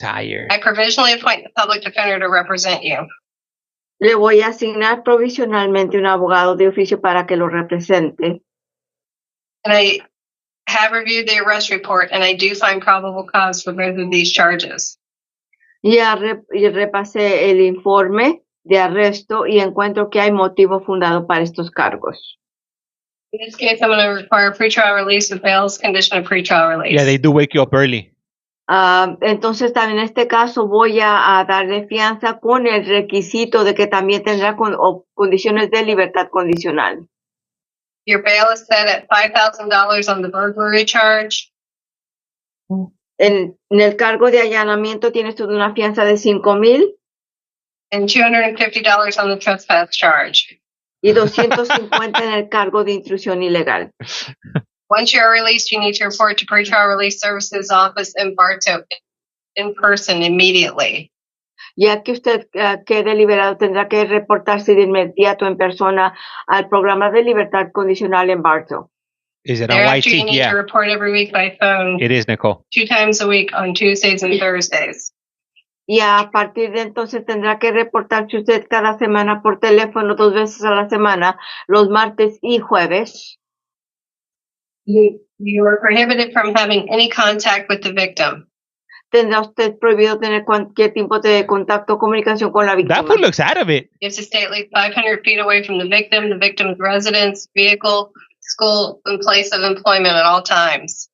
Tired. I provisionally appoint the public defender to represent you. Le voy a asignar provisionalmente un abogado de oficio para que lo represente. And I have reviewed the arrest report, and I do find probable cause for both of these charges. Ya repasé el informe de arresto y encuentro que hay motivo fundado para estos cargos. In this case, I'm going to require pretrial release with bail's condition of pretrial release. Yeah, they do wake you up early. Entonces, también en este caso voy a darle fianza con el requisito de que también tendrá condiciones de libertad condicional. Your bail is set at $5,000 on the burglary charge. En el cargo de allanamiento tienes tú una fianza de $5,000 and $250 on the trespass charge. y $250 en el cargo de intrusión ilegal. Once you are released, you need to report to Pretrial Release Services Office in Bartow in person immediately. Ya que usted quede liberado, tendrá que reportarse de inmediato en persona al programa de libertad condicional en Bartow. Is it on Thereafter, YT? you need Yeah. to report every week by phone. It is, Nicole. 2 times a week on Tuesdays and Thursdays. Y a partir de entonces tendrá que reportarse usted cada semana por teléfono 2 veces a la semana, los martes y jueves. You are prohibited from having any contact with the victim. Tendrá usted prohibido tener cualquier tipo de contacto o comunicación con la víctima. That fool looks out of it. You have to stay at least 500 feet away from the victim's residence, vehicle, school, and place of employment at all times.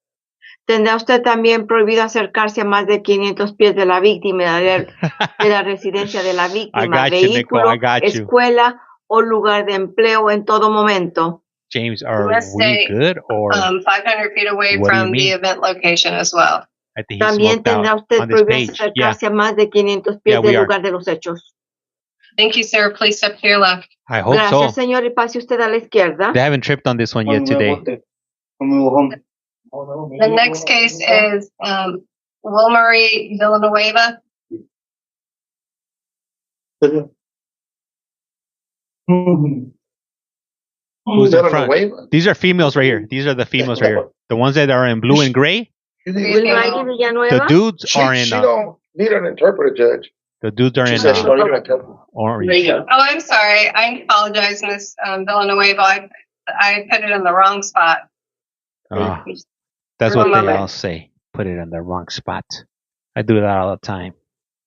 Tendrá usted también prohibido acercarse a más de 500 pies de la víctima, de la residencia de la víctima, vehículo, escuela o lugar de empleo en todo momento. James, are we good or 500 feet away from the event location as well. También tendrá usted prohibido acercarse a más de 500 pies del lugar de los hechos. Thank you, sir. Please step to your left. I hope Gracias, señor, y pase usted a la izquierda. They haven't tripped on this one yet today. The next case is Wilmarie Villanueva. Who's in front? These are females right here. These are the females right here. The ones that are in blue and gray. The dudes are in. She don't need an interpreter, Judge. The dudes are in orange. Oh, I'm sorry. I apologize, Miss Villanueva. I put it in the wrong spot. That's what they all say. Put it in the wrong spot. I do that all the time.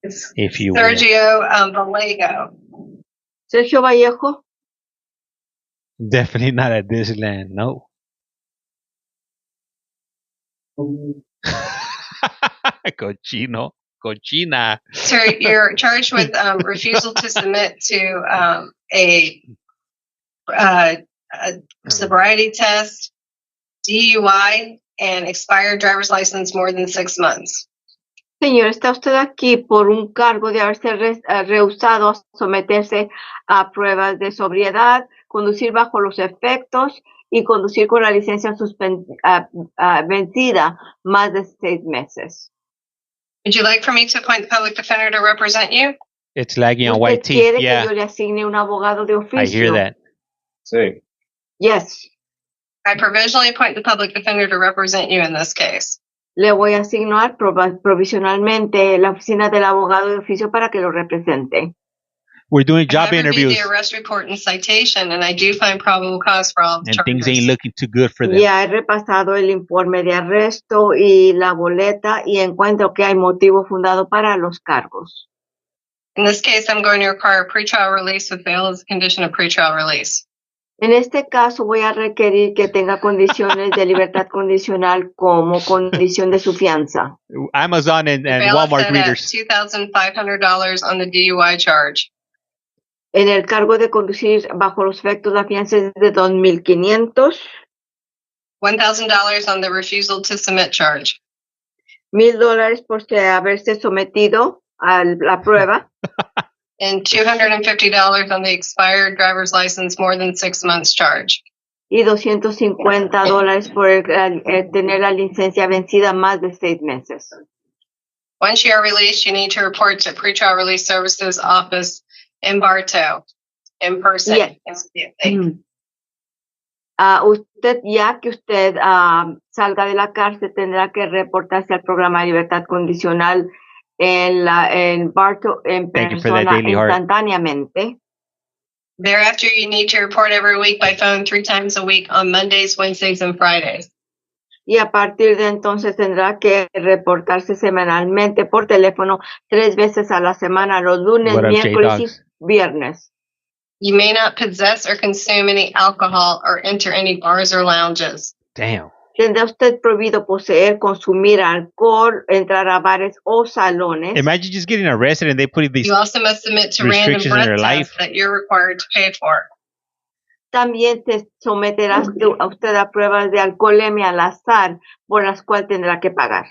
If you Sergio Vallejo. Sergio Vallejo. Definitely not at Disneyland. No. Cochina. Sir, you're charged with refusal to submit to a sobriety test, DUI, and expired driver's license more than 6 months. Señor, está usted aquí por un cargo de haberse rehusado a someterse a pruebas de sobriedad, conducir bajo los efectos y conducir con la licencia vencida más de 6 meses. Would you like for me to appoint the public defender to represent you? It's lagging on YT. ¿Quiere yeah. que yo le asigne un abogado de oficio? I hear that. Sí. Yes. I provisionally appoint the public defender to represent you in this case. Le voy a asignar provisionalmente la oficina del abogado de oficio para que lo represente. We're doing job interviews. The arrest report and citation, and I do find probable cause for all the charges. Things ain't looking too good for them. Ya he repasado el informe de arresto y la boleta y encuentro que hay motivo fundado para los cargos. In this case, I'm going to require pretrial release with bail as a condition of pretrial release. En este caso voy a requerir que tenga condiciones de libertad condicional como condición de su fianza. Amazon and Walmart readers. $2,500 on the DUI charge. En el cargo de conducir bajo los efectos, la fianza es de $2,500. $1,000 on the refusal to submit charge. $1,000 por haberse sometido a la prueba. And $250 on the expired driver's license more than 6 months charge. Y $250 por tener la licencia vencida más de 6 meses. Once you are released, you need to report to Pretrial Release Services Office in Bartow in person. Yes. Usted, ya que usted salga de la cárcel, tendrá que reportarse al programa de libertad condicional en Bartow en persona instantáneamente. Thereafter, you need to report every week by phone 3 times a week on Mondays, Wednesdays, and Fridays. Y a partir de entonces tendrá que reportarse semanalmente por teléfono 3 veces a la semana, los lunes, miércoles y viernes. You may not possess or consume any alcohol or enter any bars or lounges. Damn. Tendrá usted prohibido poseer, consumir alcohol, entrar a bares o salones. Imagine just getting arrested and they put these You also must submit to random breath tests that you're required to pay for. También te someterás a usted a pruebas de alcoholemia al azar, por las cuales tendrá que pagar.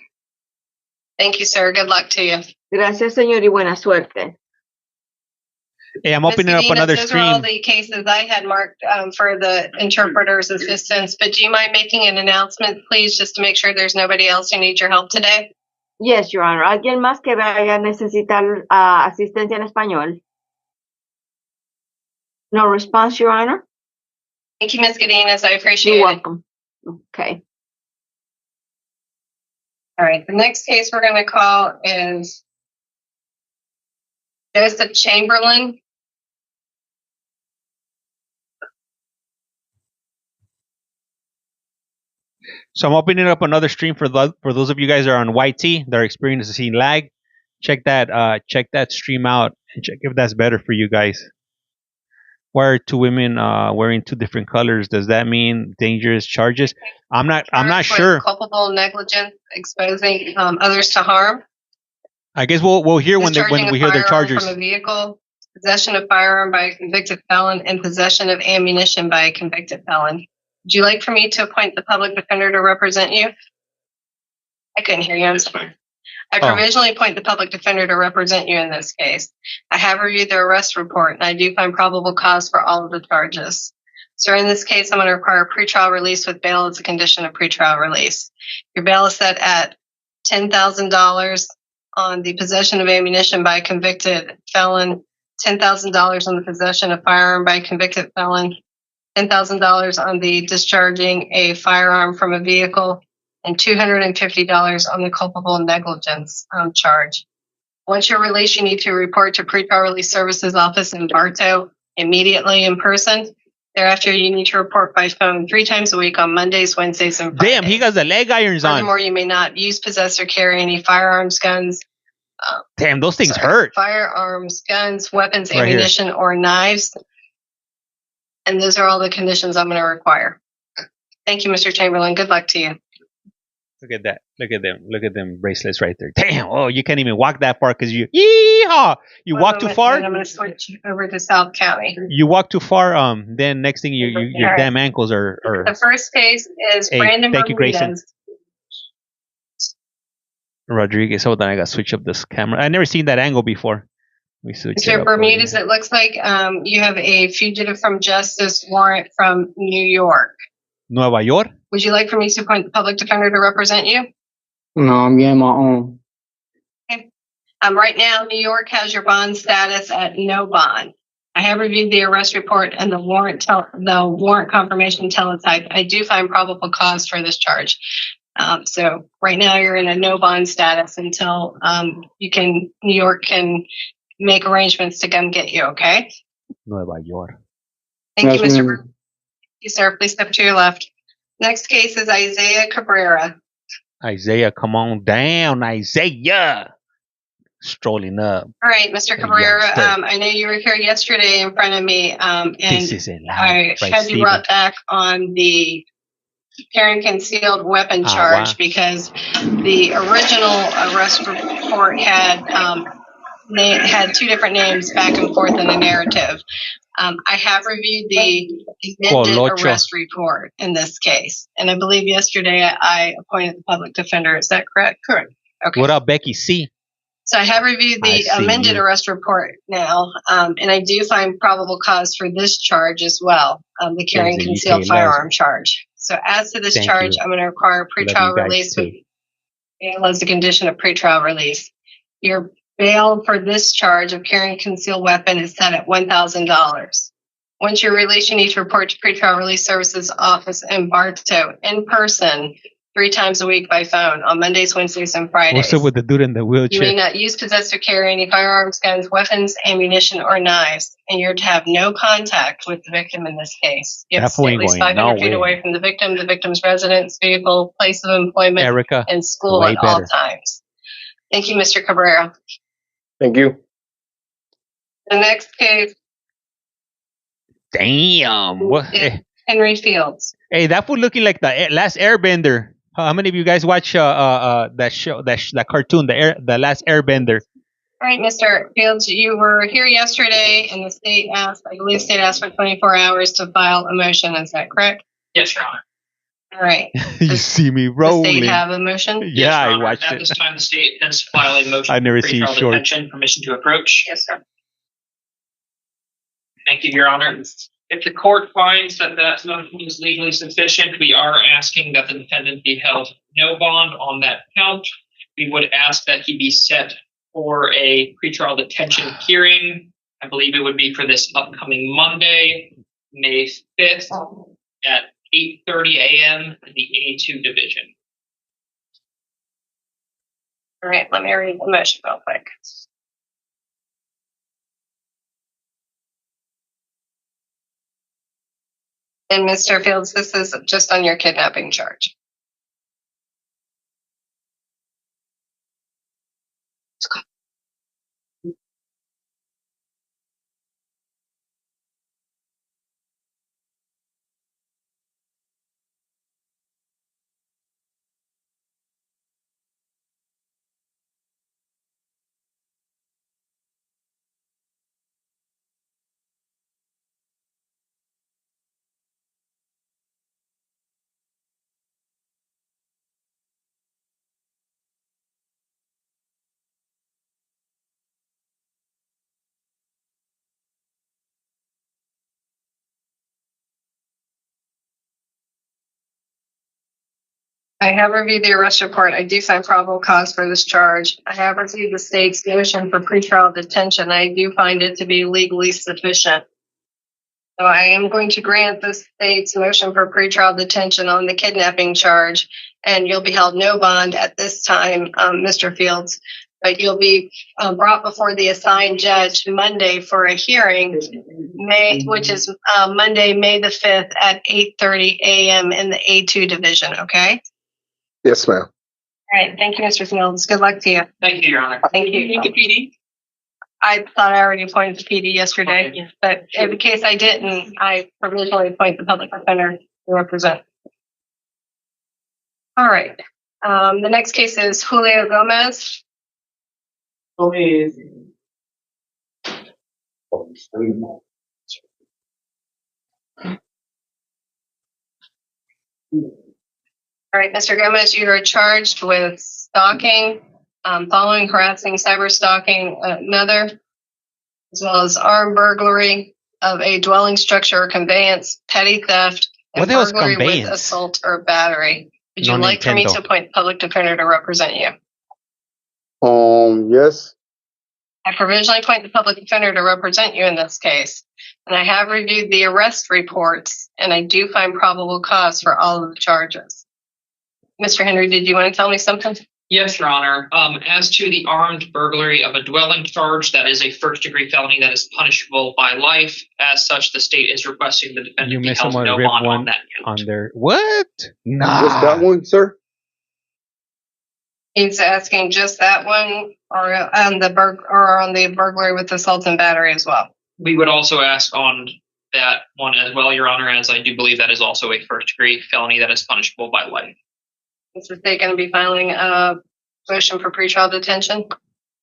Thank you, sir. Good luck to you. Gracias, señor, y buena suerte. Hey, I'm opening up another stream. Those are all the cases I had marked for the interpreter's assistance, but do you mind making an announcement, please, just to make sure there's nobody else who needs your help today? Yes, Your Honor. ¿Alguien más que vaya a necesitar asistencia en español? No response, Your Honor? Thank you, Ms. Godinez. I appreciate it. You're welcome. Okay. All right. The next case we're going to call is Joseph Chamberlain. So I'm opening up another stream for those of you guys that are on YT that are experiencing lag. Check that stream out and check if that's better for you guys. Why are 2 women wearing 2 different colors? Does that mean dangerous charges? I'm not sure. Culpable negligence, exposing others to harm. I guess we'll hear when we hear their charges. From a vehicle, possession of firearm by a convicted felon, and possession of ammunition by a convicted felon. Would you like for me to appoint the public defender to represent you? I couldn't hear you. I'm sorry. I provisionally appoint the public defender to represent you in this case. I have reviewed the arrest report, and I do find probable cause for all of the charges. So in this case, I'm going to require pretrial release with bail as a condition of pretrial release. Your bail is set at $10,000 on the possession of ammunition by a convicted felon, $10,000 on the possession of firearm by a convicted felon, $10,000 on the discharging a firearm from a vehicle, and $250 on the culpable negligence charge. Once you're released, you need to report to Pretrial Release Services Office in Bartow immediately in person. Thereafter, you need to report by phone 3 times a week on Mondays, Wednesdays, and Fridays. Damn, he got the leg irons on. Furthermore, you may not use, possess, or carry any firearms, guns. Damn, those things hurt. Firearms, guns, weapons, ammunition, or knives. And those are all the conditions I'm going to require. Thank you, Mr. Chamberlain. Good luck to you. Look at that. Look at them. Look at them bracelets right there. Damn. Oh, you can't even walk that far because you walk too far. I'm going to switch over to South County. You walk too far. Then next thing your damn ankles are. The first case is Brandon thank you, Grayson. Bermudez. Rodriguez. Hold on, I got to switch up this camera. I never seen that angle before. Mr. Bermudez, it looks like you have a fugitive from justice warrant from New York. Nueva York? Would you like for me to appoint the public defender to represent you? No, I'm getting my own. Okay. Right now, New York has your bond status at no bond. I have reviewed the arrest report and the warrant confirmation teletype. I do find probable cause for this charge. So right now, you're in a no bond status until New York can make arrangements to come get you. Okay. Nueva York. Thank you, Mr. Thank you, sir. Please step to your left. Next case is Isaiah Cabrera. Isaiah, come on down, Isaiah. Strolling up. All right, Mr. Cabrera, I know you were here yesterday in front of me, and I had you brought back on the carrying concealed weapon charge because the original arrest report had 2 different names back and forth in the narrative. I have reviewed the amended arrest report in this case, and I believe yesterday I appointed the public defender. Is that correct? Correct. Okay. What up, Becky C? So I have reviewed the amended arrest report now, and I do find probable cause for this charge as well, the carrying concealed firearm charge. So as to this charge, I'm going to require pretrial release with bail as a condition of pretrial release. Your bail for this charge of carrying a concealed weapon is set at $1,000. Once you're released, you need to report to Pretrial Release Services Office in Bartow in person 3 times a week by phone on Mondays, Wednesdays, and Fridays. What's up with the dude in the wheelchair? You may not use, possess, or carry any firearms, guns, weapons, ammunition, or knives, and you're to have no contact with the victim in this case. You have to stay at least 500 feet away from the victim's residence, vehicle, place of employment, Erica, and school at all times. Thank you, Mr. Cabrera. Thank you. The next case. Damn. What? Henry Fields. Hey, that fool looking like the last Airbender. How many of you guys watch that show, that cartoon, the Last Airbender? All right, Mr. Fields, you were here yesterday, and the state asked, I believe, the state asked for 24 hours to file a motion. Is that correct? Yes, Your Honor. All right. You see me rolling. Does the state have a motion? Yeah, Yes, I watched At it. this time, the state has filed a motion I've never for seen pretrial short. detention, permission to approach. Yes, sir. Thank you, Your Honor. If the court finds that that motion is legally sufficient, we are asking that the defendant be held no bond on that count. We would ask that he be set for a pretrial detention hearing. I believe it would be for this upcoming Monday, May 5th at 8:30 a.m. in the A2 division. All right, let me read the motion real quick. And Mr. Fields, this is just on your kidnapping charge. I have reviewed the arrest report. I do find probable cause for this charge. I have reviewed the state's motion for pretrial detention. I do find it to be legally sufficient. So I am going to grant the state's motion for pretrial detention on the kidnapping charge, and you'll be held no bond at this time, Mr. Fields. But you'll be brought before the assigned judge Monday for a hearing, which is Monday, May the 5th at 8:30 a.m. in the A2 division, okay? Yes, ma'am. All right. Thank you, Mr. Fields. Good luck to you. Thank you, Your Honor. Thank you. Thank you, PD. I thought I already appointed the PD yesterday, Okay. but in case I didn't, I provisionally appoint the public defender to represent. All right. The next case is Julio Gomez. All right, Mr. Gomez, you are charged with stalking, following, harassing, cyber stalking another, as well as armed burglary of a dwelling structure or conveyance, petty theft, and What the hell is burglary with conveyance? assault or battery. Would you No like for me Nintendo. to appoint the public defender to represent you? Yes. I provisionally appoint the public defender to represent you in this case. And I have reviewed the arrest reports, and I do find probable cause for all of the charges. Mr. Henry, did you want to tell me something? Yes, Your Honor. As to the armed burglary of a dwelling charge, that is a first-degree felony that is punishable by life. As such, the state is requesting the You defendant be missed held someone no rip bond on one that count. on there. What? Nah. What's that one, sir? He's asking just that one, or on the burglary with assault and battery as well. We would also ask on that one as well, Your Honor, as I do believe that is also a first-degree felony that is punishable by life. Is the state going to be filing a motion for pretrial detention?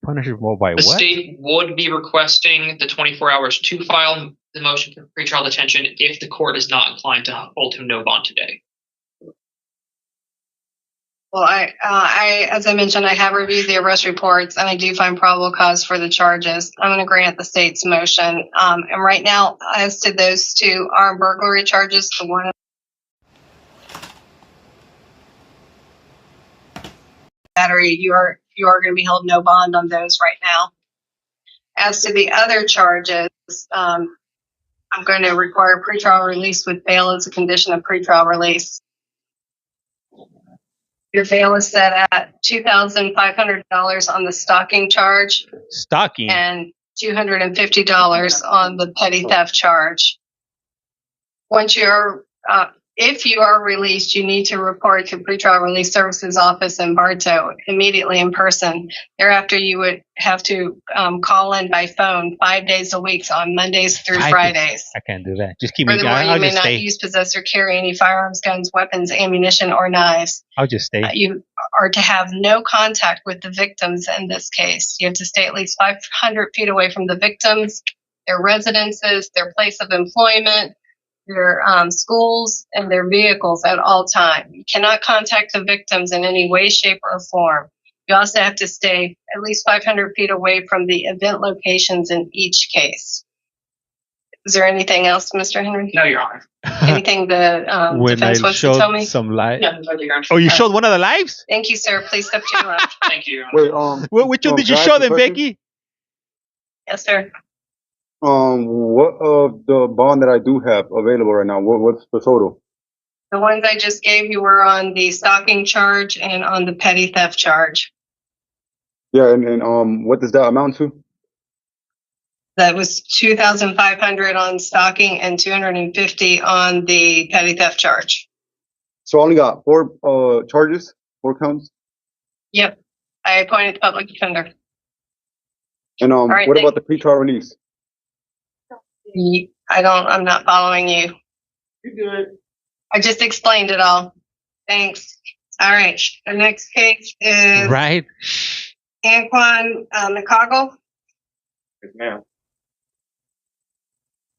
Punishable by The what? state would be requesting the 24 hours to file the motion for pretrial detention if the court is not inclined to hold him no bond today. Well, as I mentioned, I have reviewed the arrest reports, and I do find probable cause for the charges. I'm going to grant the state's motion. And right now, as to those two armed burglary charges, the one battery, you are going to be held no bond on those right now. As to the other charges, I'm going to require pretrial release with bail as a condition of pretrial release. Your bail is set at $2,500 on the stalking charge. Stalking? And $250 on the petty theft charge. Once if you are released, you need to report to Pretrial Release Services Office in Bartow immediately in person. Thereafter, you would have to call in by phone 5 days a week on Mondays through Fridays. I can't do that. Just keep me. Furthermore, you may not use, possess, or carry any firearms, guns, weapons, ammunition, or knives. I'll just stay. You are to have no contact with the victims in this case. You have to stay at least 500 feet away from the victims, their residences, their place of employment, their schools, and their vehicles at all times. You cannot contact the victims in any way, shape, or form. You also have to stay at least 500 feet away from the event locations in each case. Is there anything else, Mr. Henry? No, Your Honor. Anything the defense wants to tell me? Some live. No, Your Honor. Oh, you showed one of the lives? Thank you, sir. Please step to your left. Thank you, Your Honor. Wait, Which one did you show them, Becky? Yes, sir. What of the bond that I do have available right now? What's the total? The ones I just gave you were on the stalking charge and on the petty theft charge. Yeah, and what does that amount to? That was $2,500 on stalking and $250 on the petty theft charge. So I only got 4 charges, 4 counts. Yep, I appointed the public defender. And what about the pretrial release? I'm not following you. You're good. I just explained it all. Thanks. All right. The next case is Anquan McCoggle. Yes, ma'am.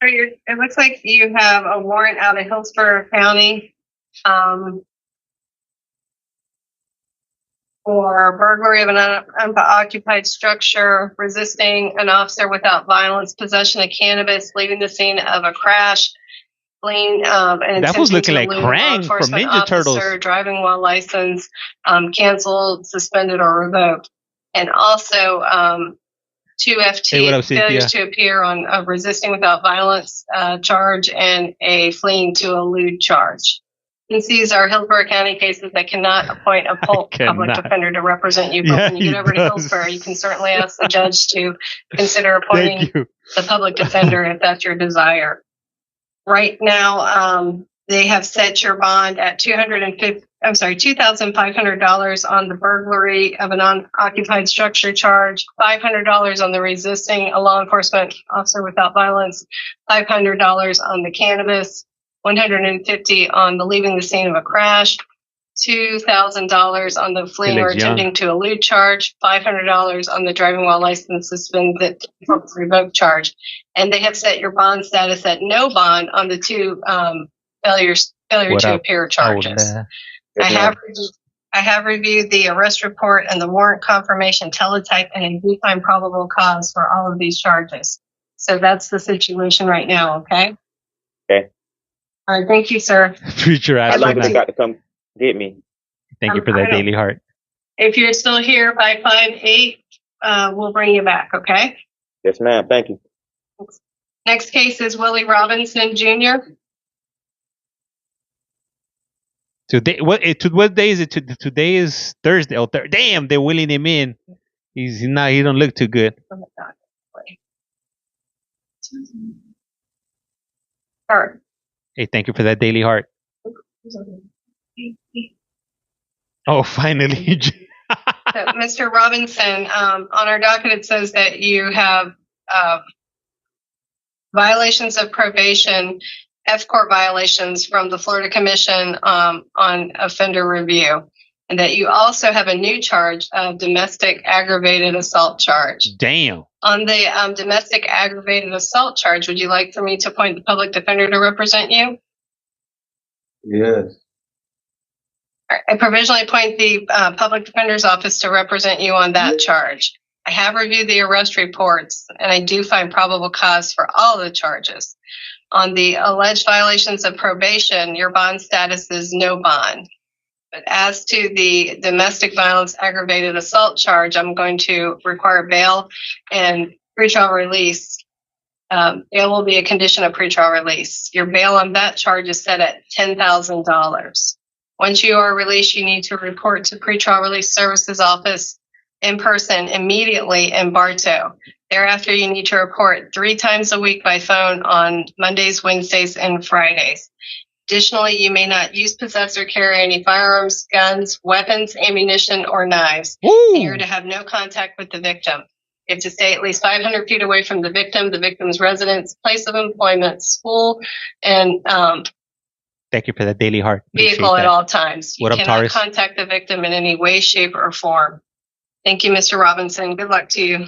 It looks like you have a warrant out of Hillsborough County for burglary of an unoccupied structure, resisting an officer without violence, possession of cannabis, leaving the scene of a crash, fleeing, and that was looking like Krang from Ninja Turtles. Driving while license canceled, suspended, or revoked, and also 2FT failures to appear on a resisting without violence charge and a fleeing to elude charge. Since these are Hillsborough County cases that cannot appoint a Polk public defender to represent you, but when you get over to Hillsborough, you can certainly ask the judge to consider appointing the public defender if that's your desire. Right now, they have set your bond at $2,500 on the burglary of an unoccupied structure charge, $500 on the resisting a law enforcement officer without violence, $500 on the cannabis, $150 on the leaving the scene of a crash, $2,000 on the fleeing or attempting to elude charge, $500 on the driving while license suspended revoked charge. And they have set your bond status at no bond on the 2 failure to appear charges. I have reviewed the arrest report and the warrant confirmation teletype, and I do find probable cause for all of these charges. So that's the situation right now, okay? Okay. All right, thank you, sir. Future I'd like the guy to come get me. Thank you for that daily heart. If you're still here by 5/8, we'll bring you back, okay? Yes, ma'am. Thank you. Next case is Willie Robinson Jr. Today, what day is it? Today is Thursday. Oh, damn! They're wheeling him in. He don't look too good. All right. Hey, thank you for that daily heart. Oh, finally. So, Mr. Robinson, on our docket it says that you have violations of probation, F-Court violations from the Florida Commission on offender review, and that you also have a new charge of domestic aggravated assault charge. Damn. On the domestic aggravated assault charge, would you like for me to appoint the public defender to represent you? Yes. All right. I provisionally appoint the public defender's office to represent you on that charge. I have reviewed the arrest reports, and I do find probable cause for all the charges. On the alleged violations of probation, your bond status is no bond. But as to the domestic violence aggravated assault charge, I'm going to require bail and pretrial release. Bail will be a condition of pretrial release. Your bail on that charge is set at $10,000. Once you are released, you need to report to Pretrial Release Services Office in person immediately in Bartow. Thereafter, you need to report 3 times a week by phone on Mondays, Wednesdays, and Fridays. Additionally, you may not use, possess, or carry any firearms, guns, weapons, ammunition, or knives. And you're to have no contact with the victim. You have to stay at least 500 feet away from the victim's residence, place of employment, school, and thank you for that daily heart. Vehicle at all times. You What up, cannot Taurus? contact the victim in any way, shape, or form. Thank you, Mr. Robinson. Good luck to you.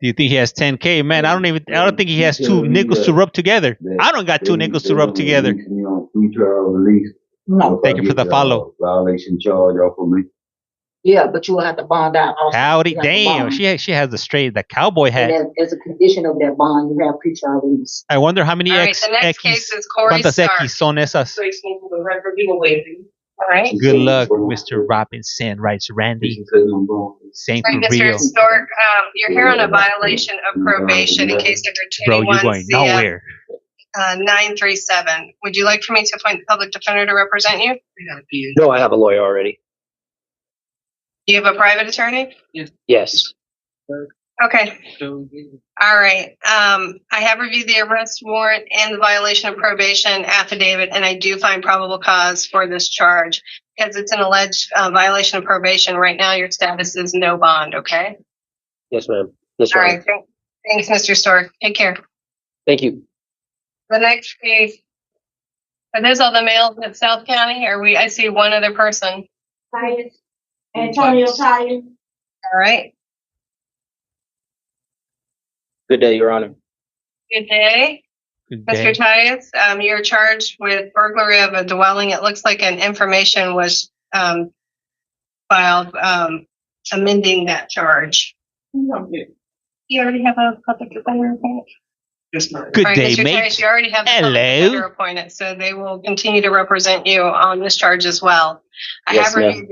Do you think he has 10K? Man, I don't think he has 2 nickels to rub together. I don't got 2 nickels to rub together. No. Thank you for the follow. Violation charge off of me. Yeah, but you will have to bond out also. Howdy, You have to damn. bond. She has the cowboy hat. And as a condition of that bond, you have pretrial release. I wonder how many All right, the next case is Corey ¿Cuántas Stark. X son esas? All right. Good luck, Mr. Robinson, writes Randy. Same All right, for Mr. real. Stork, you're here on a violation of probation in case Bro, number you're going 21 CF nowhere. 937. Would you like for me to appoint the public defender to represent you? No, I have a lawyer already. Do you have a private attorney? Yes. Okay. All right. I have reviewed the arrest warrant and the violation of probation affidavit, and I do find probable cause for this charge. Because it's an alleged violation of probation, right now your status is no bond, okay? Yes, ma'am. Yes, All ma'am. right. Thanks, Mr. Stork. Take care. Thank you. The next case. Are those all the males in South County? Or I see one other person. Antonio Tyus. All right. Good day, Your Honor. Good day. Good Mr. day. Tyus, you're charged with burglary of a dwelling. It looks like an information was filed amending that charge. You already have a public defender appointed? Good All right, day, Mr. mate. Tyus, you already have the public defender Hello. appointed, so they will continue to represent you on this charge as well. Yes, ma'am.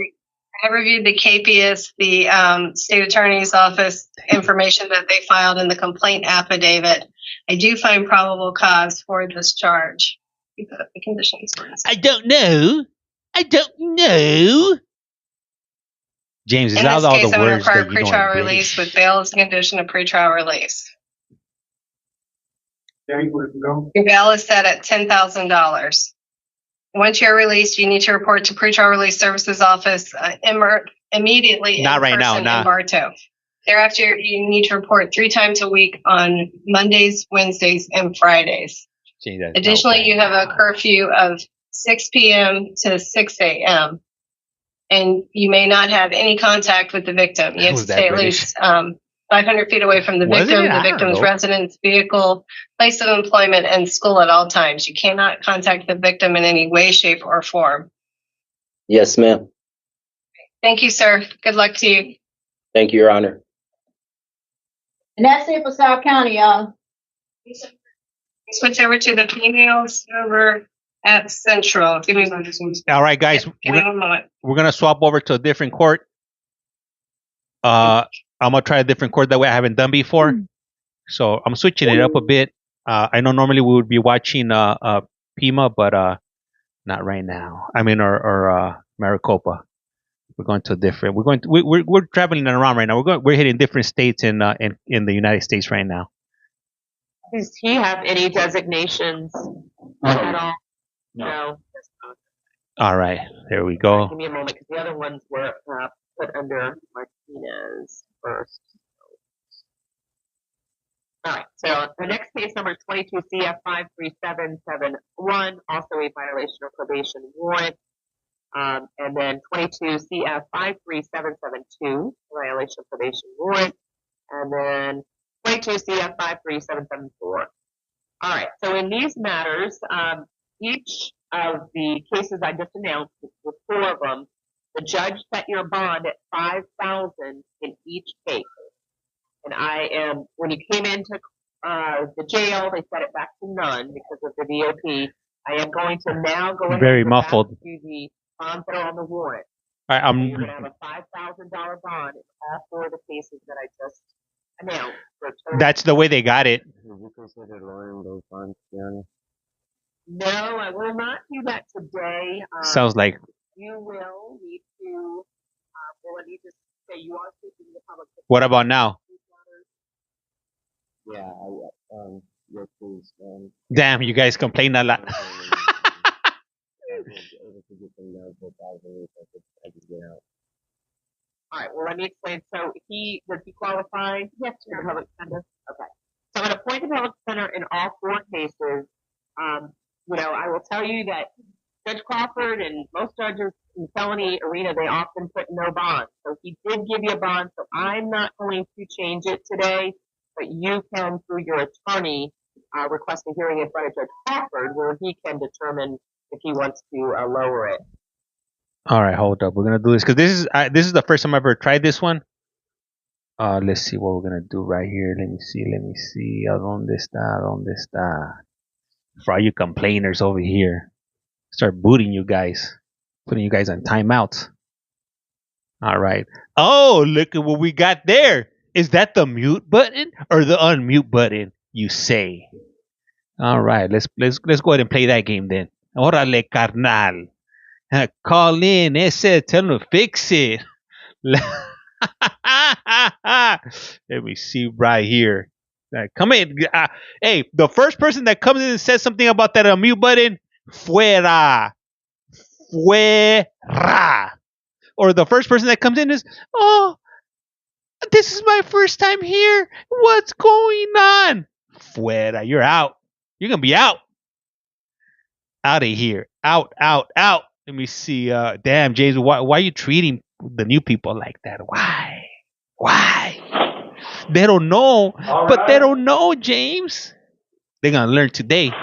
I have reviewed the KPS, the state attorney's office information that they filed in the complaint affidavit. I do find probable cause for this charge. You put up the conditions. I don't know. James, is In that this all case, the I'm going to words require that you know pretrial in release British? with bail as a condition of pretrial release. Your bail is set at $10,000. Once you're released, you need to report to Pretrial Release Services Office immediately Not in right now, person nah. in Bartow. Thereafter, you need to report 3 times a week on Mondays, Wednesdays, and Fridays. Gee, that's Additionally, no you have a curfew of 6 p.m. to 6 a.m. And you may not have any contact with the victim. You have to Was that stay at British? least 500 feet away from the Wasn't victim, it? I the don't victim's know. residence, vehicle, place of employment, and school at all times. You cannot contact the victim in any way, shape, or form. Yes, ma'am. Thank you, sir. Good luck to you. Thank you, Your Honor. And that's it for South County, y'all. Switch over to the females over at Central. Give me All right, guys, give me 1 moment. we're gonna swap over to a different court. I'm gonna try a different court that way I haven't done before. So I'm switching it up a bit. I know normally we would be watching Pima, but not right now. I mean, or Maricopa. We're going to a different. We're traveling around right now. We're hitting different states in the United States right now. Does he have any designations at all? No. All right, there we go. Give me a moment, because the other ones were put under Martinez first. All right, so the next case number is 22 CF 53771, also a violation of probation warrant. And then 22 CF 53772, violation of probation warrant. And then 22 CF 53774. All right, so in these matters, each of the cases I just announced, with 4 of them, the judge set your bond at $5,000 in each case. And when you came into the jail, they set it back to none because of the DOP. I am going to now go ahead Very and go muffled. back to the bonds that are on the warrant. All right, You're going to have a $5,000 bond in all 4 of the cases that I just announced. that's the way they got it. No, I will not do that today. Sounds like you will need to, well, I need to say you are speaking to the public. What about now? Yeah, yes, please. Damn, you guys complain a lot. All right. Well, let me explain. So does he qualify? Yes, for the public defender. Okay. So I'm going to appoint the public defender in all four cases. I will tell you that Judge Crawford and most judges in the felony arena, they often put no bond. So he did give you a bond. So I'm not going to change it today, but you can, through your attorney, request a hearing in front of Judge Crawford where he can determine if he wants to lower it. All right, hold up. We're gonna do this because this is the first time I ever tried this one. Let's see what we're gonna do right here. Let me see. ¿Dónde está? For all you complainers over here, start booting you guys, putting you guys on timeout. All right. Oh, look at what we got there. Is that the mute button or the unmute button? You say. All right. Let's go ahead and play that game then. Órale, carnal. Call in. Tell them to fix it. Let me see right here. Come in. Hey, the first person that comes in and says something about that unmute button, fuera. Fuera. Or the first person that comes in is, oh, this is my first time here. What's going on? Fuera. You're out. You're going to be out. Out of here. Out. Let me see. Damn, James, why are you treating the new people like that? Why? They don't know. But they don't know, James. They're going to learn today. All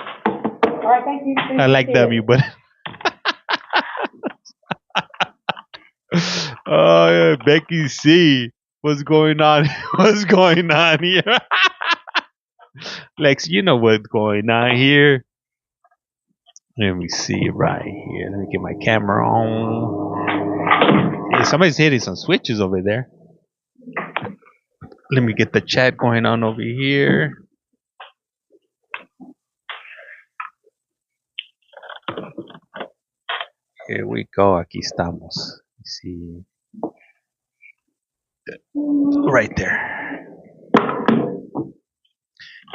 right, thank you. I like that mute button. Oh, yeah, Becky C. What's going on? What's going on here? Lex, you know what's going on here. Let me see right here. Let me get my camera on. Yeah, somebody's hitting some switches over there. Let me get the chat going on over here. Here we go. Aquí estamos. Let's see. Right there.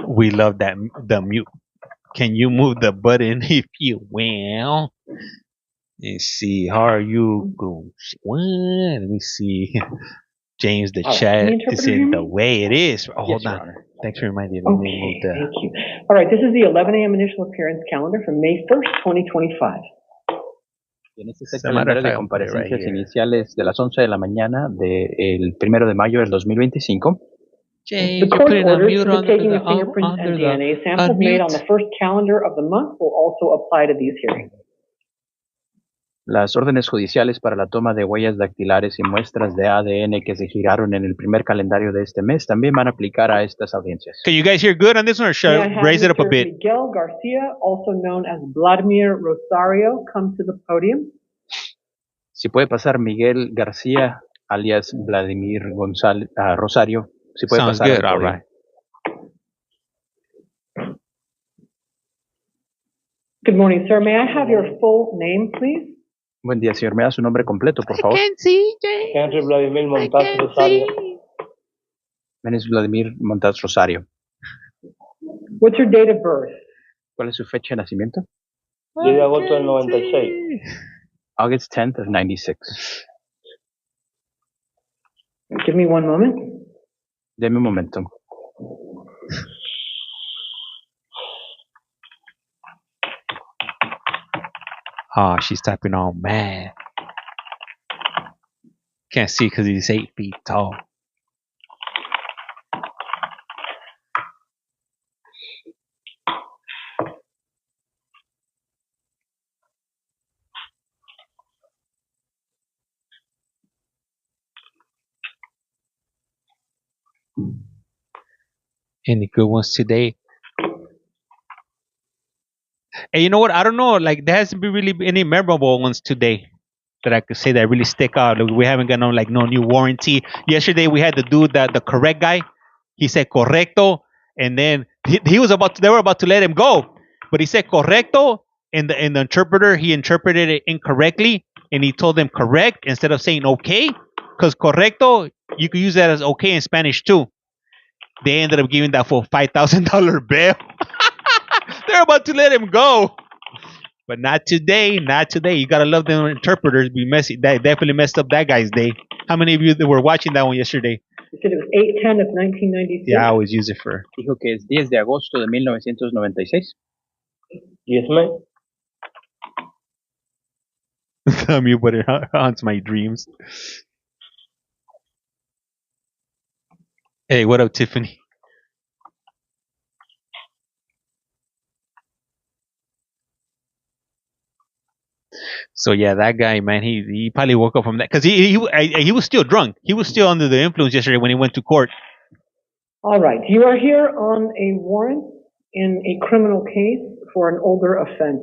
We love that the mute. Can you move the button if you will? Let's see. How are you going? Let me see. James, the chat is in the way it is. Oh, hold on. Thanks for reminding me. Okay, thank you. All right, this is the 11 a.m. initial appearance calendar from May 1st, 2025. En este es el calendario de comparecencias iniciales de las 11 de la mañana del 1 de mayo del 2025. The court orders for the taking of fingerprints and DNA samples made on the first calendar of the month will also apply to these hearings. Las órdenes judiciales para la toma de huellas dactilares y muestras de ADN que se giraron en el primer calendario de este mes también van a aplicar a estas audiencias. Can you guys hear good on this one or should I raise it up a bit? Miguel Garcia, also known as Vladimir Rosario, come to the podium. Si puede pasar Miguel García, alias Vladimir Rosario. Si puede Sounds pasar good, all right. Good morning, sir. May I have your full name, please? Buen día, señor. ¿Me da su nombre completo, por favor? Henry Vladimir Montaz Rosario. Mi nombre es Vladimir Montaz Rosario. What's your date of birth? ¿Cuál es su fecha de nacimiento? 10 de agosto del 96. August 10th of 96. Give me one moment. Deme un momento. Oh, she's typing on mad. Can't see because he's 8 feet tall. Any good ones today? Hey, you know what? I don't know. Like, there hasn't been really any memorable ones today that I could say that really stick out. Like, we haven't got no new warranty. Yesterday we had the dude the correct guy. He said correcto, and then he was they were about to let him go, but he said correcto, and the interpreter he interpreted it incorrectly, and he told them correct instead of saying okay, because correcto, you could use that as okay in Spanish too. They ended up giving that for $5,000 bail. They're about to let him go. But not today, not today. You gotta love them interpreters. Be messy. That definitely messed up that guy's day. How many of you that were watching that one yesterday? You said it was 8/10 of 1996. Yeah, I always use it for. Dijo que es 10 de agosto de 1996. Yes, ma'am. Tell me, but it haunts my dreams. Hey, what up, Tiffany? So yeah, that guy, man, he probably woke up from that because he was still drunk. He was still under the influence yesterday when he went to court. All right, you are here on a warrant in a criminal case for an older offense.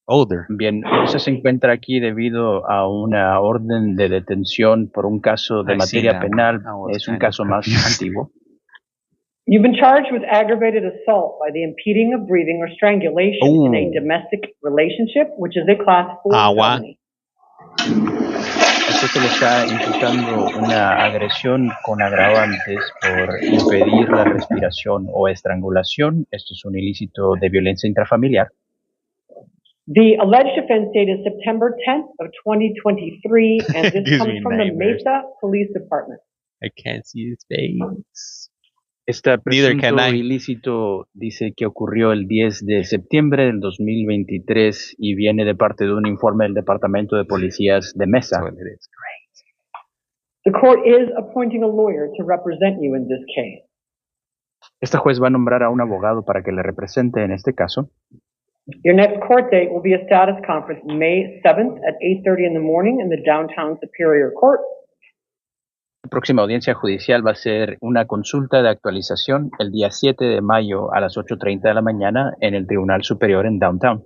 Older. Bien, usted se encuentra aquí debido a una orden de detención por un caso de materia penal. Es un caso más antiguo. You've been charged with aggravated assault by the impeding of breathing or strangulation in a domestic relationship, which is a class 4 felony. Usted se le está imputando una agresión con agravantes por impedir la respiración o estrangulación. Esto es un ilícito de violencia intrafamiliar. The alleged offense date is September 10th of 2023, and this comes from the Mesa Police Department. I can't see his face. Este presunto ilícito dice que ocurrió el 10 de septiembre del 2023 y viene de parte de un informe del Departamento de Policías de Mesa. The court is appointing a lawyer to represent you in this case. Esta juez va a nombrar a un abogado para que le represente en este caso. Your next court date will be a status conference May 7th at 8:30 in the morning in the downtown Superior Court. La próxima audiencia judicial va a ser una consulta de actualización el día 7 de mayo a las 8:30 de la mañana en el Tribunal Superior en Downtown.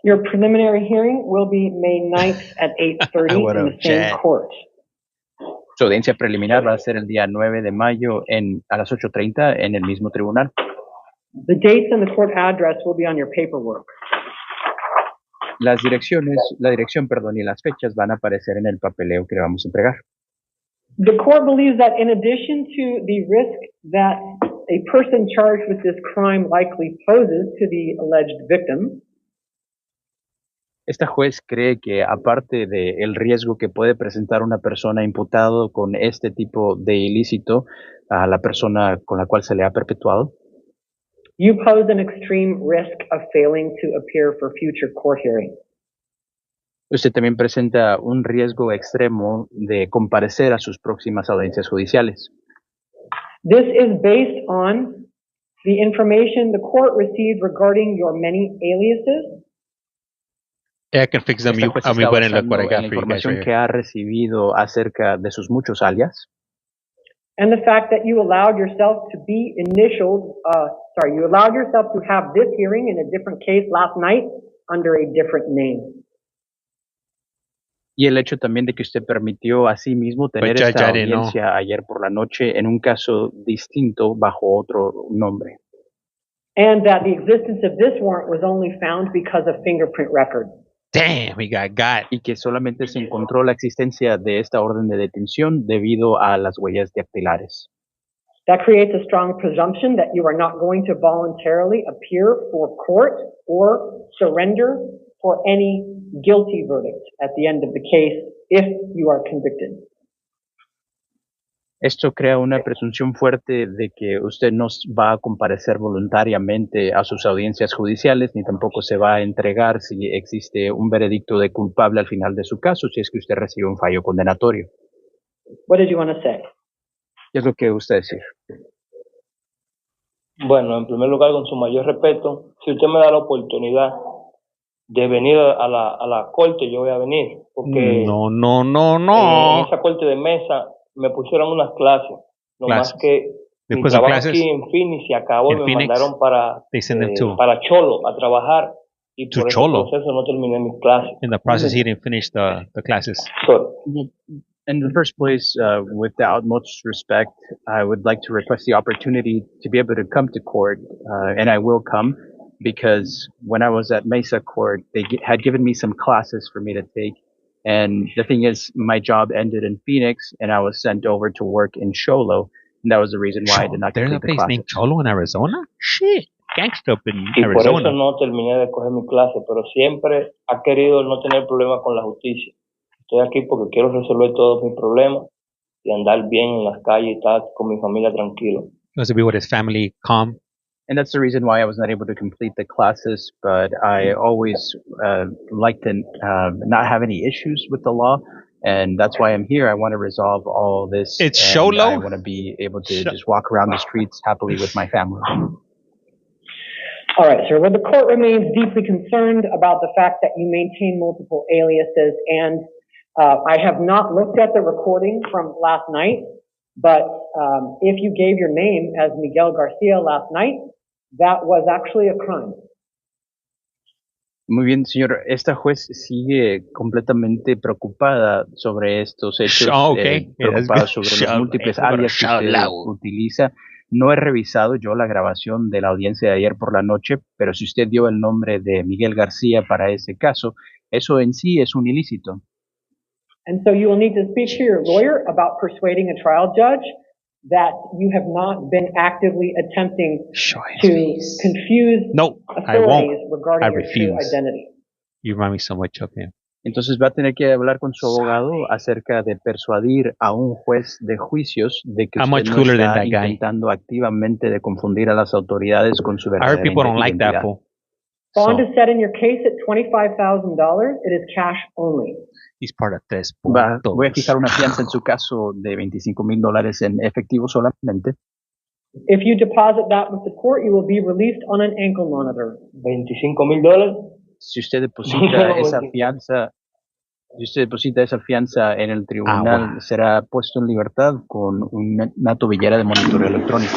Your preliminary hearing will be May 9th at 8:30 in the same court. Su audiencia preliminar va a ser el día 9 de mayo a las 8:30 en el mismo tribunal. The dates and the court address will be on your paperwork. La dirección, y las fechas van a aparecer en el papeleo que le vamos a entregar. The court believes that in addition to the risk that a person charged with this crime likely poses to the alleged victim, esta juez cree que aparte del riesgo que puede presentar una persona imputado con este tipo de ilícito a la persona con la cual se le ha perpetuado, you pose an extreme risk of failing to appear for future court hearings. Usted también presenta un riesgo extremo de comparecer a sus próximas audiencias judiciales. This is based on the information the court received regarding your many aliases. I can fix them. La información que ha recibido acerca de sus muchos alias. And the fact that you allowed yourself to be you allowed yourself to have this hearing in a different case last night under a different name. Y el hecho también de que usted permitió a sí mismo tener esta audiencia ayer por la noche en un caso distinto bajo otro nombre. And that the existence of this warrant was only found because of fingerprint records. Damn, we got. Y que solamente se encontró la existencia de esta orden de detención debido a las huellas dactilares. That creates a strong presumption that you are not going to voluntarily appear for court or surrender for any guilty verdict at the end of the case if you are convicted. Esto crea una presunción fuerte de que usted no va a comparecer voluntariamente a sus audiencias judiciales, ni tampoco se va a entregar si existe un veredicto de culpable al final de su caso, si es que usted recibe un fallo condenatorio. What did you want to say? ¿Qué es lo que usted decir? Bueno, en primer lugar, con su mayor respeto, si usted me da la oportunidad de venir a la corte, yo voy a venir, porque no. En esa corte de Mesa me pusieron unas clases, más que mi trabajo aquí en Phoenix se acabó y me mandaron para Cholo a trabajar y por ese proceso no terminé mis clases. In the process, he didn't finish the classes. So, in the first place, with the utmost respect, I would like to request the opportunity to be able to come to court, and I will come. because when I was at Mesa Court, they had given me some classes for me to take. And the thing is, my job ended in Phoenix, and I was sent over to work in Sholo. And that was the reason why I did not complete the class. There's a place named Cholo in Arizona? Shit. Gangsta up in y Arizona. Por eso no terminé de coger mi clase, pero siempre ha querido no tener problemas con la justicia. Estoy aquí porque quiero resolver todos mis problemas y andar bien en las calles y estar con mi familia tranquilo. He wants to be with his family calm. And that's the reason why I was not able to complete the classes, but I always like to not have any issues with the law. And that's why I'm here. I want to resolve all this. It's Sholo? I want to be able to just walk around the streets happily with my family. All right, sir. Well, the court remains deeply concerned about the fact that you maintain multiple aliases, and I have not looked at the recording from last night, but if you gave your name as Miguel Garcia last night, that was actually a crime. Muy bien, señor. Esta juez sigue completamente preocupada sobre estos hechos, preocupada sobre los múltiples alias que usted utiliza. No he revisado yo la grabación de la audiencia de ayer por la noche, pero si usted dio el nombre de Miguel García para ese caso, eso en sí es un ilícito. And so you will need to speak to your lawyer about persuading a trial judge that you have not been actively attempting to confuse authorities regarding your true identity. You remind me so much of him. Entonces va a tener que hablar con su abogado acerca de persuadir a un juez de juicios de que usted no está intentando activamente de confundir a las autoridades con su verdadera identidad. Bond is set in your case at $25,000. It is cash only. He's part of this. Voy a fijar una fianza en su caso de $25,000 en efectivo solamente. If you deposit that with the court, you will be released on an ankle monitor. $25,000. Si usted deposita esa fianza en el tribunal, será puesto en libertad con una tobillera de monitoreo electrónico.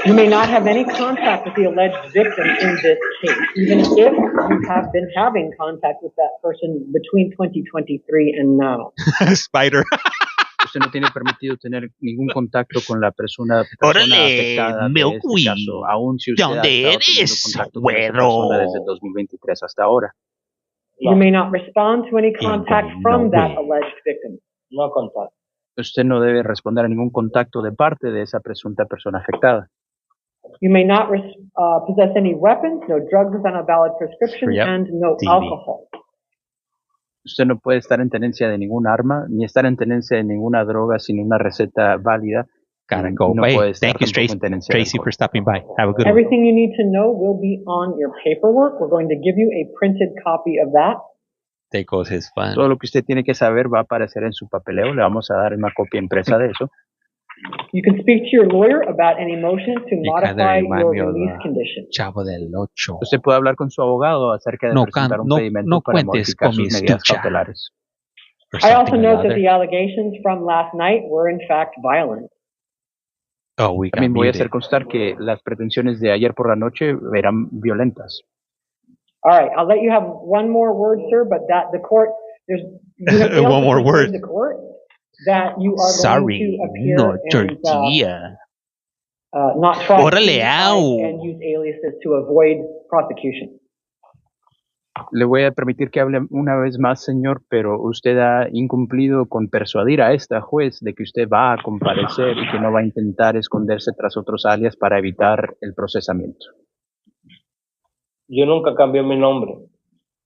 You may not have any contact with the alleged victim in this case, even if you have been having contact with that person between 2023 and now. Spider. Usted no tiene permitido tener ningún contacto con la persona afectada de este caso, aun si usted ha estado teniendo contacto con esa persona desde 2023 hasta ahora. You may not respond to any contact from that alleged victim. No contacto. Usted no debe responder a ningún contacto de parte de esa presunta persona afectada. You may not possess any weapons, no drugs without a valid prescription, and no alcohol. Usted no puede estar en tenencia de ningún arma, ni estar en tenencia de ninguna droga sin una receta válida. Gotta go. No puede estar Thank you, Tracy, for stopping by. Have a good one. Everything you need to know will be on your paperwork. We're going to give you a printed copy of that. There goes his fun. Todo lo que usted tiene que saber va a aparecer en su papeleo. Le vamos a dar una copia impresa de eso. You can speak to your lawyer about any motion to modify your release condition. Chavo del Ocho. Usted puede hablar con su abogado acerca de presentar un pedimento para modificar sus medidas cautelares. I also note that the allegations from last night were in fact violent. También voy a hacer constar que las pretensiones de ayer por la noche eran violentas. All right, I'll let you have one more word, sir, but that the court, you have one more word. The court that you are going to appear and not try and use aliases to avoid prosecution. Le voy a permitir que hable una vez más, señor, pero usted ha incumplido con persuadir a esta juez de que usted va a comparecer y que no va a intentar esconderse tras otros alias para evitar el procesamiento. Yo nunca cambié mi nombre.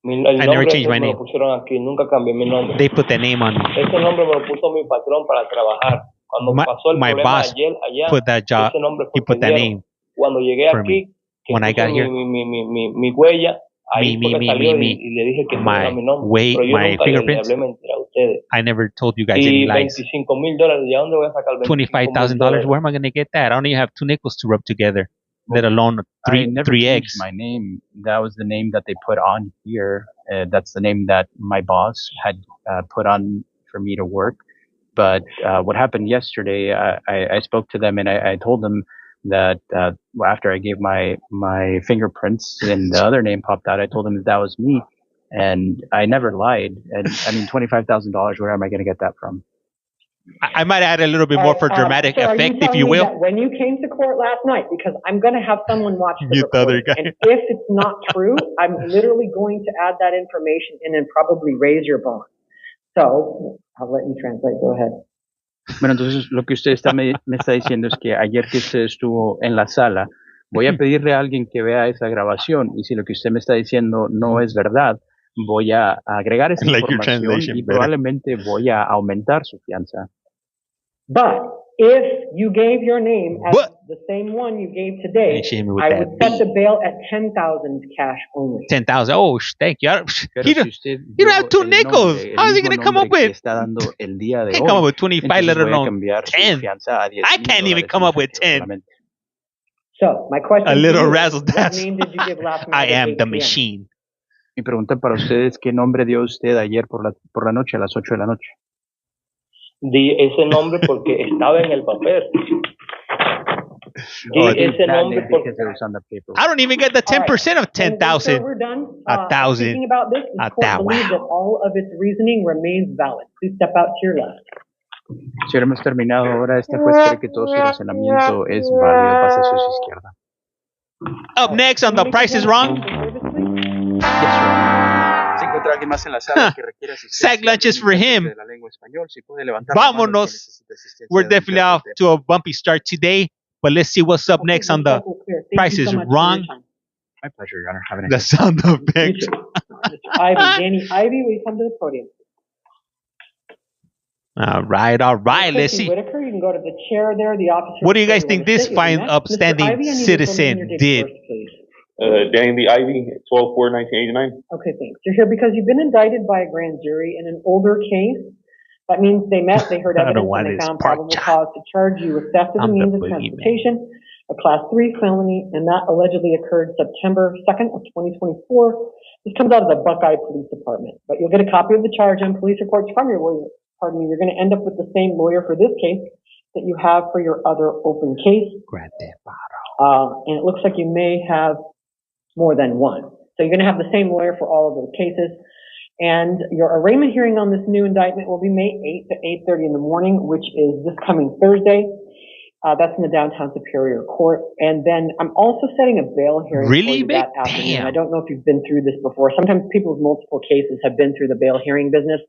El nombre que me lo pusieron aquí, nunca cambié mi nombre. They put the name on. Ese nombre me lo puso mi patrón para trabajar. Cuando pasó el problema ayer allá, put that job, ese nombre he put that name. Cuando llegué aquí, when I got here, mi huella, ahí fue que salió y le dije que no era mi nombre. Pero yo nunca le hablé mentira a ustedes. I never told you guys any lies. $25,000, ¿de dónde voy a sacar $25,000? Where am I going to get that? I don't even have 2 nickels to rub together. Let alone three eggs. My name. That was the name that they put on here. That's the name that my boss had put on for me to work. But what happened yesterday, I spoke to them and I told them that after I gave my fingerprints and the other name popped out, I told them that was me. And I never lied. And I mean, $25,000, where am I going to get that from? I might add a little bit more for dramatic effect, if you will. When you came to court last night, because I'm going to have someone watch the recording, and if it's not true, I'm literally going to add that information in and probably raise your bond. So, I'll let you translate. Go ahead. Bueno, entonces lo que usted me está diciendo es que ayer que usted estuvo en la sala, voy a pedirle a alguien que vea esa grabación y si lo que usted me está diciendo no es verdad, voy a agregar esa información y probablemente voy a aumentar su fianza. But if you gave your name as the same one you gave today, I would set the bail at 10,000 cash only. 10,000. Oh, thank you. You don't have 2 nickels. How is he going to come up with? Can't come up with 25, let alone 10. I can't even come up with 10. So, my question a little razzle dazzle. What name did you give last night? I am the machine. Mi pregunta para ustedes, ¿qué nombre dio usted ayer por la noche, a las 8 de la noche? Di ese nombre porque estaba en el papel. Di ese nombre porque... I don't even get the 10% of 10,000. We're done. 1,000. Speaking about this, the court believes that all of its reasoning remains valid. Please step out to your left. Si hubiéramos terminado ahora, esta juez cree que todo su razonamiento es válido. Pase a su izquierda. Up next on The Price is Wrong. Si encuentra alguien más en la sala que requiere asistencia sack lunches for him. de la lengua español, si puede levantar Vámonos. We're definitely off to a bumpy start today, but let's see what's up next on The Price is Wrong. My pleasure, Your Honor. Have a The nice day. sound effect. Danny Ivy, will you come to the podium? All right. Let's see. Whitaker, you can go to the chair there. The officer. What do you guys think this fine, upstanding citizen did? Danny Ivy, 12/4/1989. Okay, thanks. You're here because you've been indicted by a grand jury in an older case. That means they heard evidence, and they found probable cause to charge you with theft of the means of transportation, a Class 3 felony, and that allegedly occurred September 2nd of 2024. This comes out of the Buckeye Police Department. But you'll get a copy of the charge and police reports from your lawyer. Pardon me, you're going to end up with the same lawyer for this case that you have for your other open case. And it looks like you may have more than one. So you're going to have the same lawyer for all of those cases. And your arraignment hearing on this new indictment will be May 8th at 8:30 in the morning, which is this coming Thursday. That's in the downtown Superior Court. And then I'm also setting a bail hearing for you that afternoon. I don't know if you've been through this before. Sometimes people with multiple cases have been through the bail hearing business.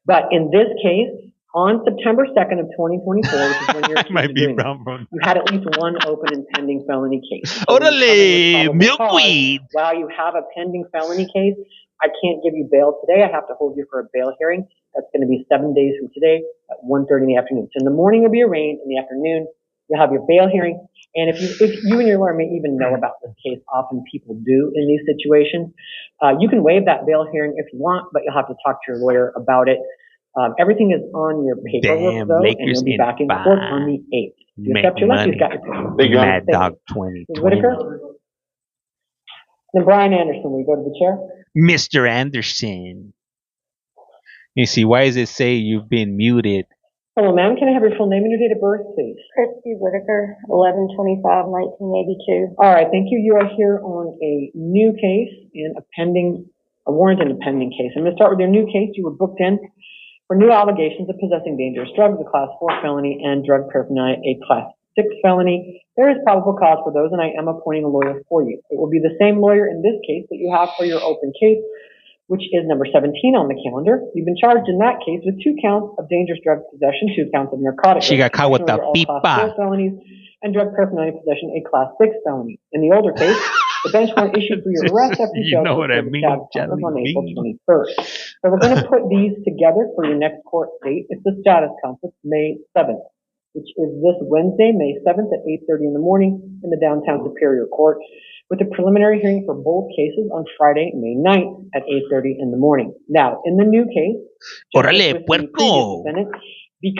But in this case, on September 2nd of 2024, which is when you're might be wrong. You had at least one open and pending felony case. So Orale, milkweed. While you have a pending felony case, I can't give you bail today. I have to hold you for a bail hearing. That's going to be 7 days from today at 1:30 in the afternoon. So in the morning you'll be arraigned. In the afternoon you'll have your bail hearing. And if you and your lawyer may even know about this case, often people do in these situations, you can waive that bail hearing if you want, but you'll have to talk to your lawyer about it. Everything is on your paperwork, though, and you'll be back in court on the 8th. You accept your left, you've got your paperwork. Mad Dog 2020. Whitaker? Then Brian Anderson, will you go to the chair? Mr. Anderson. You see, why does it say you've been muted? Hello, ma'am. Can I have your full name and your date of birth, please? Christy Whitaker, 11/25/1982. All right, thank you. You are here on a new case and a warrant in a pending case. I'm going to start with your new case. You were booked in for new allegations of possessing dangerous drugs, a Class 4 felony, and drug paraphernalia, a Class 6 felony. There is probable cause for those, and I am appointing a lawyer for you. It will be the same lawyer in this case that you have for your open case, which is number 17 on the calendar. You've been charged in that case with 2 counts of dangerous drug possession, 2 counts of narcotic. She got caught with the Class 4 felonies, and drug paraphernalia possession, a Class 6 felony. In the older case, the bench warrant issued for your arrest after you know what I mean, on April 21st. So we're going to put these together for your next court date. It's the status conference, May 7th, which is this Wednesday, May 7th at 8:30 in the morning in the downtown Superior Court, with a preliminary hearing for both cases on Friday, May 9th at 8:30 in the morning. Now, in the new case, Orale, puerco.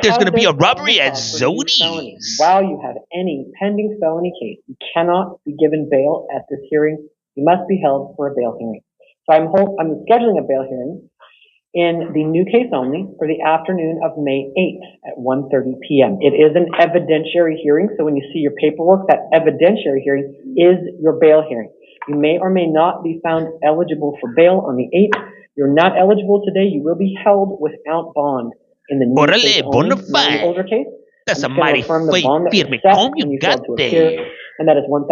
There's going to be a robbery at Zodi's. While you have any pending felony case, you cannot be given bail at this hearing. You must be held for a bail hearing. So I'm scheduling a bail hearing in the new case only for the afternoon of May 8th at 1:30 p.m. It is an evidentiary hearing, so when you see your paperwork, that evidentiary hearing is your bail hearing. You may or may not be found eligible for bail on the 8th. You're not eligible today. You will be held without bond in the new case only, not in the older case. That's I'm just going to affirm the bond that was set when you failed to appear, and that is $1,000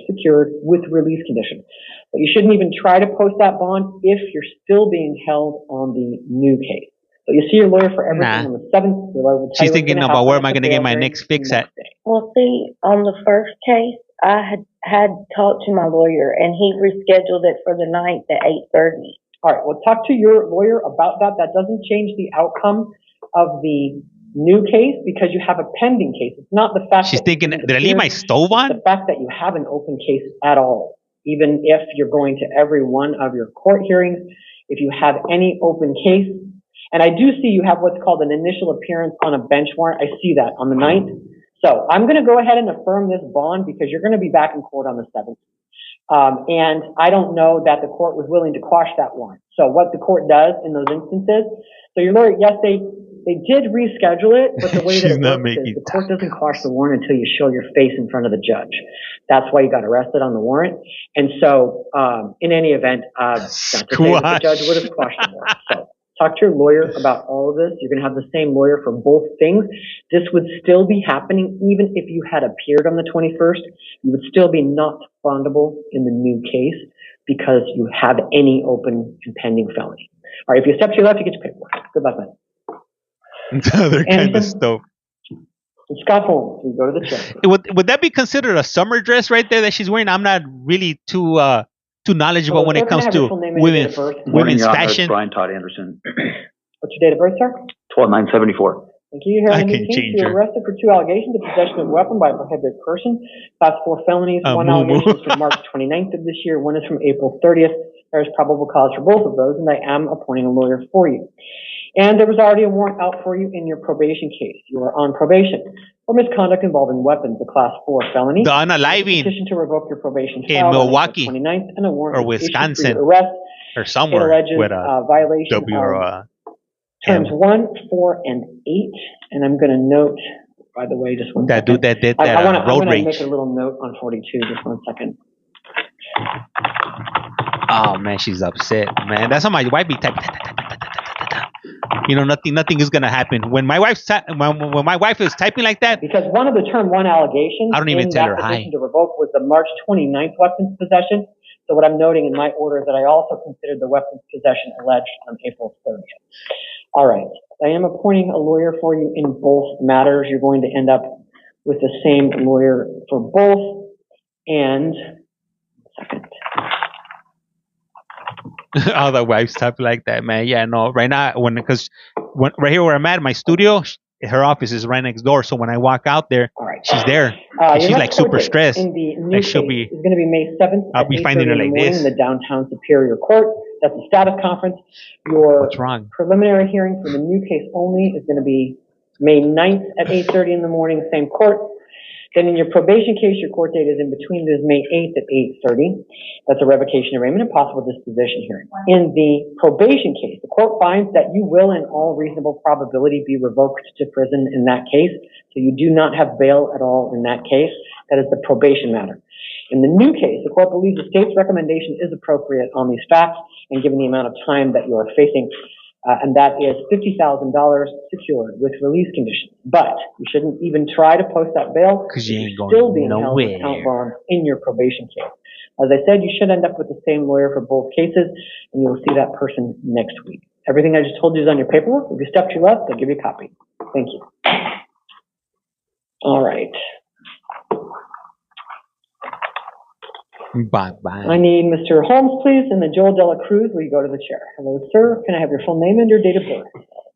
secured with release condition. But you shouldn't even try to post that bond if you're still being held on the new case. So you see your lawyer for everything on the 7th. She's thinking about where am I going to get my next fix at. Well, see, on the first case, I had talked to my lawyer, and he rescheduled it for the 9th at 8:30. All right. Well, talk to your lawyer about that. That doesn't change the outcome of the new case because you have a pending case. It's not the fact she's thinking, did I leave my stove on? It's the fact that you have an open case at all, even if you're going to every one of your court hearings, if you have any open case. And I do see you have what's called an initial appearance on a bench warrant. I see that on the 9th. So I'm going to go ahead and affirm this bond because you're going to be back in court on the 7th. And I don't know that the court was willing to quash that warrant. So what the court does in those instances, so your lawyer, yes, they did reschedule it, but the way that it works is the court doesn't quash the warrant until you show your face in front of the judge. That's why you got arrested on the warrant. And so, in any event, not to say that the judge would have quashed the warrant. So talk to your lawyer about all of this. You're going to have the same lawyer for both things. This would still be happening even if you had appeared on the 21st. You would still be not bondable in the new case because you have any open and pending felony. All right, if you step to your left, you get your paperwork. Good luck, man. They're kind of stoked. Scott Holmes, we go to the chair. Would that be considered a summer dress right there that she's wearing? I'm not really too knowledgeable when it comes to women's fashion. Brian Todd Anderson. What's your date of birth, sir? 12/9/74. Thank you. Here in the case, you're arrested for 2 allegations of possession of a weapon by a prohibited person. Class 4 felonies. One allegation is from March 29th of this year. One is from April 30th. There is probable cause for both of those, and I am appointing a lawyer for you. And there was already a warrant out for you in your probation case. You are on probation for misconduct involving weapons, a class 4 felony. The unaliving. Petition to revoke your probation in Milwaukee 29th, and a warrant or Wisconsin arrest or somewhere with a violation W or a terms 1, 4, and 8. And I'm going to note, by the way, just one that second. Dude that did that I'm road going rage. to make a little note on 42. Just one second. Oh man, she's upset, man. That's how my wife be typing. You know, nothing is gonna happen when my wife's when my wife is typing like that. Because one of the term 1 allegations I don't even tell her hi. To revoke was the March 29th weapons possession. So what I'm noting in my order is that I also considered the weapons possession alleged on April 30th. All right, I am appointing a lawyer for you in both matters. You're going to end up with the same lawyer for both. And second. All the wives type like that, man. Yeah, no. Right now, because right here where I'm at, my studio, her office is right next door. So when I walk out there, she's there. And she's like super stressed. Like she'll be. It's going to be May 7th. I'll be finding her like this in the downtown Superior Court. That's a status conference. Your What's wrong? Preliminary hearing for the new case only is going to be May 9th at 8:30 in the morning, same court. Then in your probation case, your court date is in between. There's May 8th at 8:30. That's a revocation arraignment and possible disposition hearing. In the probation case, the court finds that you will in all reasonable probability be revoked to prison in that case. So you do not have bail at all in that case. That is the probation matter. In the new case, the court believes the state's recommendation is appropriate on these facts and given the amount of time that you are facing. And that is $50,000 secured with release conditions. But you shouldn't even try to post that bail because you ain't going still being held with count bond in your probation case. As I said, you should end up with the same lawyer for both cases, and you'll see that person next week. Everything I just told you is on your paperwork. If you step to your left, I'll give you a copy. Thank you. All right. Bye-bye. I need Mr. Holmes, please, and then Joel Dela Cruz. Will you go to the chair? Hello, sir. Can I have your full name and your date of birth?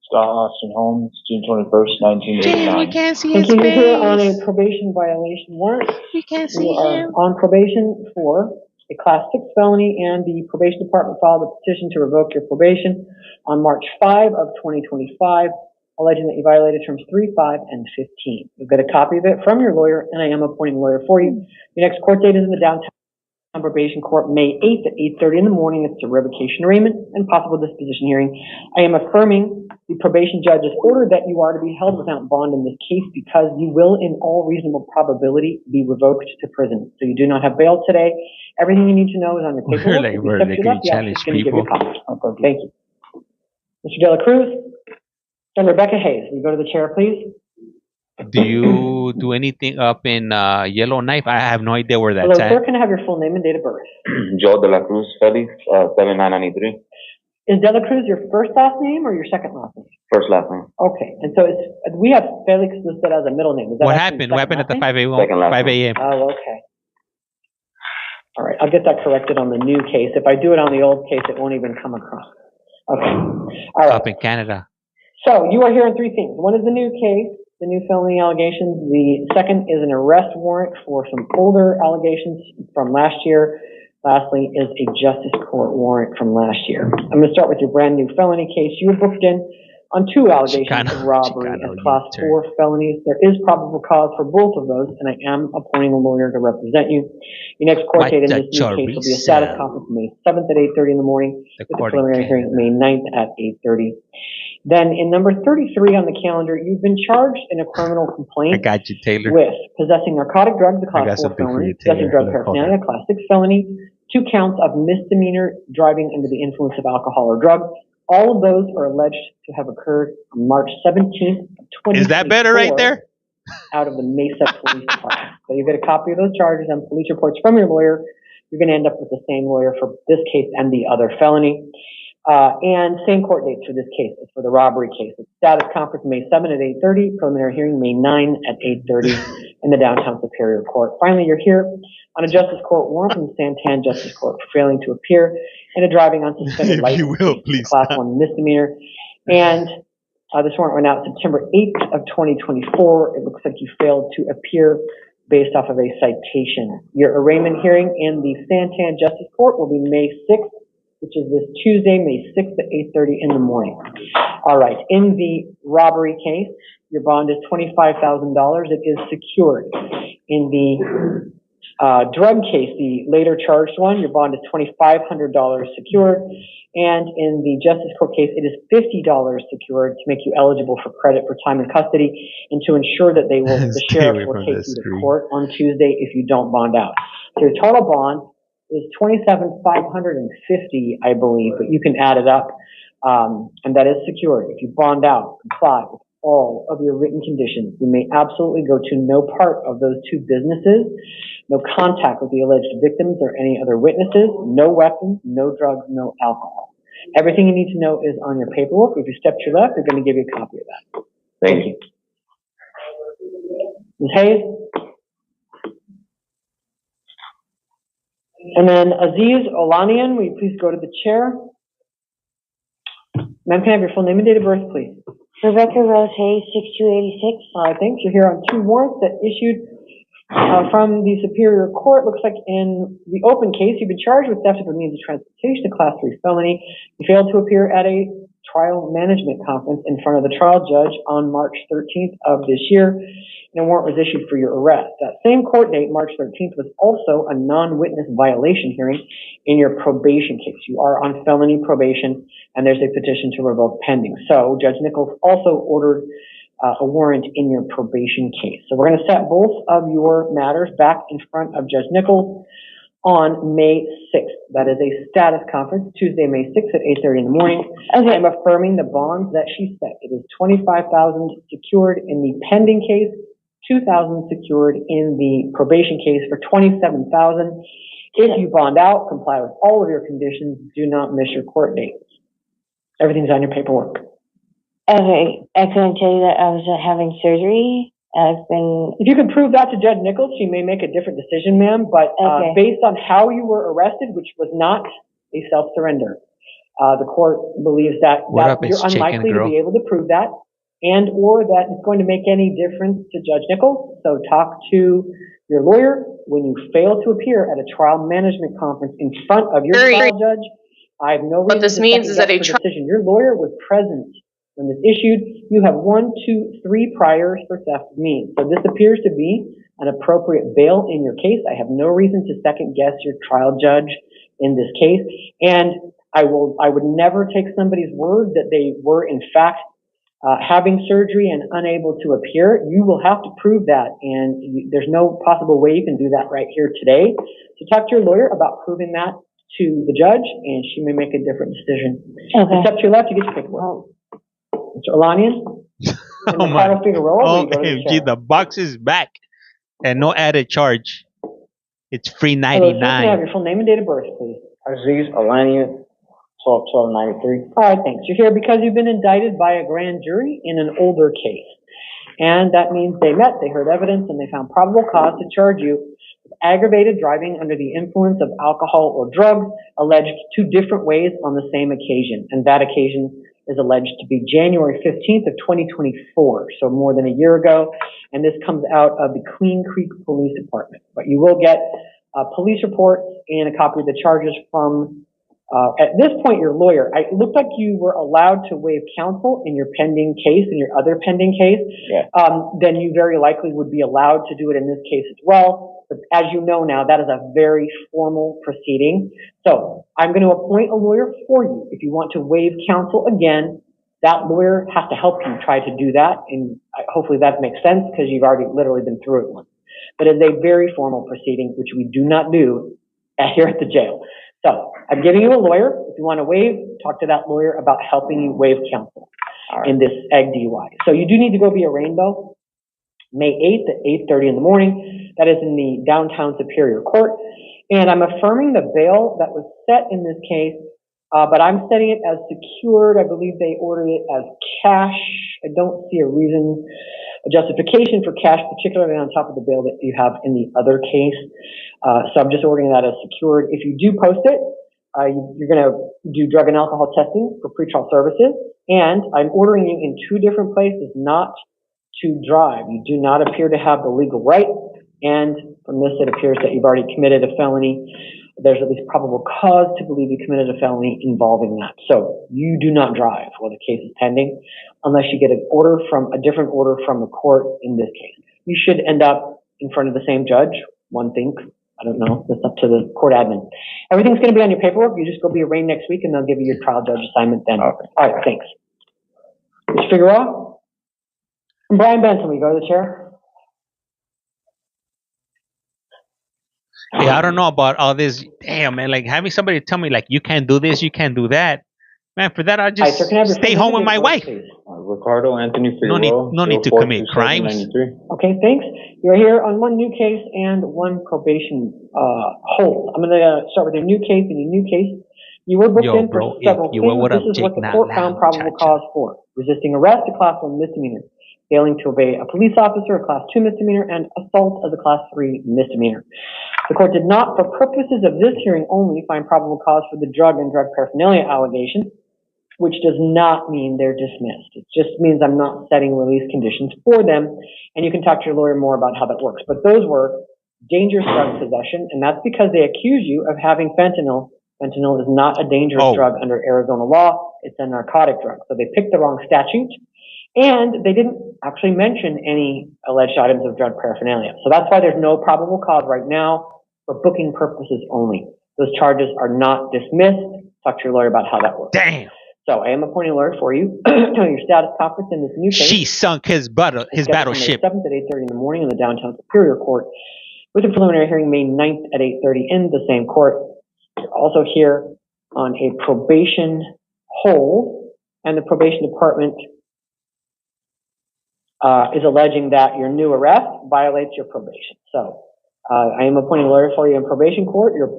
Scott Austin Holmes, June 21st, 1989. We can't see his face. You're here on a probation violation warrant. We can't see you him. are on probation for a Class 6 felony, and the probation department filed a petition to revoke your probation on March 5 of 2025, alleging that you violated terms 3, 5, and 15. You'll get a copy of it from your lawyer, and I am appointing a lawyer for you. Your next court date is in the downtown probation court, May 8th at 8:30 in the morning. It's a revocation arraignment and possible disposition hearing. I am affirming the probation judge's order that you are to be held without bond in this case because you will, in all reasonable probability, be revoked to prison. So you do not have bail today. Everything you need to know is on your paperwork. We're like challenge people. Okay, thank you. Mr. Dela Cruz. And Rebecca Hayes, will you go to the chair, please? Do you do anything up in Yellowknife? I have no idea where that's Hello, at. sir. Can I have your full name and date of birth? Joe de la Cruz Felix, 7993. Is De La Cruz your first last name or your second last name? First last name. Okay, and so we have Felix listed as a middle name. Is that What happened? What happened at the 5 a.m.? Oh, okay. All right, I'll get that corrected on the new case. If I do it on the old case, it won't even come across. Okay. All right. Up in Canada. So you are hearing three things. One is the new case, the new felony allegations. The second is an arrest warrant for some older allegations from last year. Lastly is a justice court warrant from last year. I'm going to start with your brand new felony case. You were booked in on two allegations of robbery as class 4 felonies. There is probable cause for both of those, and I am appointing a lawyer to represent you. Your next court date in this new case will be a status conference May 7th at 8:30 in the morning, with the preliminary hearing May 9th at 8:30. Then in number 33 on the calendar, you've been charged in a criminal complaint with possessing narcotic drugs, a class 4 felony, possessing drug paraphernalia, a class 6 felony, 2 counts of misdemeanor driving under the influence of alcohol or drugs. All of those are alleged to have occurred on March 17th of 2024. Is that better right there? Out of the Mesa Police Department. So you get a copy of those charges and police reports from your lawyer. You're going to end up with the same lawyer for this case and the other felony. And same court dates for this case as for the robbery case. It's status conference May 7 at 8:30, preliminary hearing May 9 at 8:30 in the downtown Superior Court. Finally, you're here on a justice court warrant from the Santan Justice Court for failing to appear in a driving on suspended license, class 1 misdemeanor. And this warrant went out September 8th of 2024. It looks like you failed to appear based off of a citation. Your arraignment hearing in the Santan Justice Court will be May 6th, which is this Tuesday, May 6th at 8:30 in the morning. All right. In the robbery case, your bond is $25,000. It is secured. In the drug case, the later charged one, your bond is $2,500 secured. And in the justice court case, it is $50 secured to make you eligible for credit for time in custody and to ensure that the sheriff will take you to court on Tuesday if you don't bond out. So your total bond is $27,550, I believe, but you can add it up, and that is secured. If you bond out, comply with all of your written conditions, you may absolutely go to no part of those two businesses, no contact with the alleged victims or any other witnesses, no weapons, no drugs, no alcohol. Everything you need to know is on your paperwork. If you step to your left, they're going to give you a copy of that. Thank you. Ms. Hayes? And then Aziz Olanian, will you please go to the chair? Ma'am, can I have your full name and date of birth, please? Rebecca Rose Hayes, 6286. All right, thanks. You're here on 2 warrants that issued from the Superior Court. Looks like in the open case, you've been charged with theft of a means of transportation, a class 3 felony. You failed to appear at a trial management conference in front of the trial judge on March 13th of this year, and a warrant was issued for your arrest. That same court date, March 13th, was also a non-witness violation hearing in your probation case. You are on felony probation, and there's a petition to revoke pending. So Judge Nichols also ordered a warrant in your probation case. So we're going to set both of your matters back in front of Judge Nichols on May 6th. That is a status conference, Tuesday, May 6th at 8:30 in the morning. Okay. I'm affirming the bonds that she set. It is $25,000 secured in the pending case, $2,000 secured in the probation case for $27,000. If you bond out, comply with all of your conditions, do not miss your court dates. Everything's on your paperwork. Okay, I couldn't tell you that I was having surgery. If you could prove that to Judge Nichols, she may make a different decision, ma'am, but based on how you were arrested, which was not a self-surrender, the court believes that you're unlikely to be able to prove that, and or that it's going to make any difference to Judge Nichols. So talk to your lawyer when you fail to appear at a trial management conference in front of your trial judge. I have no reason what this means is that a decision. Your lawyer was present when this issued. You have 1, 2, 3 priors for theft of means. So this appears to be an appropriate bail in your case. I have no reason to second guess your trial judge in this case. And I would never take somebody's word that they were in fact having surgery and unable to appear. You will have to prove that, and there's no possible way you can do that right here today. So talk to your lawyer about proving that to the judge, and she may make a different decision. Okay. Step to your left, you get your paperwork. Mr. Alanian? Oh my! OMG, the box is back, and no added charge. It's free $99. Can I have your full name and date of birth, please? Aziz Alanian, 12/12/93. All right, thanks. You're here because you've been indicted by a grand jury in an older case. And that means they heard evidence, and they found probable cause to charge you with aggravated driving under the influence of alcohol or drugs, alleged 2 different ways on the same occasion. And that occasion is alleged to be January 15th of 2024, so more than a year ago. And this comes out of the Clean Creek Police Department. But you will get a police report and a copy of the charges from at this point, your lawyer. It looked like you were allowed to waive counsel in your pending case, in your other pending case. Yeah. Then you very likely would be allowed to do it in this case as well. But as you know now, that is a very formal proceeding. So I'm going to appoint a lawyer for you. If you want to waive counsel again, that lawyer has to help you try to do that. And hopefully that makes sense because you've already literally been through it once. But it's a very formal proceeding, which we do not do here at the jail. So I'm giving you a lawyer. If you want to waive, talk to that lawyer about helping you waive counsel in this egg DUI. So you do need to go be a Rainbow, May 8th at 8:30 in the morning. That is in the downtown Superior Court. And I'm affirming the bail that was set in this case, but I'm setting it as secured. I believe they ordered it as cash. I don't see a justification for cash, particularly on top of the bail that you have in the other case. So I'm just ordering that as secured. If you do post it, you're going to do drug and alcohol testing for pretrial services. And I'm ordering you in 2 different places not to drive. You do not appear to have the legal right. And from this, it appears that you've already committed a felony. There's at least probable cause to believe you committed a felony involving that. So you do not drive while the case is pending unless you get a different order from the court in this case. You should end up in front of the same judge, one thinks. I don't know. That's up to the court admin. Everything's going to be on your paperwork. You just go be arraigned next week, and they'll give you your trial judge assignment then. Okay. All right, thanks. Mr. Figueroa? And Brian Benson, will you go to the chair? Yeah, I don't know about all this. Damn, man, like having somebody tell me, like, you can't do this, you can't do that. Man, for that, I'll just stay home with my wife. Ricardo Anthony Figueroa. No need to commit crimes. Okay, thanks. You're here on 1 new case and 1 probation hold. I'm going to start with your new case. In your new case, you were booked in for several things. This is what the court found probable cause for. Resisting arrest, a Class 1 misdemeanor. Failing to obey a police officer, a Class 2 misdemeanor, and assault as a Class 3 misdemeanor. The court did not, for purposes of this hearing only, find probable cause for the drug and drug paraphernalia allegations, which does not mean they're dismissed. It just means I'm not setting release conditions for them, and you can talk to your lawyer more about how that works. But those were dangerous drug possession, and that's because they accuse you of having fentanyl. Fentanyl is not a dangerous drug under Arizona law. It's a narcotic drug. So they picked the wrong statute. And they didn't actually mention any alleged items of drug paraphernalia. So that's why there's no probable cause right now for booking purposes only. Those charges are not dismissed. Talk to your lawyer about how that works. Damn. So I am appointing a lawyer for you. Your status conference in this new case. She sunk his battleship. 7th at 8:30 in the morning in the downtown Superior Court with a preliminary hearing May 9th at 8:30 in the same court. You're also here on a probation hold, and the probation department is alleging that your new arrest violates your probation. So I am appointing a lawyer for you in probation court. Your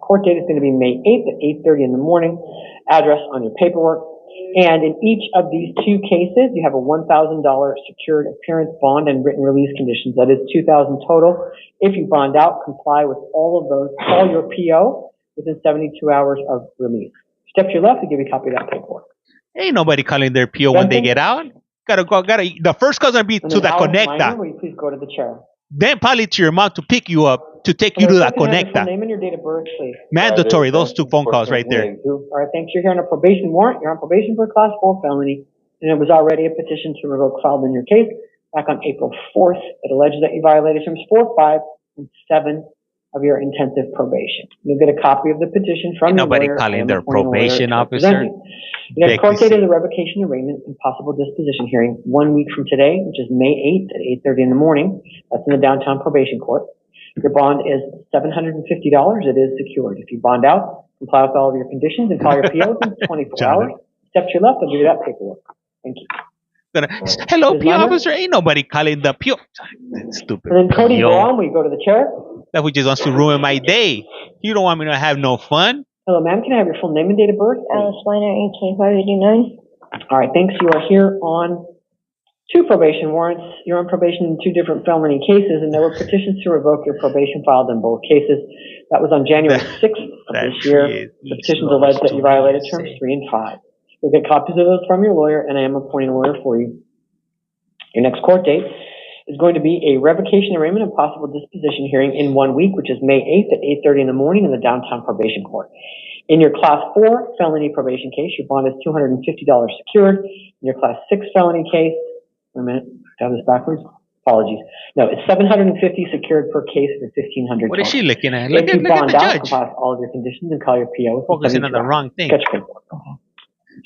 court date is going to be May 8th at 8:30 in the morning. Address on your paperwork. And in each of these 2 cases, you have a $1,000 secured appearance bond and written release conditions. That is $2,000 total. If you bond out, comply with all of those, call your PO within 72 hours of release. Step to your left to give you a copy of that paperwork. Ain't nobody calling their PO when they get out. The first cause gonna be to the Conecta. Will you please go to the chair? Then probably to your mom to pick you up, to take you to the Conecta. Name and your date of birth, please. Mandatory, those 2 phone calls right there. All right, thanks. You're here on a probation warrant. You're on probation for a Class 4 felony, and it was already a petition to revoke filed in your case back on April 4th. It alleges that you violated terms 4, 5, and 7 of your intensive probation. You'll get a copy of the petition from your lawyer. Nobody calling their probation officer. You have court date of the revocation arraignment and possible disposition hearing 1 week from today, which is May 8th at 8:30 in the morning. That's in the downtown probation court. Your bond is $750. It is secured. If you bond out, comply with all of your conditions and call your PO within 24 hours. Step to your left, I'll give you that paperwork. Thank you. Hello, P officer. Ain't nobody calling the P. Stupid. And then Cody, go on. We go to the chair. That just wants to ruin my day. You don't want me to have no fun. Hello, ma'am. Can I have your full name and date of birth? Alice Weiner, 82589. All right. Thanks. You are here on 2 probation warrants. You're on probation in 2 different felony cases, and there were petitions to revoke your probation filed in both cases. That was on January 6th of this year. The petitions allege that you violated terms 3 and 5. You'll get copies of those from your lawyer, and I am appointing a lawyer for you. Your next court date is going to be a revocation, arraignment, and possible disposition hearing in 1 week, which is May 8th at 8:30 in the morning in the downtown probation court. In your Class 4 felony probation case, your bond is $250 secured. In your Class 6 felony case, wait a minute, did I have this backwards? Apologies. No, it's $750 secured per case for $1,500. What is she looking at? Look at the judge. Comply all of your conditions and call your PO. Focusing on the wrong thing. Sketch paperwork.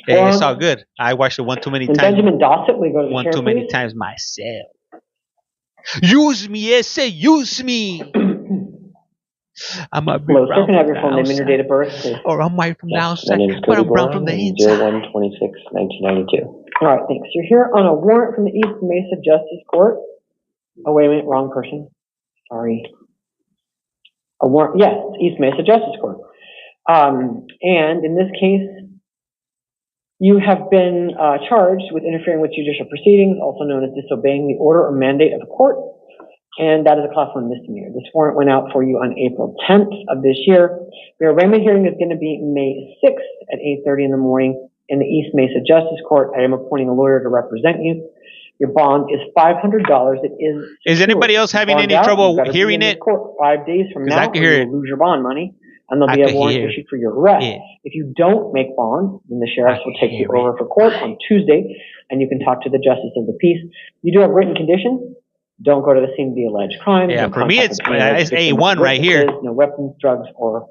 Hey, it's all good. I watched it one too many times. Benjamin Dossett, we go to the one too many times myself. Use me, ese, use me. I'm a big brown. Can I have your full name and your date of birth, please? Or I'm white from the outside, but I'm brown from the inside. 01/26/1992. All right, thanks. You're here on a warrant from the East Mesa Justice Court. Oh, wait a minute, wrong person. Sorry. A warrant, yes, East Mesa Justice Court. And in this case, you have been charged with interfering with judicial proceedings, also known as disobeying the order or mandate of a court, and that is a Class 1 misdemeanor. This warrant went out for you on April 10th of this year. Your arraignment hearing is going to be May 6th at 8:30 in the morning in the East Mesa Justice Court. I am appointing a lawyer to represent you. Your bond is $500. It is. Is anybody else having any trouble hearing it? Court 5 days from now, you'll lose your bond money. And there'll be a warrant issued for your arrest. Yeah. If you don't make bond, then the sheriff will take you over for court on Tuesday, and you can talk to the justice of the peace. You do have written conditions. Don't go to the scene of the alleged crime. Yeah, for me, it's A1 right here. No weapons, drugs, or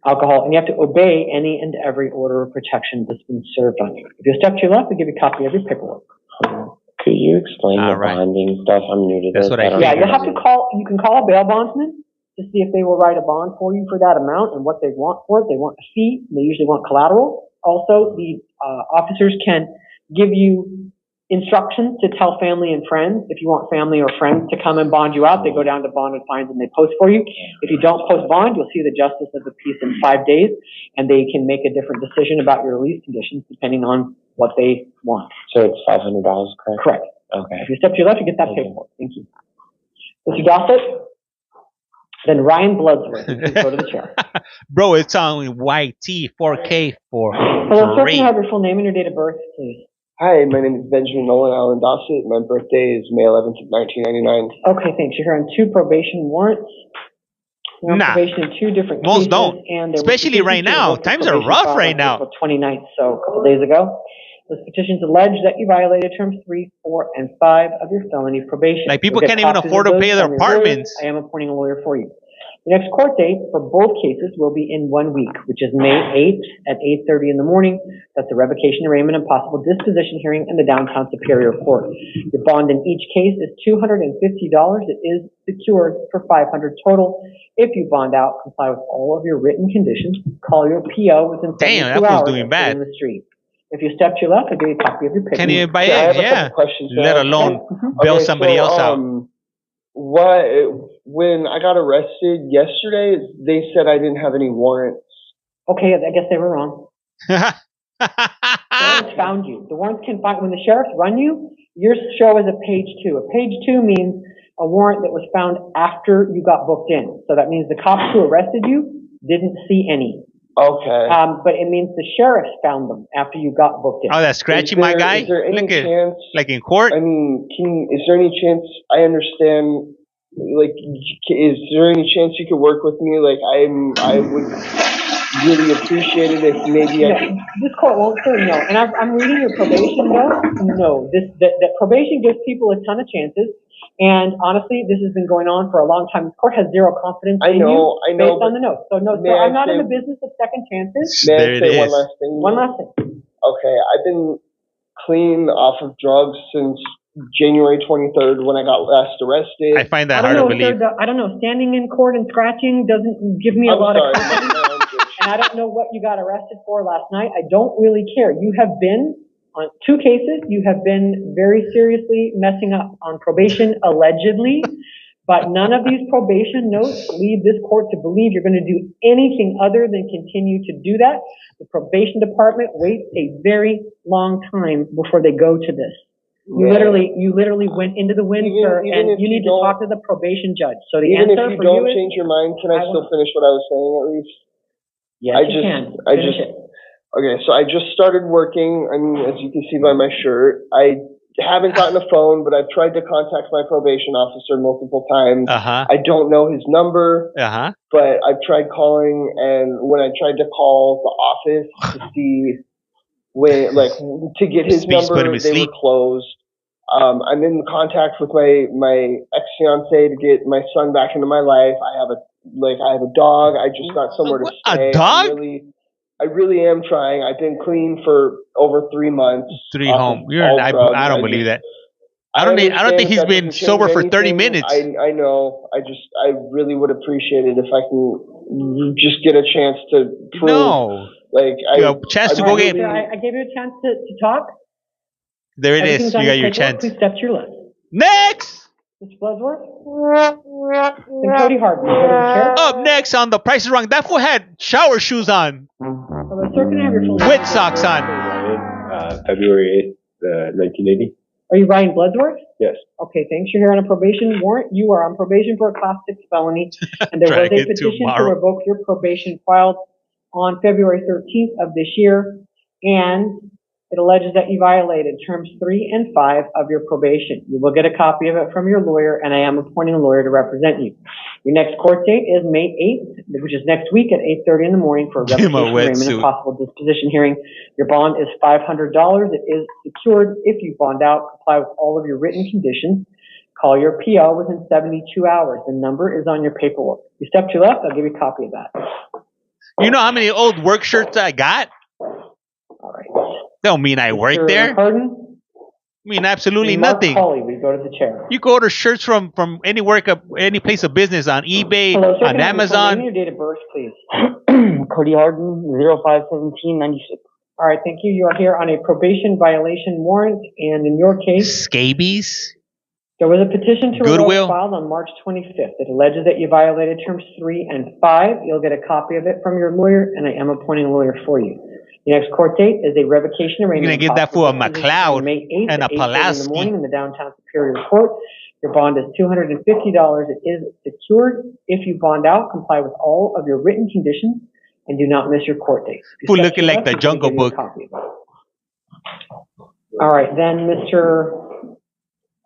alcohol. And you have to obey any and every order of protection that's been served on you. If you step to your left, we'll give you a copy of your paperwork. Could you explain the bonding stuff? I'm new to this. That's what I Yeah, you'll have to call. You can call a bail bondsman to see if they will write a bond for you for that amount and what they want for it. They want a fee. They usually want collateral. Also, the officers can give you instructions to tell family and friends. If you want family or friends to come and bond you out, they go down to bond and fines and they post for you. If you don't post bond, you'll see the justice of the peace in 5 days, and they can make a different decision about your release conditions depending on what they want. So it's $500, correct? Correct. Okay. If you step to your left, you get that paperwork. Thank you. Mr. Dossett? Then Ryan Bloodsworth, please go to the chair. Bro, it's on YT 4K for Hello, sir. Can you have your full name and your date of birth, please? Hi, my name is Benjamin Nolan Allen Dossett. My birthday is May 11th of 1999. Okay, thanks. You're here on 2 probation warrants. You're on probation in 2 different cases. Most don't. And especially right now. Times are rough right now. April 29th, so a couple days ago. Those petitions allege that you violated terms 3, 4, and 5 of your felony probation. Like people can't even afford to pay their apartments. I am appointing a lawyer for you. The next court date for both cases will be in 1 week, which is May 8th at 8:30 in the morning. That's the revocation, arraignment, and possible disposition hearing in the downtown Superior Court. Your bond in each case is $250. It is secured for $500 total. If you bond out, comply with all of your written conditions. Call your PO within 72 hours doing bad. In the street. If you step to your left, I'll give you a copy of your paper. Can't even buy it, yeah. Let alone bail somebody else out. When I got arrested yesterday, they said I didn't have any warrants. Okay, I guess they were wrong. The warrants found you. The warrants can find, when the sheriffs run you, yours show as a page 2. A page 2 means a warrant that was found after you got booked in. So that means the cops who arrested you didn't see any. Okay. But it means the sheriffs found them after you got booked in. Oh, that's scratchy, my guy? Is there any chance, like in court? I mean, is there any chance, I understand, like, is there any chance you could work with me? Like, I would really appreciate it if maybe I could. This court won't say no. And I'm reading your probation note. No, that probation gives people a ton of chances. And honestly, this has been going on for a long time. This court has zero confidence in you based on the notes. So no, I'm not in the business of second chances. May I say one last thing? One last thing. Okay, I've been clean off of drugs since January 23rd when I got last arrested. I find that hard to believe. I don't know. Standing in court and scratching doesn't give me a lot of confidence. And I don't know what you got arrested for last night. I don't really care. You have been On 2 cases, you have been very seriously messing up on probation, allegedly, but none of these probation notes lead this court to believe you're going to do anything other than continue to do that. The probation department waits a very long time before they go to this. You literally went into the wind, sir, and you need to talk to the probation judge. So the even answer if you for don't you is, change your mind, can I still finish what I was saying at least? yes, you can. Finish it. Okay, so I just started working. I mean, as you can see by my shirt, I haven't gotten a phone, but I've tried to contact my probation officer multiple times. I don't know his number, but I've tried calling, and when I tried to call the office to see to get his number, they were closed. I'm in contact with my ex-fiance to get my son back into my life. I have a dog. I just got somewhere to stay. A dog? I really am trying. I've been clean for over 3 months. I don't believe that. I don't think he's been sober for 30 minutes. I know. I really would appreciate it if I can just get a chance to prove. No. Chance to go get. I gave you a chance to talk. There it is. You got your chance. Please step to your left. Next! Mr. Bloodsworth? And Cody Harden. Go to the chair. Up next on The Price is Wrong. That fool had shower shoes on. Sir, can I have your full name? With socks on. February 8th, 1980. Are you Ryan Bloodsworth? Yes. Okay, thanks. You're here on a probation warrant. You are on probation for a Class 6 felony. And there was a petition to revoke your probation filed on February 13th of this year. And it alleges that you violated terms 3 and 5 of your probation. You will get a copy of it from your lawyer, and I am appointing a lawyer to represent you. Your next court date is May 8th, which is next week at 8:30 in the morning for a revocation arraignment and possible disposition hearing. Your bond is $500. It is secured. If you bond out, comply with all of your written conditions. Call your PO within 72 hours. The number is on your paperwork. You step to your left, I'll give you a copy of that. You know how many old work shirts I got? All right. Don't mean I work there. Pardon? Mean absolutely Mark nothing. Hawley, we go to the chair. You can order shirts from any place of business on eBay, Hello, sir, on Amazon. Your date of birth, please. Cody Harden, 05/17/96. All right, thank you. You are here on a probation violation warrant, and in your case, scabies. There was a petition to revoke filed on March 25th. It alleges that you violated terms 3 and 5. You'll get a copy of it from your lawyer, and I am appointing a lawyer for you. The next court date is a revocation arraignment. You're gonna give that fool a McLeod May 8th and a Pulaski in the morning in the downtown Superior Court. Your bond is $250. It is secured. If you bond out, comply with all of your written conditions and do not miss your court date. Fool looking like the Jungle Book. All right, then Mr.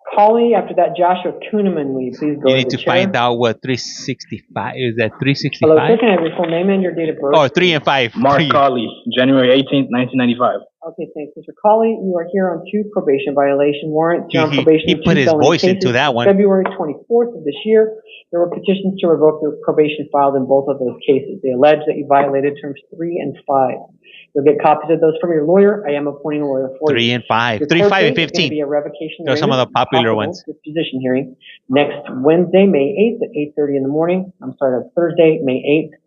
Hawley, after that, Joshua Kuhneman, will you please go You need to chair? find out what 365 is. That 365? Hello, sir, can I have your full name and your date of birth? Oh, 3 and 5. Mark Colley, January 18th, 1995. Okay, thanks, Mr. Colley. You are here on 2 probation violation warrants. You're on probation He put his voice into that one. February 24th of this year, there were petitions to revoke your probation filed in both of those cases. They allege that you violated terms 3 and 5. You'll get copies of those from your lawyer. I am appointing a lawyer for 3 you. and 5. Your 3, court 5, and date is 15. gonna be a revocation Those are some of the popular ones. Disposition hearing next Wednesday, May 8th at 8:30 in the morning. I'm sorry, that's Thursday, May 8th.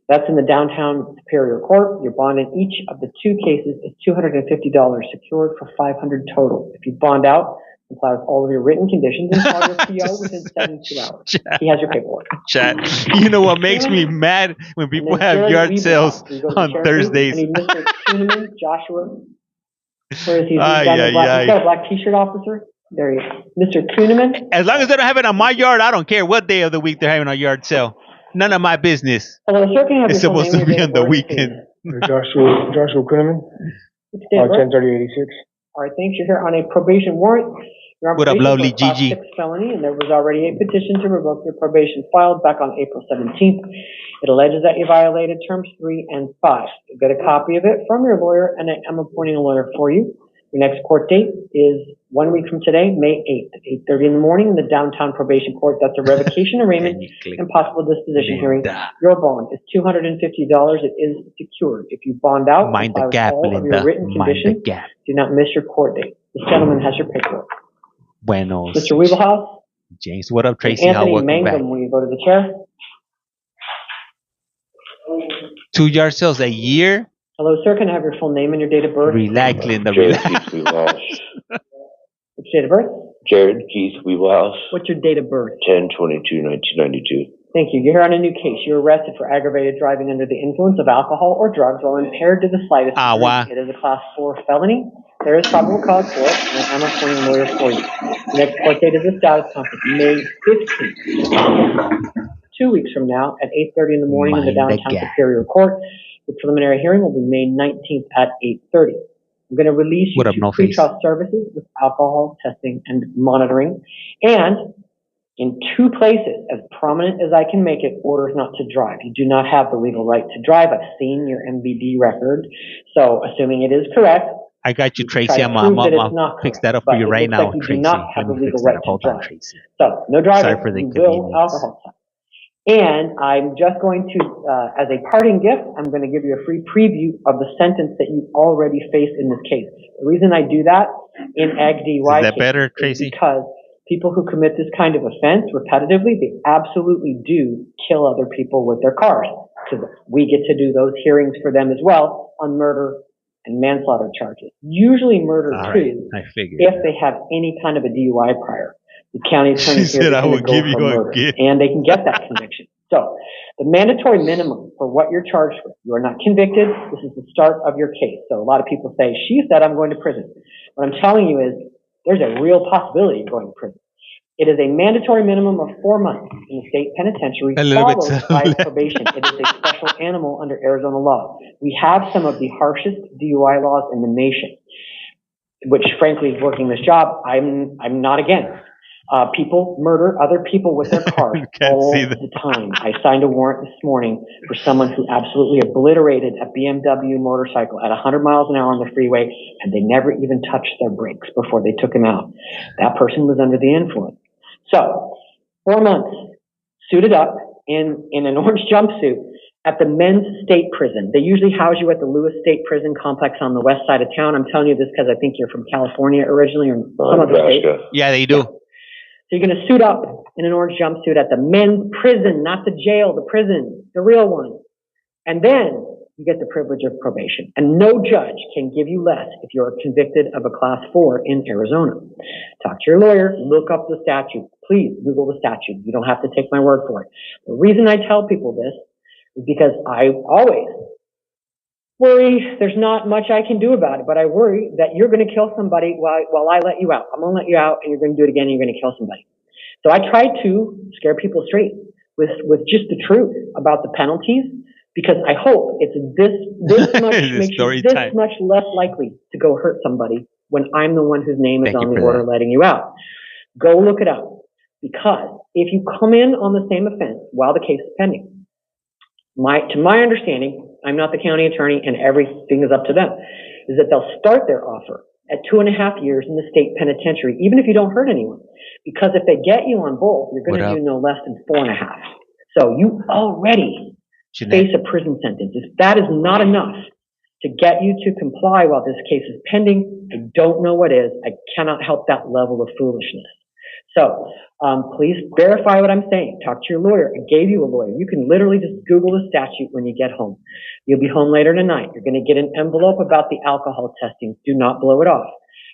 That's in the downtown Superior Court. Your bond in each of the 2 cases is $250, secured for $500 total. If you bond out, comply with all of your written conditions and file your PO within 72 hours. He has your paperwork. Chat. You know what makes me mad when people have yard sales on Thursdays. I need Mr. Kuhneman, Joshua. Where is he? He's got a black t-shirt officer. There he is. Mr. Kuhneman. As long as they don't have it on my yard, I don't care what day of the week they're having a yard sale. None of my business. Hello, sir, can I have it's your full supposed to name be on the weekend. Joshua Kuhneman, 10/30/86. All right, thanks. You're here on a probation warrant. You're on What up, probation lovely for a Class Gigi? 6 felony, and there was already a petition to revoke your probation filed back on April 17th. It alleges that you violated terms 3 and 5. You'll get a copy of it from your lawyer, and I am appointing a lawyer for you. Your next court date is 1 week from today, May 8th, at 8:30 in the morning in the downtown probation court. That's a revocation arraignment and possible disposition hearing. Your bond is $250. It is secured. If you bond out, Mind the comply with gap, all of Linda. your written Mind the conditions. gap. Do not miss your court date. This gentleman has your paperwork. Buenos. Mr. Weeblehouse. James, what up, Tracy? How Anthony welcome back? Mangum, will you go to the chair? 2 yard sales a year? Hello, sir. Can I have your full name and your date of birth? Relax, Linda. Jared Relax. Keith Wheelhouse. Which date of birth? Jared Keith Wheelhouse. What's your date of birth? 10/22/1992. Thank you. You're here on a new case. You're arrested for aggravated driving under the influence of alcohol or drugs while impaired to the slightest degree. Wow. It is a class 4 felony. There is probable cause for it, and I'm appointing a lawyer for you. The next court date is a status conference, May 15th. 2 weeks from now at 8:30 in the morning in the downtown Superior Court. The preliminary hearing will be May 19th at 8:30. I'm going to release you to pretrial services with alcohol testing and monitoring, and in 2 places, as prominent as I can make it, orders not to drive. You do not have the legal right to drive. I've seen your MVD record, so assuming it is correct, I got you, Tracy. I'm fix that up for you right now, Tracy. You do not have the legal right to drive. So, no driving. Sorry for the inconvenience. Alcohol test. And I'm just going to, as a parting gift, I'm going to give you a free preview of the sentence that you already face in this case. The reason I do that in Ag DUI is that better, Tracy? Because people who commit this kind of offense repetitively, they absolutely do kill other people with their cars. Because we get to do those hearings for them as well on murder and manslaughter charges. Usually murder too, if they have any kind of a DUI prior. The county attorney here said, I will give you a gift. And they can get that conviction. So the mandatory minimum for what you're charged with, you are not convicted. This is the start of your case. So a lot of people say, she said I'm going to prison. What I'm telling you is there's a real possibility of going to prison. It is a mandatory minimum of 4 months in the state penitentiary, followed by probation. It is a special animal under Arizona law. We have some of the harshest DUI laws in the nation, which frankly is working this job. I'm not against. People murder other people with their cars all the time. I signed a warrant this morning for someone who absolutely obliterated a BMW motorcycle at 100 miles an hour on the freeway, and they never even touched their brakes before they took him out. That person was under the influence. So, 4 months, suited up in an orange jumpsuit at the men's state prison. They usually house you at the Lewis State Prison Complex on the west side of town. I'm telling you this because I think you're from California originally or some other state. Yeah, they do. Yeah. So you're going to suit up in an orange jumpsuit at the men's prison, not the jail, the prison, the real one. And then you get the privilege of probation. And no judge can give you less if you're convicted of a class 4 in Arizona. Talk to your lawyer, look up the statute. Please Google the statute. You don't have to take my word for it. The reason I tell people this is because I always worry there's not much I can do about it, but I worry that you're going to kill somebody while I let you out. I'm going to let you out and you're going to do it again and you're going to kill somebody. So I try to scare people straight with just the truth about the penalties, because I hope it's this much makes you this much less likely to go hurt somebody when I'm the one whose name is on the order letting you out. Go look it up, because if you come in on the same offense while the case is pending, to my understanding, I'm not the county attorney and everything is up to them, is that they'll start their offer at 2.5 years in the state penitentiary, even if you don't hurt anyone. Because if they get you on both, you're going to do no less than 4.5. So you already face a prison sentence. If that is not enough to get you to comply while this case is pending, I don't know what is. I cannot help that level of foolishness. So please verify what I'm saying. Talk to your lawyer. I gave you a lawyer. You can literally just Google the statute when you get home. You'll be home later tonight. You're going to get an envelope about the alcohol testing. Do not blow it off.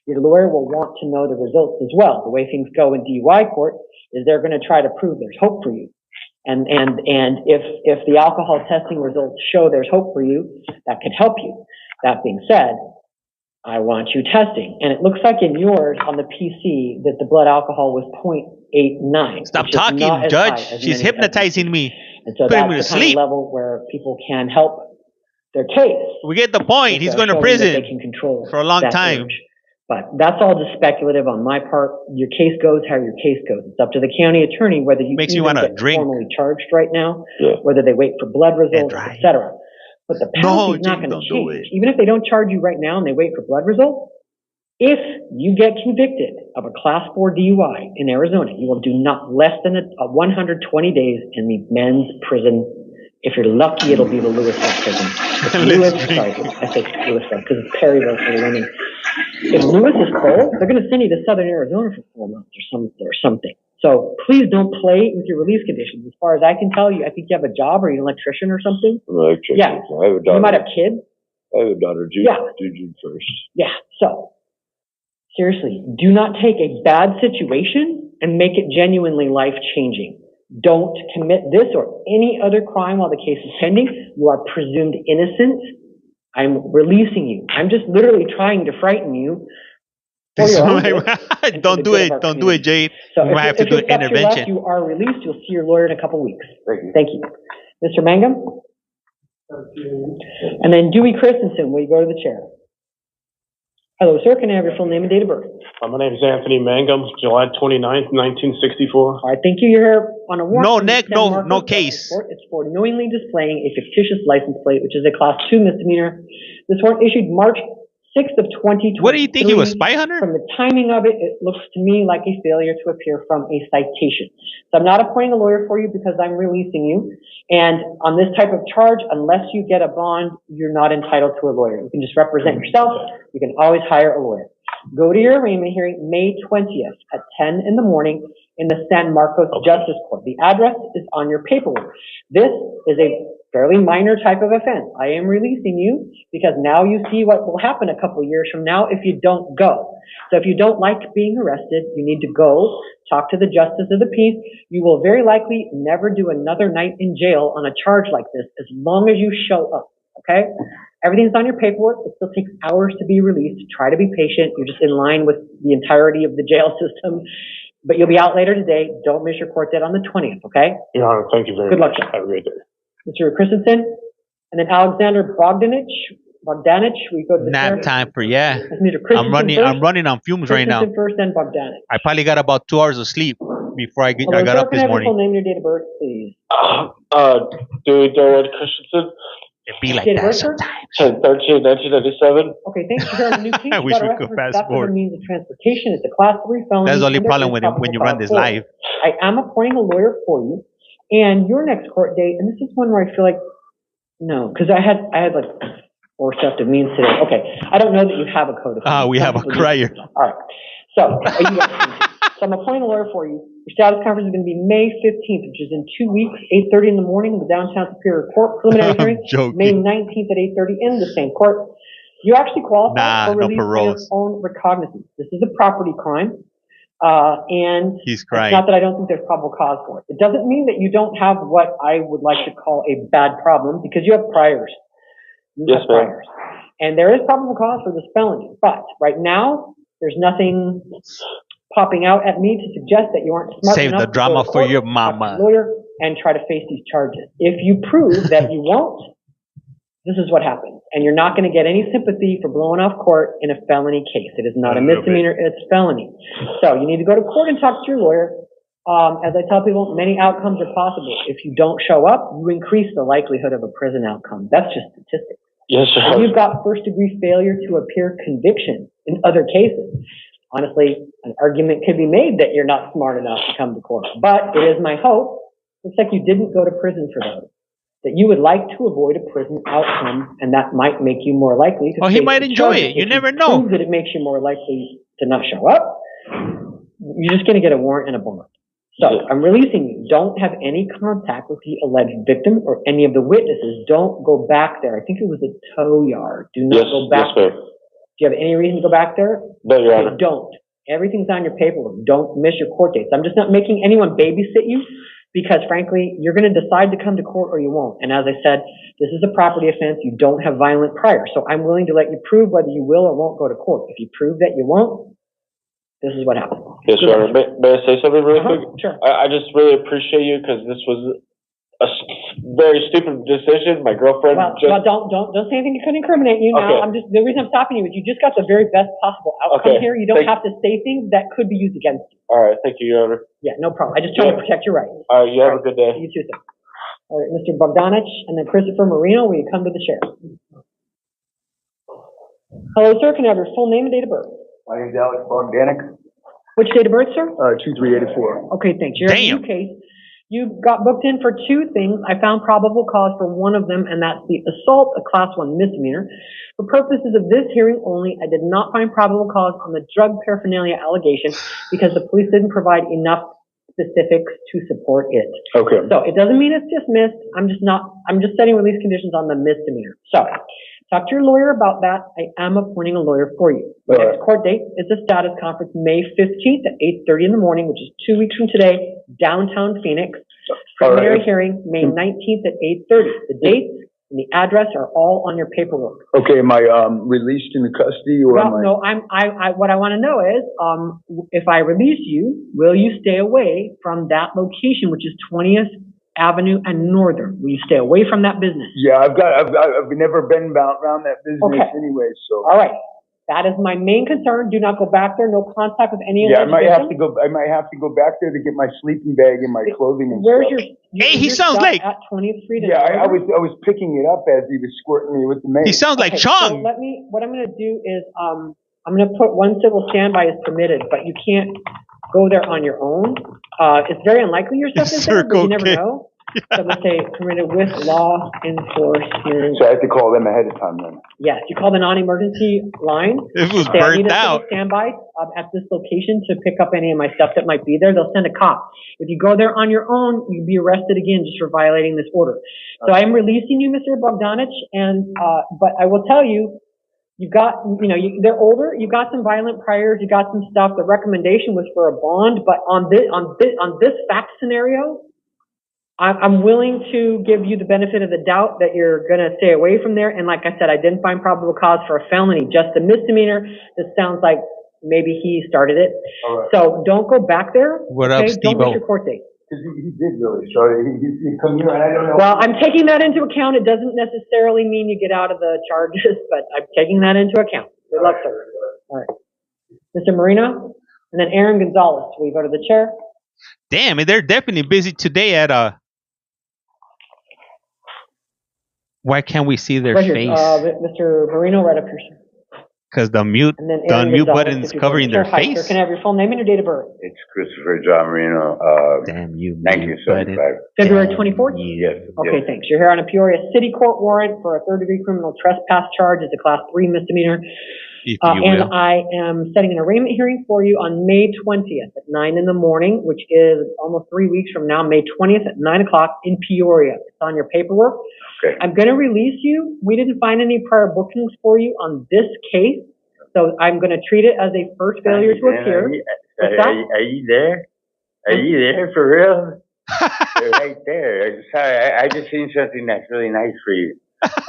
Your lawyer will want to know the results as well. The way things go in DUI court is they're going to try to prove there's hope for you. And if the alcohol testing results show there's hope for you, that could help you. That being said, I want you testing. And it looks like in yours on the PC that the blood alcohol was 0.89. Stop talking, Judge. She's hypnotizing me. And so that's the kind of level where people can help their case. We get the point. He's going to prison they can control for a long time. Urge. But that's all just speculative on my part. Your case goes how your case goes. It's up to the county attorney whether you makes you want to drink. Formally charged right now, whether they wait for blood results, etc. But the penalty is not going to change. Even if they don't charge you right now and they wait for blood results, if you get convicted of a class 4 DUI in Arizona, you will do not less than 120 days in the men's prison. If you're lucky, it'll be the Lewisville prison. I say Lewisville because it's Perryville for the women. If Lewis is cold, they're going to send you to Southern Arizona for 4 months or something. So please don't play with your release conditions. As far as I can tell you, I think you have a job or you're an electrician or something. Electrician. Yeah. I have a job. You might have kids. I have a daughter, June 1st. Yeah, so, seriously, do not take a bad situation and make it genuinely life-changing. Don't commit this or any other crime while the case is pending. You are presumed innocent. I'm releasing you. I'm just literally trying to frighten you. Don't do it. Don't do it, Jade. So you might have to do an intervention. You are released. You'll see your lawyer in a couple weeks. Thank you. Mr. Mangum? And then Dewey Christensen, will you go to the chair? Hello, sir. Can I have your full name and date of birth? My name is Anthony Mangum, July 29th, 1964. All right, thank you. You're here on a warrant. No, Nick, no case. It's for knowingly displaying a fictitious license plate, which is a Class 2 misdemeanor. This warrant issued March 6th of 2020. What do you think? He was spy hunter? From the timing of it, it looks to me like a failure to appear from a citation. So I'm not appointing a lawyer for you because I'm releasing you. And on this type of charge, unless you get a bond, you're not entitled to a lawyer. You can just represent yourself. You can always hire a lawyer. Go to your arraignment hearing May 20th at 10 in the morning in the San Marcos Justice Court. The address is on your paperwork. This is a fairly minor type of offense. I am releasing you because now you see what will happen a couple years from now if you don't go. So if you don't like being arrested, you need to go talk to the justice of the peace. You will very likely never do another night in jail on a charge like this as long as you show up. Okay? Everything's on your paperwork. It still takes hours to be released. Try to be patient. You're just in line with the entirety of the jail system. But you'll be out later today. Don't miss your court date on the 20th, okay? Your Honor, thank you very much. Good luck, sir. Have a great day. Mr. Christensen, and then Alexander Bogdanich, we go to the nap time for I'm running on fumes right now. First, then Bogdanich. I probably got about 2 hours of sleep before I got up this morning. Full name, your date of birth, please. Dewey Derwood Christensen. It be like that sometimes. 13/1997. Okay, thanks for sharing the new case. I wish we could fast forward. Means of transportation. It's a Class 3 felony. That's the only problem when you run this live. I am appointing a lawyer for you, and your next court date. And this is one where I feel like no, because I had like 4 sets of means today. Okay, I don't know that you have a code of. We have a crier. All right, so I'm appointing a lawyer for you. Your status conference is going to be May 15th, which is in 2 weeks, 8:30 in the morning in the downtown Superior Court. Preliminary hearing, May 19th at 8:30 in the same court. You actually qualify for release for your own recognizance. This is a property crime, and he's crying. It's not that I don't think there's probable cause for it. It doesn't mean that you don't have what I would like to call a bad problem, because you have priors. Yes, ma'am. And there is probable cause for this felony, but right now there's nothing popping out at me to suggest that you aren't smart Save enough the drama to for your mama. Lawyer and try to face these charges. If you prove that you won't, this is what happens. And you're not going to get any sympathy for blowing off court in a felony case. It is not a misdemeanor, it's felony. So you need to go to court and talk to your lawyer. As I tell people, many outcomes are possible. If you don't show up, you increase the likelihood of a prison outcome. That's just statistics. Yes, sir. And you've got first-degree failure to appear conviction in other cases. Honestly, an argument could be made that you're not smart enough to come to court. But it is my hope, looks like you didn't go to prison for those, that you would like to avoid a prison outcome, and that might make you more likely to he might enjoy it. You never know. Prove that it makes you more likely to not show up. You're just going to get a warrant and a bond. So I'm releasing you. Don't have any contact with the alleged victim or any of the witnesses. Don't go back there. I think it was a tow yard. Do not go back there. Do you have any reason to go back there? No, Your Honor. Don't. Everything's on your paperwork. Don't miss your court dates. I'm just not making anyone babysit you because, frankly, you're going to decide to come to court or you won't. And as I said, this is a property offense. You don't have violent prior. So I'm willing to let you prove whether you will or won't go to court. If you prove that you won't, this is what happens. Yes, Your Honor. May I say something really quick? Sure. I just really appreciate you because this was a very stupid decision. My girlfriend well, don't say anything that could incriminate you. Now, okay. The reason I'm stopping you is you just got the very best possible outcome here. You don't have to say things that could be used against you. All right, thank you, Your Honor. Yeah, no problem. I just try to protect your rights. All right, you have a good day. You too, sir. All right, Mr. Bogdanich and then Christopher Marino, will you come to the chair? Hello, sir. Can I have your full name and date of birth? My name is Alex Bogdanich. Which date of birth, sir? 2384. Okay, thanks. You're in a new case. You got booked in for 2 things. I found probable cause for one of them, and that's the assault, a Class 1 misdemeanor. For purposes of this hearing only, I did not find probable cause on the drug paraphernalia allegation because the police didn't provide enough specifics to support it. Okay. So it doesn't mean it's dismissed. I'm just setting release conditions on the misdemeanor. So Talk to your lawyer about that. I am appointing a lawyer for you. The next court date is the status conference May 15th at 8:30 in the morning, which is 2 weeks from today, downtown Phoenix. Preliminary hearing May 19th at 8:30. The dates and the address are all on your paperwork. Okay, am I released into custody or am I? No, what I want to know is, if I release you, will you stay away from that location, which is 20th Avenue and Northern? Will you stay away from that business? Yeah, I've never been around that business anyway, so. All right. That is my main concern. Do not go back there. No contact with any of I might have to go back there to get my sleeping bag and my clothing and stuff. Hey, he sounds like at 20th Street. Yeah, I was picking it up as he was squirting me with the mace. He sounds like Chong. So what I'm going to do is, I'm going to put one civil standby is permitted, but you can't go there on your own. It's very unlikely your stuff is there, but you never know. So let's say permitted with law enforcement. So I have to call them ahead of time then? Yes, you call the non-emergency line. It was burnt out. Standby at this location to pick up any of my stuff that might be there. They'll send a cop. If you go there on your own, you'll be arrested again just for violating this order. So I am releasing you, Mr. Bogdanich, and but I will tell you, they're older. You got some violent priors. You got some stuff. The recommendation was for a bond, but on this fact scenario, I'm willing to give you the benefit of the doubt that you're going to stay away from there. And like I said, I didn't find probable cause for a felony, just a misdemeanor. This sounds like maybe he started it. Right. So don't go back there. What up, Steve-O? Don't miss your court date. He did really start it. He come here, and I don't know. Well, I'm taking that into account. It doesn't necessarily mean you get out of the charges, but I'm taking that into account. Good luck, sir. All right. Mr. Marino, and then Aaron Gonzalez. Will you go to the chair? Damn, they're definitely busy today at Why can't we see their face? Mr. Marino, right up here, sir. Because the mute button is covering their face. Sir, can I have your full name and your date of birth? It's Christopher John Marino. Damn you, 1975. February 24th? Yes. Okay, thanks. You're here on a Peoria City Court warrant for a third-degree criminal trespass charge. It's a Class 3 misdemeanor. And I am setting an arraignment hearing for you on May 20th at 9 in the morning, which is almost 3 weeks from now, May 20th at 9 o'clock in Peoria. It's on your paperwork. Okay. I'm going to release you. We didn't find any prior bookings for you on this case, so I'm going to treat it as a first failure to appear. Are you there? Are you there for real? You're right there. Sorry, I just seen something that's really nice for you.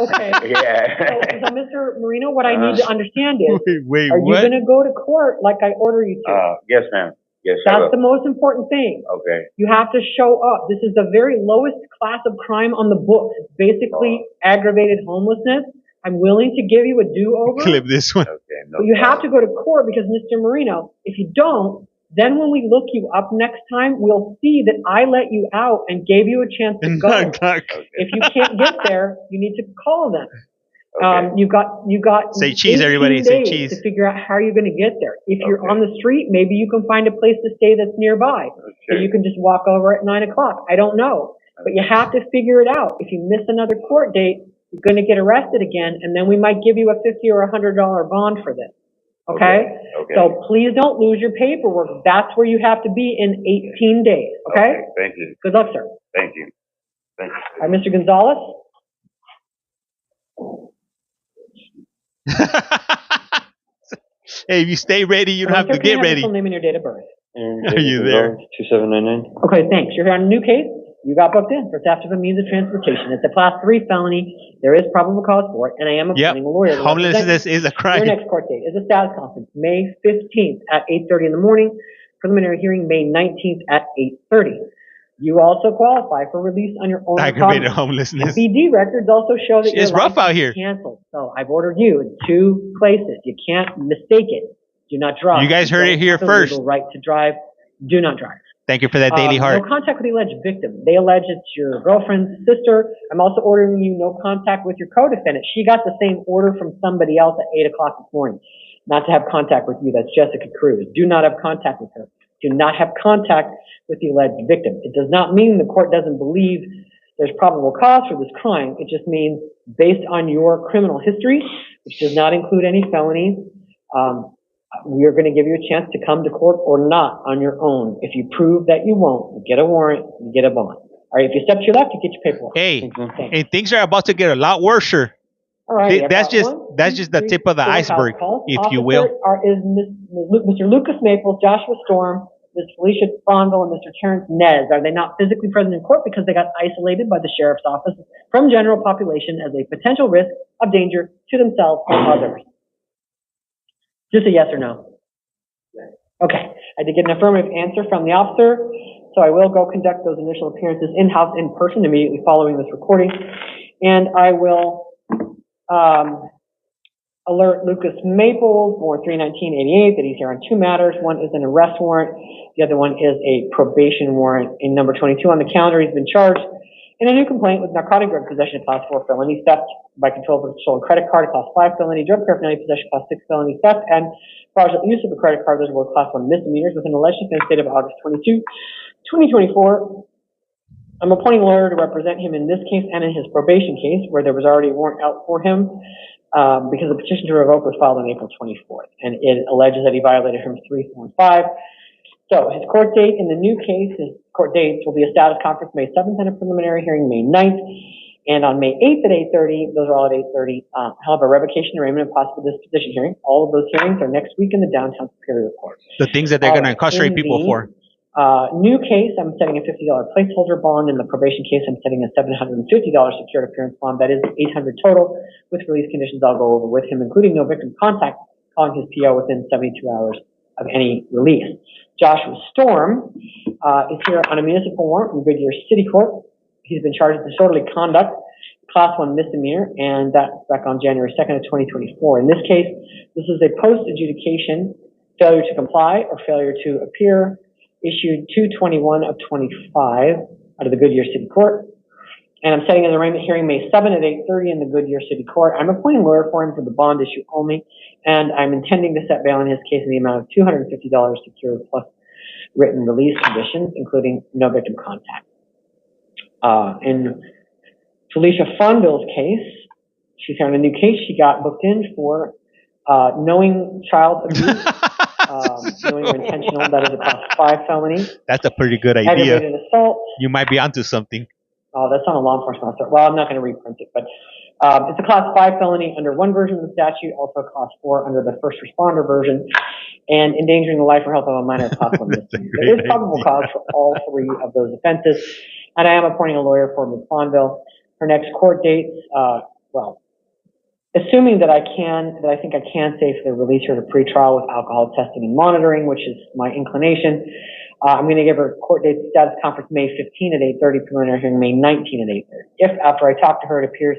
Okay. Yeah. So, Mr. Marino, what I need to understand is, wait, are you going to go to court like I order you to? Yes, ma'am. Yes, that's the most important thing. Okay. You have to show up. This is the very lowest class of crime on the books. It's basically aggravated homelessness. I'm willing to give you a do-over. Clip this one. Okay. But you have to go to court because, Mr. Marino, if you don't, then when we look you up next time, we'll see that I let you out and gave you a chance to go. If you can't get there, you need to call them. Okay. You got say cheese, everybody. Say cheese. To figure out how you're going to get there. If you're on the street, maybe you can find a place to stay that's nearby. So you can just walk over at 9 o'clock. I don't know. But you have to figure it out. If you miss another court date, you're going to get arrested again, and then we might give you a $50 or $100 bond for this. Okay? So please don't lose your paperwork. That's where you have to be in 18 days. Okay? Thank you. Good luck, sir. Thank you. Thank you. All right, Mr. Gonzalez. Hey, if you stay ready, you don't have to get ready. Full name and your date of birth. Are you there? 2799. Okay, thanks. You're here on a new case. You got booked in for theft of a means of transportation. It's a Class 3 felony. There is probable cause for it, and I am appointing a lawyer. Homelessness is a crime. Your next court date is a status conference, May 15th at 8:30 in the morning. Preliminary hearing, May 19th at 8:30. You also qualify for release on your own. Aggravated homelessness. BD records also show that it's rough out here. Canceled. So I've ordered you in 2 places. You can't mistake it. Do not drive. You guys heard it here first. Legal right to drive. Do not drive. Thank you for that daily heart. No contact with the alleged victim. They allege it's your girlfriend's sister. I'm also ordering you no contact with your co-defendant. She got the same order from somebody else at 8 o'clock this morning. Not to have contact with you. That's Jessica Cruz. Do not have contact with her. Do not have contact with the alleged victim. It does not mean the court doesn't believe there's probable cause for this crime. It just means based on your criminal history, which does not include any felonies, we are going to give you a chance to come to court or not on your own. If you prove that you won't, you get a warrant, you get a bond. All right, if you step to your left, you get your paperwork. Hey, things are about to get a lot worse. All All right. That's just the tip of the iceberg, if you will. Is Mr. Lucas Maples, Joshua Storm, Ms. Felicia Fonville, and Mr. Terrence Nez. Are they not physically present in court because they got isolated by the sheriff's office from general population as a potential risk of danger to themselves or others? Just a yes or no. Okay. I did get an affirmative answer from the officer, so I will go conduct those initial appearances in-house in person immediately following this recording, and I will alert Lucas Maples, born 3/19/88, that he's here on two matters. One is an arrest warrant. The other one is a probation warrant. In number 22 on the calendar, he's been charged in a new complaint with narcotic drug possession, class 4 felony, theft by control of a stolen credit card, class 5 felony, drug paraphernalia possession, class 6 felony, theft, and fraudulent use of a credit card. Those were class 1 misdemeanors with an alleged offense date of August 22, 2024. I'm appointing a lawyer to represent him in this case and in his probation case, where there was already a warrant out for him, because the petition to revoke was filed on April 24th, and it alleges that he violated terms 3, 4, and 5. So his court date in the new case, his court dates will be a status conference May 7th and a preliminary hearing May 9th. And on May 8th at 8:30, those are all at 8:30, he'll have a revocation arraignment and possible disposition hearing. All of those hearings are next week in the downtown Superior Court. The things that they're going to incarcerate people for. New case, I'm setting a $50 placeholder bond. In the probation case, I'm setting a $750 secured appearance bond. That is $800 total. With release conditions, I'll go over with him, including no victim contact, calling his PO within 72 hours of any release. Joshua Storm is here on a municipal warrant from Goodyear City Court. He's been charged with disorderly conduct, class 1 misdemeanor, and that's back on January 2nd of 2024. In this case, this is a post-adjudication failure to comply or failure to appear, issued 2/21 of 25 out of the Goodyear City Court. And I'm setting an arraignment hearing May 7 at 8:30 in the Goodyear City Court. I'm appointing a lawyer for him for the bond issue only, and I'm intending to set bail in his case in the amount of $250 secured plus written release conditions, including no victim contact. In Felicia Fonville's case, she's here on a new case. She got booked in for knowing child abuse. Knowing or intentional, that is a class 5 felony. That's a pretty good idea. Aggravated assault. You might be onto something. Oh, that's on a law enforcement officer. Well, I'm not going to reprint it, but it's a class 5 felony under one version of the statute, also class 4 under the first responder version, and endangering the life or health of a minor class 1 misdemeanor. There is probable cause for all three of those offenses, and I am appointing a lawyer for Ms. Fonville. Her next court dates, assuming that I think I can safely release her to pretrial with alcohol testing and monitoring, which is my inclination. I'm going to give her court date status conference May 15 at 8:30, preliminary hearing May 19 at 8:30. If after I talk to her, it appears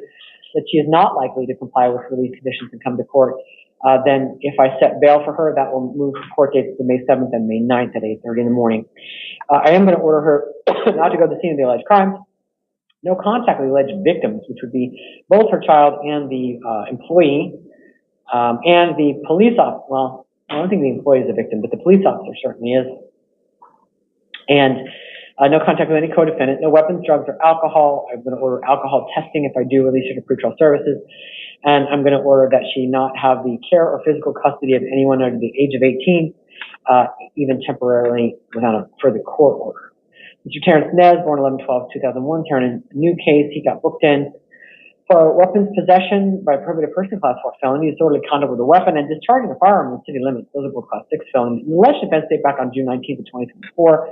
that she is not likely to comply with release conditions and come to court, then if I set bail for her, that will move her court dates to May 7th and May 9th at 8:30 in the morning. I am going to order her not to go to the scene of the alleged crimes. No contact with the alleged victims, which would be both her child and the employee, and the police officer. Well, I don't think the employee is a victim, but the police officer certainly is. And no contact with any co-defendant, no weapons, drugs, or alcohol. I'm going to order alcohol testing if I do release her to pretrial services. And I'm going to order that she not have the care or physical custody of anyone under the age of 18, even temporarily without a further court order. Mr. Terrence Nez, born 11/12/2001, in a new case. He got booked in for weapons possession by a prohibited person, class 4 felony, disorderly conduct with a weapon, and discharging a firearm in the city limits. Those are both class 6 felonies. The alleged offense date back on June 19th of 2024,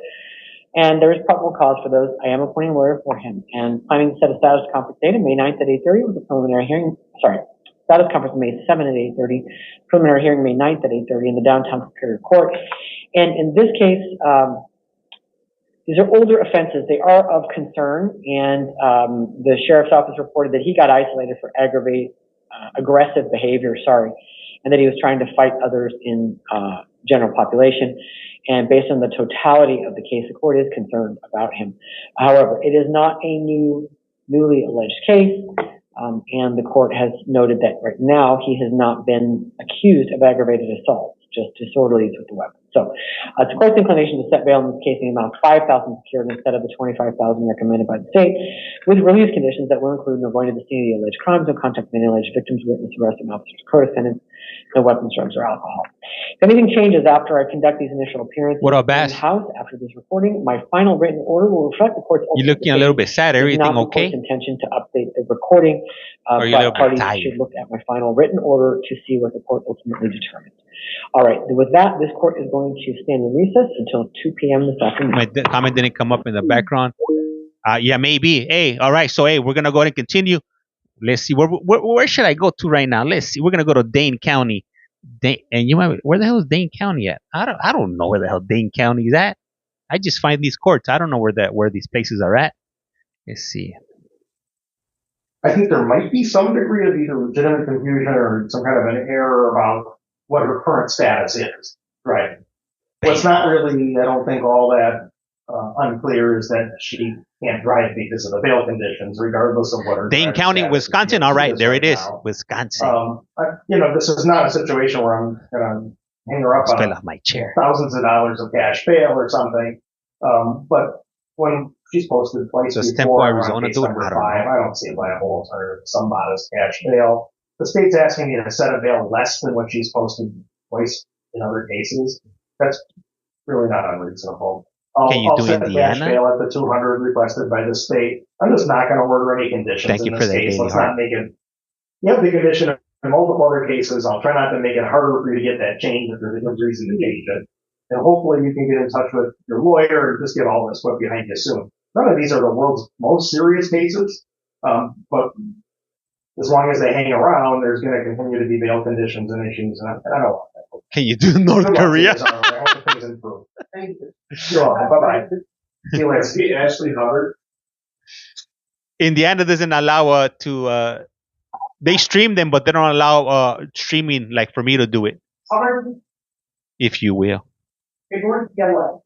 and there is probable cause for those. I am appointing a lawyer for him, and planning to set a status conference date of May 9th at 8:30 with a preliminary hearing. Status conference May 7 at 8:30, preliminary hearing May 9th at 8:30 in the downtown Superior Court. And in this case, these are older offenses. They are of concern, and the sheriff's office reported that he got isolated for aggressive behavior, and that he was trying to fight others in general population. And based on the totality of the case, the court is concerned about him. However, it is not a newly alleged case, and the court has noted that right now he has not been accused of aggravated assault, just disorderlies with the weapon. So it's the court's inclination to set bail in this case in the amount of $5,000 secured instead of the $25,000 recommended by the state, with release conditions that will include no going to the scene of the alleged crimes, no contact with any alleged victims, witness, arresting officers, co-defendants, no weapons, drugs, or alcohol. If anything changes after I conduct these initial appearances in the house after this recording, my final written order will reflect the court's. You're looking a little bit sad. Everything okay? Intention to update the recording but parties should look at my final written order to see what the court ultimately determines. All right. With that, this court is going to stand in recess until 2 p.m. this afternoon. My comment didn't come up in the background. Yeah, maybe. Hey, all right. So, hey, we're going to go ahead and continue. Let's see. Where should I go to right now? Let's see. We're going to go to Dane County. And you might, where the hell is Dane County at? I don't know where the hell Dane County is at. I just find these courts. I don't know where these places are at. Let's see. I think there might be some degree of either legitimate confusion or some kind of an error about what her current status is. Right. What's not really, I don't think, all that unclear is that she can't drive because of the bail conditions, regardless of what her Dane County, Wisconsin. All right, there it is, Wisconsin. This is not a situation where I'm going to hang her up on my chair. Thousands of dollars of cash bail or something. But when she's posted twice before on case number 5, I don't see a viable alternative to some modest cash bail. The state's asking me to set a bail less than what she's posted twice in other cases. That's really not unreasonable. Can you do Indiana? Cash bail at the 200 requested by the state. I'm just not going to order any conditions in this case. Let's not make it. The condition in multiple other cases. I'll try not to make it harder for you to get that change if there's a good reason to change it. And hopefully you can get in touch with your lawyer and just get all this put behind you soon. None of these are the world's most serious cases, but as long as they hang around, there's going to continue to be bail conditions and issues, and I don't want that. Can you do North Korea? I hope things improve. Thank you. You're welcome. Bye-bye. See you later. Ashley Hubbard. Indiana doesn't allow to. They stream them, but they don't allow streaming like for me to do it. Hubbard. If you will. Yellow.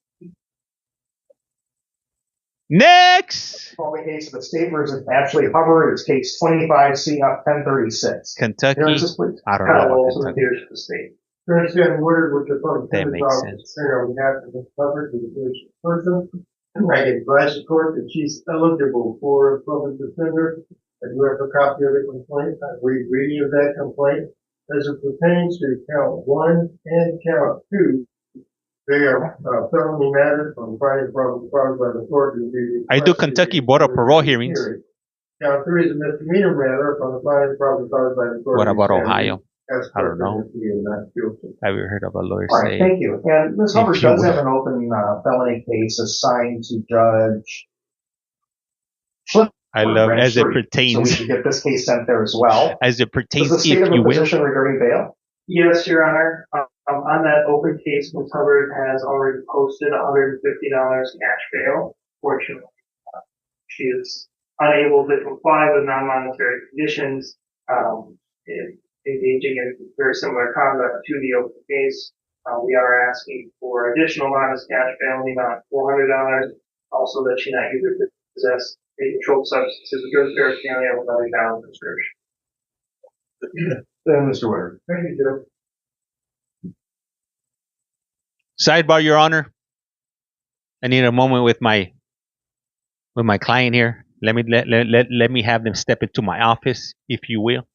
Next! Call the case of the state versus Ashley Hubbard. It's case 25 CF 1036. Kentucky. I don't know about Kentucky. The state. Understand worded with the phone. That makes sense. On behalf of the Hubbard, the person, I advise the court that she's eligible for a public defender. I do have a copy of the complaint. I read reading of that complaint as it pertains to count 1 and count 2. They are felony matters from finding problems caused by the court. I do Kentucky Board of Parole hearings. Count 3 is a misdemeanor matter from the finding problems caused by the court. What about Ohio? I don't know. Have you heard of a lawyer say? Thank you. And Ms. Hubbard does have an open felony case assigned to Judge Schlipper. I love as it pertains. So we should get this case sent there as well. As it pertains, if you will. Does the state have a position regarding bail? Yes, Your Honor. On that open case, Ms. Hubbard has already posted $150 cash bail. Fortunately, she is unable to comply with non-monetary conditions, engaging in very similar conduct to the open case. We are asking for additional modest cash bail in the amount of $400, also that she not either possess a controlled substance as a good paraphernalia without a valid prescription. Mr. Winter. Thank you, Joe. Sidebar, Your Honor. I need a moment with my client here. Let me have them step into my office, if you will.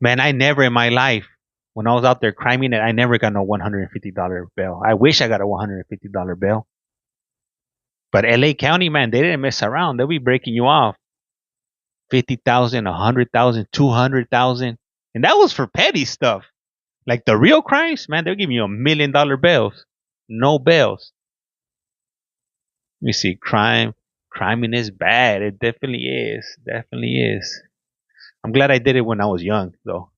Man, I never in my life, when I was out there criming it, I never got no $150 bail. I wish I got a $150 bail. But LA County, man, they didn't mess around. They'll be breaking you off. 50,000, 100,000, 200,000. And that was for petty stuff. Like the real crimes, man, they'll give you $1 million bails. No bails. Let me see. Criming is bad. It definitely is. Definitely is. I'm glad I did it when I was young, though.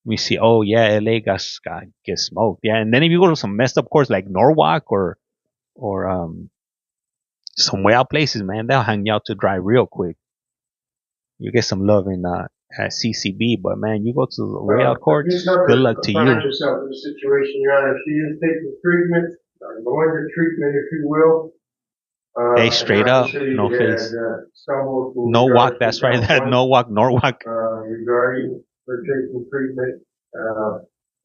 Let me see. Oh, yeah, LA gets smoked. Yeah, and then if you go to some messed up courts like Norwalk or some way out places, man, they'll hang you out to dry real quick. You get some love in at CCB, but man, you go to the way out courts, good luck to you. Find yourself in a situation, Your Honor. She is taking treatment, going to treatment, if you will. Hey, straight up, no face. No walk, that's right, that no walk, Norwalk. Regarding her taking treatment,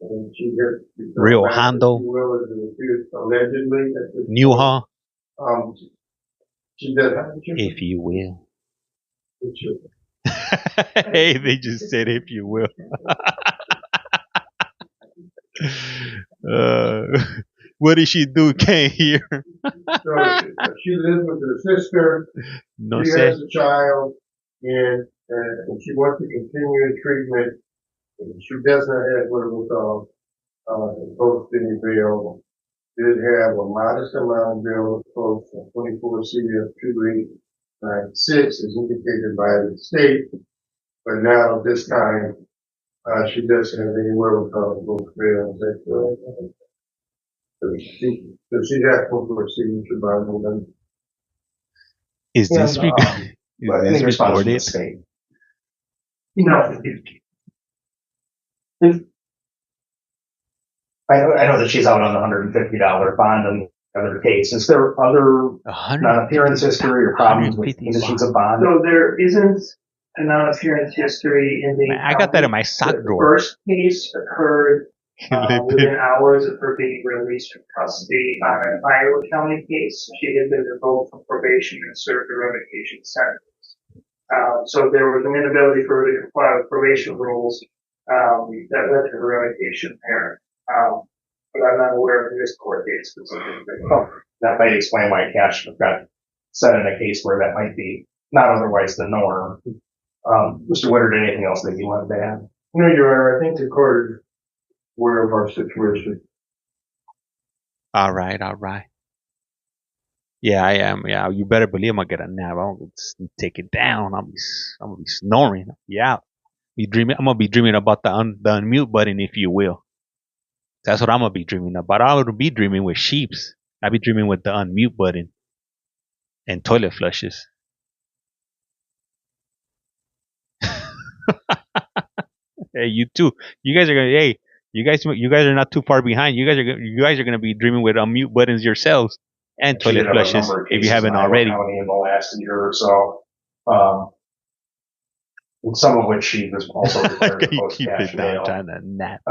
and she gets Rio Hondo, allegedly. Newha, she does, if you will. Hey, they just said if you will. What did she do? Can't hear. So she lives with her sister. No she sé. has a child, and she wants to continue treatment. She does not have wherewithal to post any bail. Did have a modest amount of bail post 24 CF 2896 as indicated by the state, but now this time she doesn't have any wherewithal to post bail. So she has for signature by November. Is this recorded? No. I know that she's out on the $150 bond in the other case. Is there other non-appearance history or problems with conditions of bond? So there isn't a non-appearance history in the. I got that in my sock drawer. The first case occurred within hours of her being released from custody on an Iowa County case. She had been revoked from probation and served a revocation sentence. So there was an inability for her to comply with probation rules that led to her revocation there. But I'm not aware of this court case specifically. Oh, that might explain why cash got set in a case where that might be not otherwise the norm. Mr. Woodard, anything else that you wanted to add? No, Your Honor. I think the court is aware of our situation. All right. Yeah, I am. Yeah, you better believe I'm gonna get a nap. I'm gonna take it down. I'm gonna be snoring. Yeah, I'm gonna be dreaming about the unmute button, if you will. That's what I'm gonna be dreaming about. I would be dreaming with sheeps. I'd be dreaming with the unmute button and toilet flushes. Hey, you too. You guys are gonna. Hey, you guys are not too far behind. You guys are gonna be dreaming with unmute buttons yourselves and toilet flushes if you haven't already. In the last year or so, some of which she was also required to post cash bail. Trying to nap.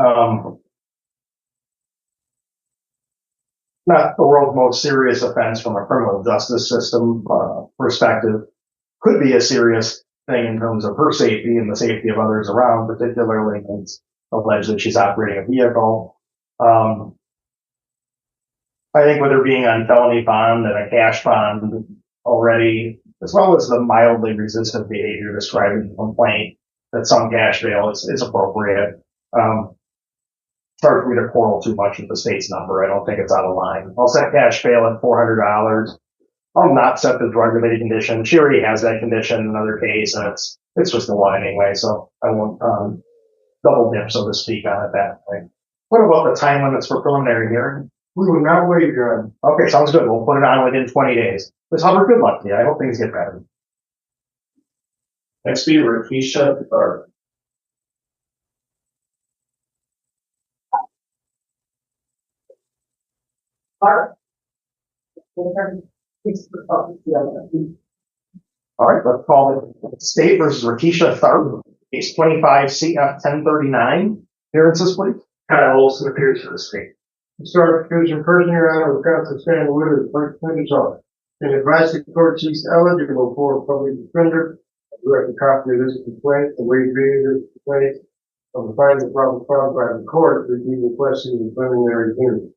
Not the world's most serious offense from a criminal justice system perspective. Could be a serious thing in terms of her safety and the safety of others around, particularly when it's alleged that she's operating a vehicle. I think with her being on felony bond and a cash bond already, as well as the mildly resistant behavior described in the complaint, that some cash bail is appropriate. It's hard for me to quarrel too much with the state's number. I don't think it's out of line. I'll set cash bail at $400. I'll not set the drug-related condition. She already has that condition in another case, and it's just a line anyway, so I won't double dip, so to speak, on it that way. What about the time limits for preliminary hearing? We will not wait, Your Honor. Okay, sounds good. We'll put it on within 20 days. Ms. Hubbard, good luck to you. I hope things get better. Next be Rakisha Thakur. All right, let's call it State versus Rakisha Thakur, case 25 CF 1039. Appearances, please. Kyle Olson appears for the state. Start accusing person, Your Honor, of counsel standing with the first plaintiff's office. And advise the court she's eligible for a public defender. Direct a copy of this complaint, the way reading this complaint, of the finding of problem filed by the court, review requesting the preliminary hearing.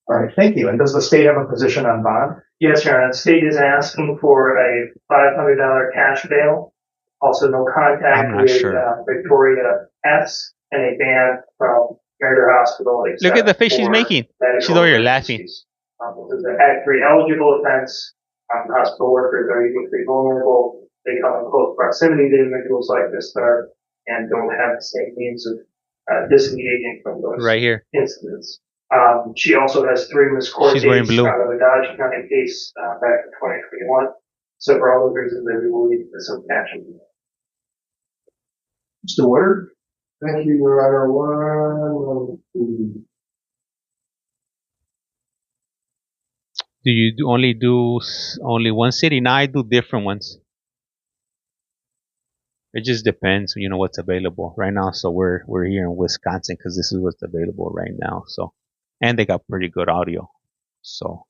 All right, thank you. And does the state have a position on bond? Yes, Your Honor. The state is asking for a $500 cash bail. Also, no contact with Victoria S. and a ban from Murder Hospital. Look at the face she's making. She's over here laughing. This is an Act 3 eligible offense. Hospital workers are uniquely vulnerable. They come in close proximity to individuals like this and don't have the same means of disengaging from those incidents. She also has 3 missed court dates out of the Dodge County case back in 2021. So for all those reasons, that we will need some action. Mr. Woodard? Thank you, Your Honor. Do you only one city? No, I do different ones. It just depends, what's available right now. So we're here in Wisconsin because this is what's available right now. So, and they got pretty good audio, so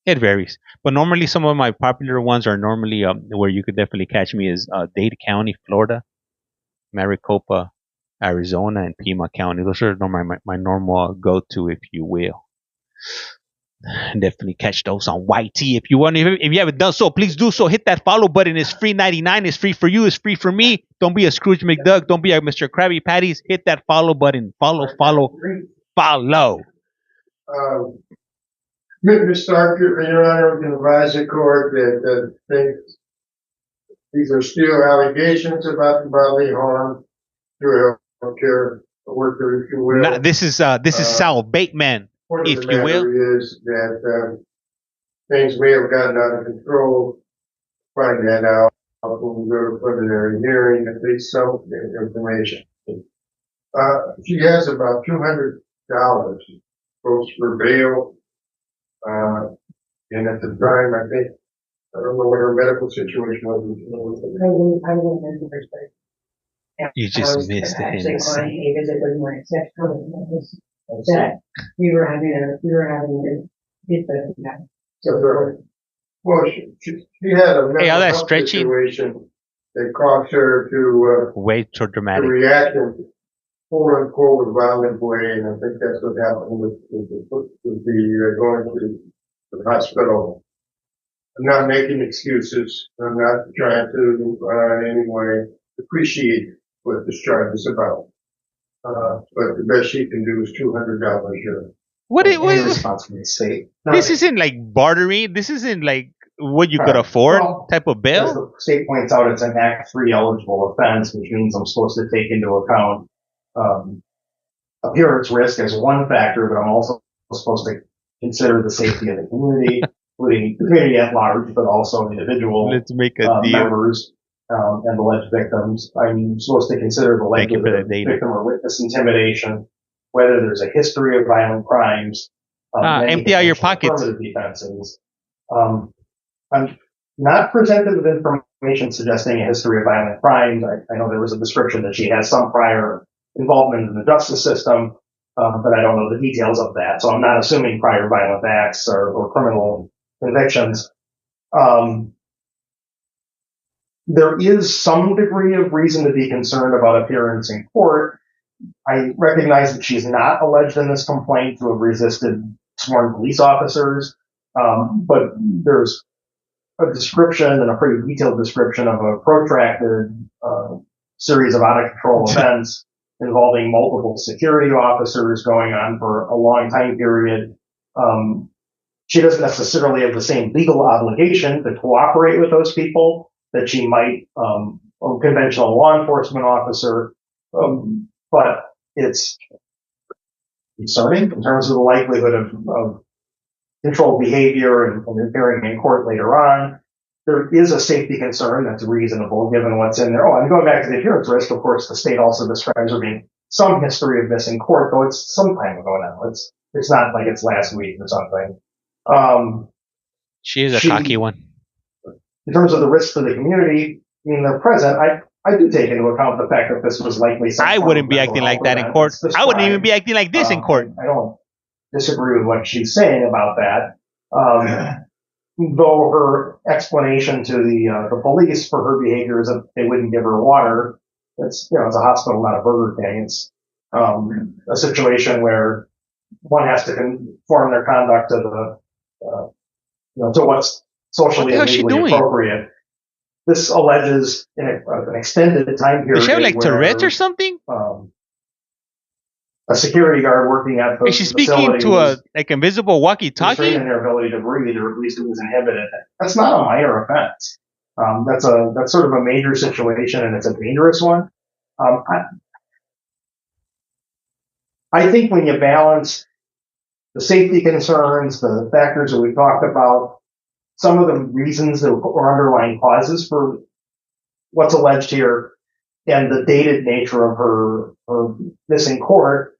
it varies. But normally, some of my popular ones are normally where you could definitely catch me is Dade County, Florida, Maricopa, Arizona, and Pima County. Those are my normal go-to, if you will. Definitely catch those on YT. If you haven't done so, please do so. Hit that follow button. It's free 99. It's free for you. It's free for me. Don't be a Scrooge McDuck. Don't be a Mr. Krabby Patties. Hit that follow button. Follow. Mr. Stark, Your Honor, we can advise the court that these are still allegations about the bodily harm to a healthcare worker, if you will. This is Sal Bateman, if you will. Is that things may have gotten out of control. Find that out when we go to preliminary hearing, at least some information. She has about $200 folks for bail. And at the time, I think, I don't know what her medical situation was. You just missed it. Actually, on a visit with my ex-husband that we were having to get the So, well, she had a mental health situation that caused her to way too dramatic. To react in quote unquote violent way, and I think that's what happened with the going to the hospital. I'm not making excuses. I'm not trying to in any way appreciate what this charge is about. But the best she can do is $200 here. What responsibility state? This isn't like bartering. This isn't like what you could afford type of bail. As the state points out, it's an Act 3 eligible offense, which means I'm supposed to take into account appearance risk as one factor, but I'm also supposed to consider the safety of the community, including the community at large, but also individual members and alleged victims. I'm supposed to consider the likelihood of victim or witness intimidation, whether there's a history of violent crimes, empty out your pockets. Defenses. I'm not presented with information suggesting a history of violent crimes. I know there was a description that she has some prior involvement in the justice system, but I don't know the details of that. So I'm not assuming prior violent acts or criminal convictions. There is some degree of reason to be concerned about appearance in court. I recognize that she's not alleged in this complaint to have resisted sworn police officers, but there's a description and a pretty detailed description of a protracted series of out-of-control events involving multiple security officers going on for a long time period. She doesn't necessarily have the same legal obligation to cooperate with those people that she might a conventional law enforcement officer, but it's concerning in terms of the likelihood of controlled behavior and appearing in court later on. There is a safety concern that's reasonable given what's in there. And going back to the appearance risk, of course, the state also describes there being some history of this in court, though it's some time ago now. It's not like it's last week or something. She is a cocky one. In terms of the risks to the community, I mean, they're present. I do take into account the fact that this was likely some I wouldn't be acting like that in court. I wouldn't even be acting like this in court. I don't disagree with what she's saying about that. Though her explanation to the police for her behavior is that they wouldn't give her water. It's a hospital, not a Burger King. It's a situation where one has to conform their conduct to to what's socially and legally appropriate. This alleges an extended time period. Does she have like Tourette's or something? A security guard working at the Is she speaking to a invisible walkie-talkie? Restraining their ability to breathe, or at least it was inhibited. That's not a minor offense. That's sort of a major situation, and it's a dangerous one. I think when you balance the safety concerns, the factors that we talked about, some of the reasons or underlying causes for what's alleged here, and the dated nature of her missing court,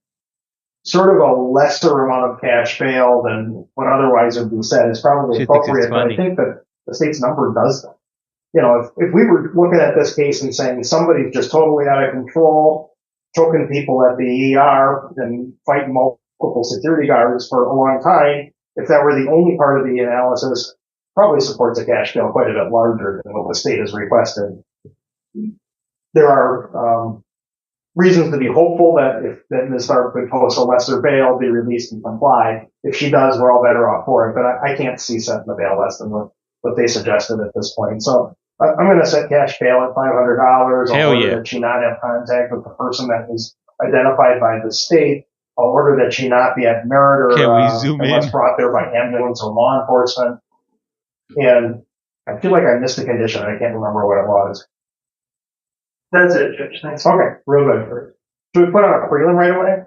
sort of a lesser amount of cash bail than what otherwise would be said is probably appropriate. But I think that the state's number does that. If we were looking at this case and saying somebody's just totally out of control, choking people at the ER and fighting multiple security guards for a long time, if that were the only part of the analysis, probably supports a cash bail quite a bit larger than what the state has requested. There are reasons to be hopeful that Ms. Tharp could post a lesser bail, be released and comply. If she does, we're all better off for it. But I can't see setting the bail less than what they suggested at this point. So I'm going to set cash bail at $500. I'll order that she not have contact with the person that was identified by the state. I'll order that she not be at merit or unless brought there by ambulance or law enforcement. And I feel like I missed a condition. I can't remember what it was. That's it, Judge. Thanks. Okay, real good. Should we put on a prelim right away?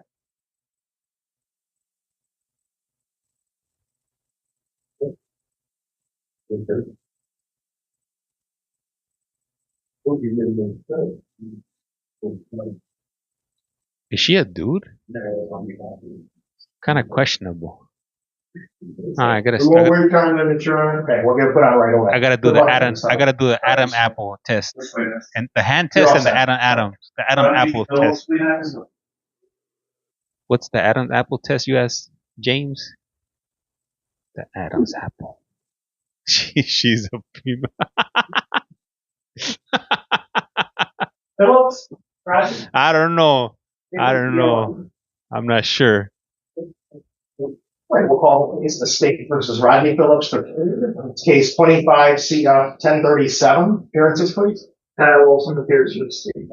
Is she a dude? Kind of questionable. I gotta. Okay, we're gonna put on right away. I gotta do the Adam Apple test, and the hand test, and the Adam Apple test. What's the Adam Apple test? You asked James. The Adam's apple. She's a female. Phillips? I don't know. I'm not sure. Right, we'll call the state versus Rodney Phillips. It's case 25 CF 1037. Appearances, please. Kyle Wilson appears for the state.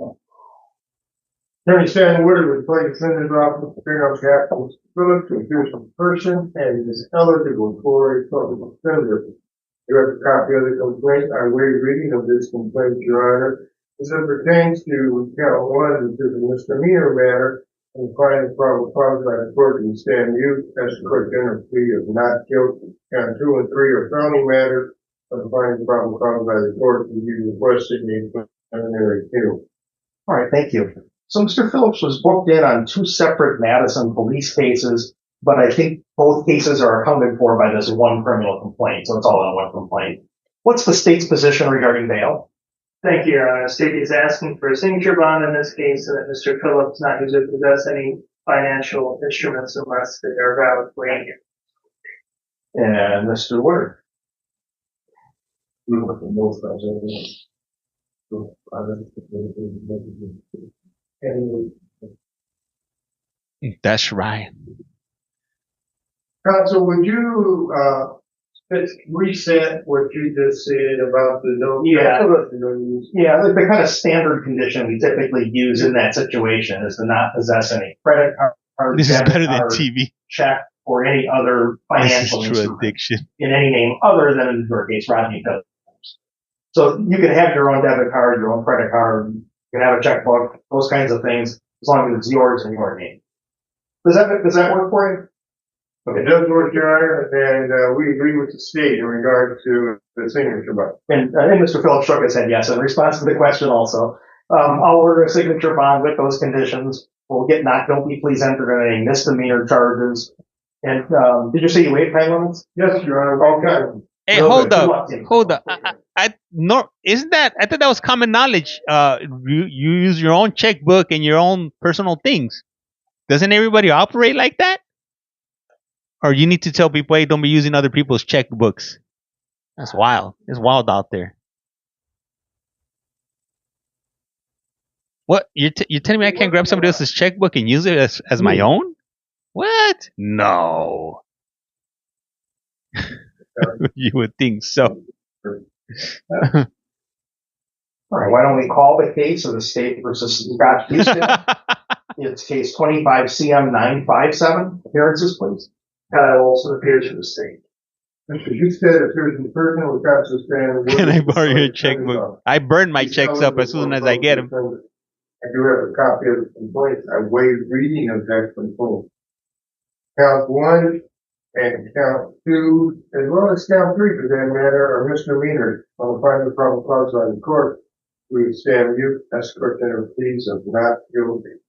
Attorney Stan Woodard would play defendant's office to appear on behalf of Mr. Phillips to accuse some person and is eligible for a public defender. You have a copy of the complaint. I waive reading of this complaint, Your Honor. This pertains to count one, which is a misdemeanor matter, and find probable cause by the court to stand mute as the court general plea of not guilty. Count 2 and 3 are felony matters, and find probable cause by the court to be requested in preliminary appeal. All right, thank you. So Mr. Phillips was booked in on 2 separate Madison police cases, but I think both cases are accounted for by this one criminal complaint, so it's all in one complaint. What's the state's position regarding bail? Thank you, Your Honor. The state is asking for a signature bond in this case so that Mr. Phillips not use it to possess any financial instruments unless they are valid for any. And Mr. Woodard. That's right. Counsel, would you reset what you just said about the no? Yeah, the kind of standard condition we typically use in that situation is to not possess any credit card, this is better than TV, check, or any other financial instrument addiction in any name other than, in your case, Rodney Phillips. So you can have your own debit card, your own credit card, you can have a checkbook, those kinds of things, as long as it's yours in your name. Does that work for you? Okay. It does work, Your Honor, and we agree with the state in regard to the signature bond. And Mr. Phillips shook his head yes in response to the question also. I'll order a signature bond with those conditions. We'll get not guilty pleas entered in any misdemeanor charges. And did you say you waived time limits? Yes, Your Honor. Okay. Hey, hold up. Isn't that? I thought that was common knowledge. You use your own checkbook and your own personal things. Doesn't everybody operate like that? Or you need to tell people, hey, don't be using other people's checkbooks. That's wild. It's wild out there. What? You're telling me I can't grab somebody else's checkbook and use it as my own? What? No. You would think so. All right, why don't we call the case of the state versus Scott Houston? It's case 25 CM 957. Appearances, please. Kyle also appears for the state. Mr. Houston appears in person with Counsel Stan. Can I borrow your checkbook? I burn my checks up as soon as I get them. I do have a copy of the complaint. I waive reading of that complaint. Count 1 and count 2, as well as count 3 for that matter, are misdemeanors. On the final probable cause by the court, we would stand mute as court general pleas of not guilty.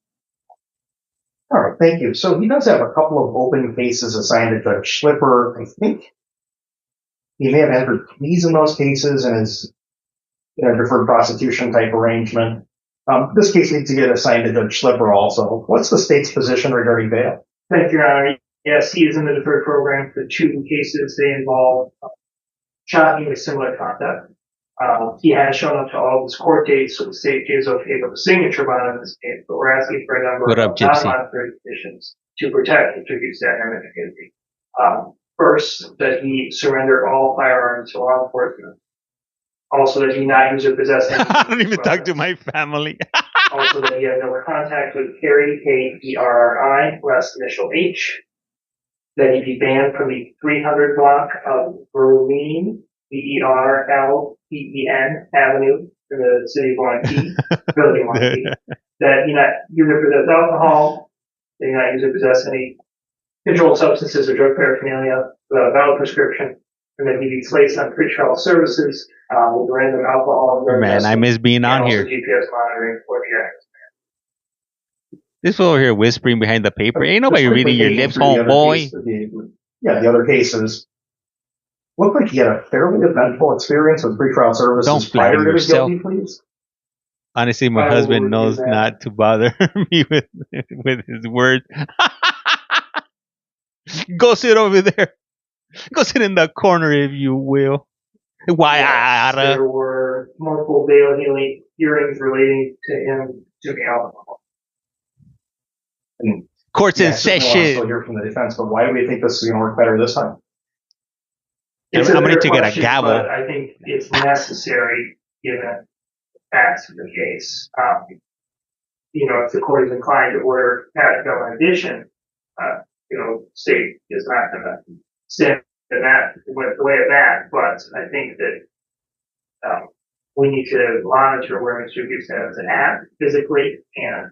All right, thank you. So he does have a couple of open cases assigned to Judge Schlipper. I think he may have entered pleas in those cases and is in a deferred prosecution type arrangement. This case needs to get assigned to Judge Schlipper also. What's the state's position regarding bail? Thank you, Your Honor. Yes, he is in the deferred program for 2 cases. They involve shocking with similar conduct. He has shown up to all of his court dates, so the state is okay with the signature bond in this case, but we're asking for a number of non-monetary conditions to protect Mr. Husted and Mr. Kennedy. First, that he surrender all firearms to law enforcement. Also, that he not use or possess any. I don't even talk to my family. Also, that he have no contact with Kerry, Kerri, last initial H. That he be banned from the 300 block of Berlin, Berlpen Avenue in the city of Wanakee, building Wanakee. That he not use or possess alcohol. That he not use or possess any controlled substances or drug paraphernalia without a valid prescription. And then he be placed on pretrial services with random alcohol and drug testing. Man, I miss being on here. GPS monitoring for the act. This fool over here whispering behind the paper. Ain't nobody reading your lips, homeboy. The other cases look like he had a fairly eventful experience with pretrial services. Don't flatter yourself. Guilty, please. Honestly, my husband knows not to bother me with his words. Go sit over there. Go sit in the corner, if you will. Why? Yes, there were multiple bail hearings relating to him to the alcohol. And court's in session. I still hear from the defense, but why do we think this is going to work better this time? I'm going to get a gavel. But I think it's necessary given the facts of the case. If the court is inclined to order bail addition, state is not going to stand in that the way of that. But I think that we need to monitor where Mr. Husted is at physically and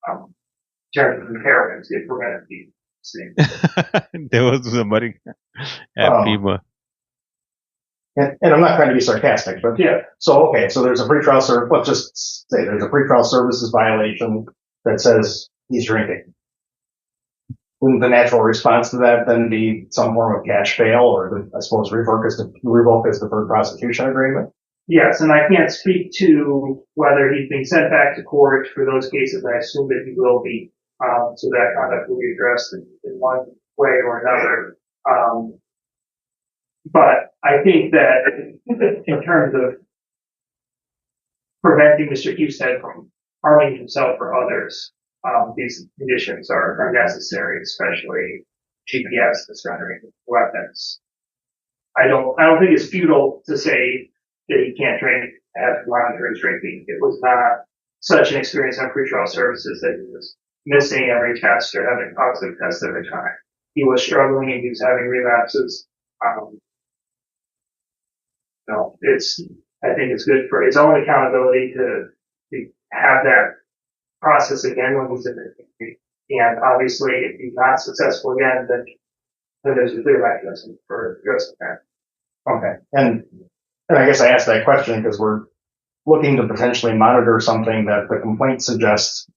in terms of impairments if we're going to be seeing. There was somebody at FEMA. And I'm not trying to be sarcastic, but yeah. So there's a pretrial let's just say there's a pretrial services violation that says he's drinking. Wouldn't the natural response to that then be some form of cash bail or, I suppose, revoke his deferred prosecution agreement? Yes, and I can't speak to whether he's being sent back to court for those cases. I assume that he will be, so that conduct will be addressed in one way or another. But I think that in terms of preventing Mr. Husted from harming himself or others, these conditions are necessary, especially GPS, the surrendering weapons. I don't think it's futile to say that he can't drink after monitoring his drinking. It was not such an experience on pretrial services that he was missing every test or having positive tests every time. He was struggling and he was having relapses. I think it's good for his own accountability to have that process again when he's in the community. And obviously, if he's not successful again, then there's a clear mechanism for addressing that. Okay. And I guess I asked that question because we're looking to potentially monitor something that the complaint suggests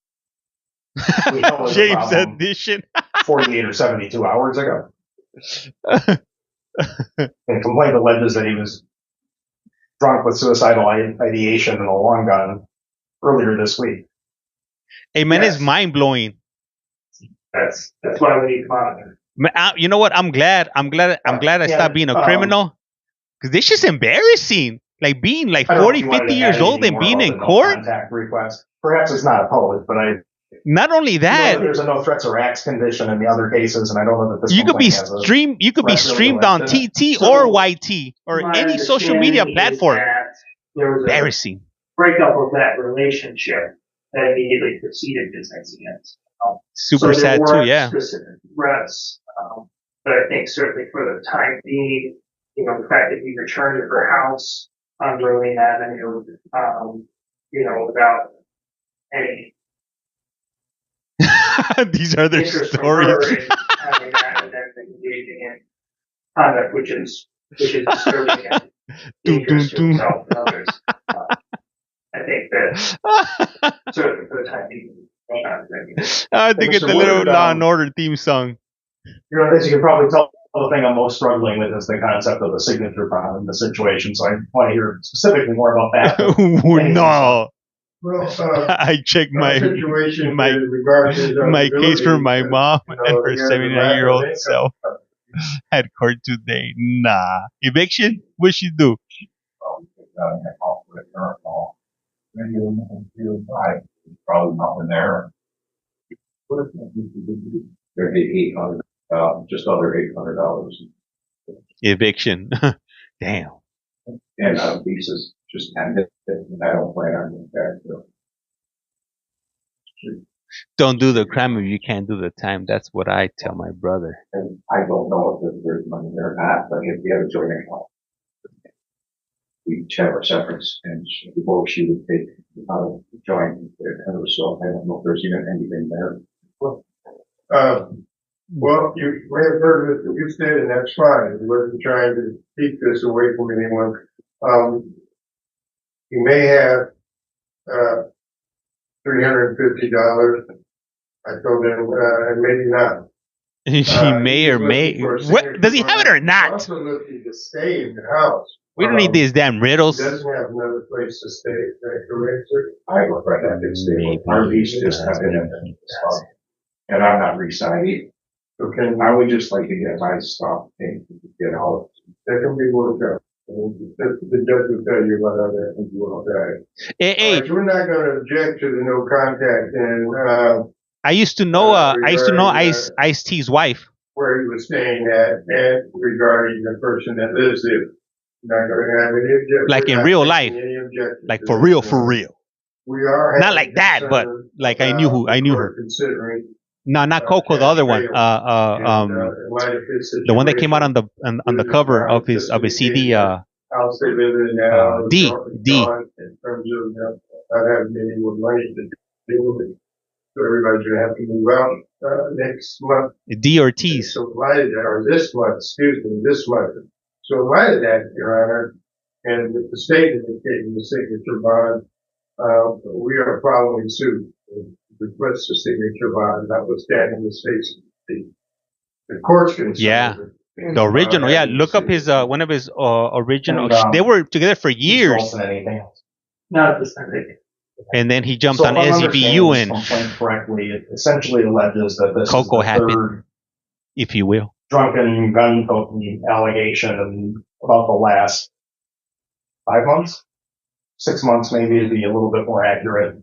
we held James addition 48 or 72 hours ago. And the complaint alleges that he was drunk with suicidal ideation and a long gun earlier this week. Hey man, it's mind blowing. That's why we need to monitor. You know what? I'm glad I stopped being a criminal. Because this is embarrassing. Like being like 40, 50 years old and being in court. Contact request. Perhaps it's not opposed, but not only that, there's a no threats or acts condition in the other cases, and I don't know that this. You could be streamed on TT or YT or any social media platform. Embarrassing. Breakup of that relationship that immediately preceded this incident. Super sad too, yeah. Specific threats, but I think certainly for the time being, the fact that he returned to her house on Berlin Avenue, without any. These are their stories. Having that and then engaging in conduct which is disturbing and dangerous to himself and others. I think that certainly for the time being. I think it's a little Law and Order theme song. As you can probably tell, the thing I'm most struggling with is the concept of a signature bond in the situation. So I want to hear specifically more about that. No. Well, I checked my case for my mom and her 79-year-old self at court today. Nah. Eviction? What should do? Probably nothing there. They're $800, just under $800. Eviction. Damn. And leases just ended, and I don't plan on going back to. Don't do the crime if you can't do the time. That's what I tell my brother. And I don't know if there's money there or not, but if we have a joint account, we each have our separates, and both she would take joint. So I don't know if there's even anything there. Well, you may have heard of it, you said, and that's fine. We wasn't trying to keep this away from anyone. You may have $350. I told him, and maybe not. He may or may. What does he have it or not? Also looking to stay in the house. We don't need these damn riddles. He doesn't have another place to stay. Correct, sir? I look right at it. Maybe our lease just got in, and I'm not resigning. Okay, I would just like to get my stuff and get out. That can be worked out. The judge will tell you about how that can be worked out. Hey. We're not going to object to the no contact. And I used to know Ice-T's wife. Where he was staying at, and regarding the person that lives there. Not going to have any objection. Like in real life. Like for real. We are not like that, but like I knew her. Considering. No, not Coco, the other one. The one that came out on the cover of his CD. House they live in now. D. In terms of not having any more money to deal with it. So everybody's going to have to move out next month. D or T's. So in light of that, or this month. So in light of that, Your Honor, and with the state indicating the signature bond, we are following suit. Request a signature bond, notwithstanding the state's the court's concerned. Yeah, the original. Yeah, look up his one of his original. They were together for years. Not at this time. And then he jumped on SVU and correctly, it essentially alleges that this Coco is the happened, third if you will, drunken gun toting allegation in about the last 5 months, 6 months maybe to be a little bit more accurate.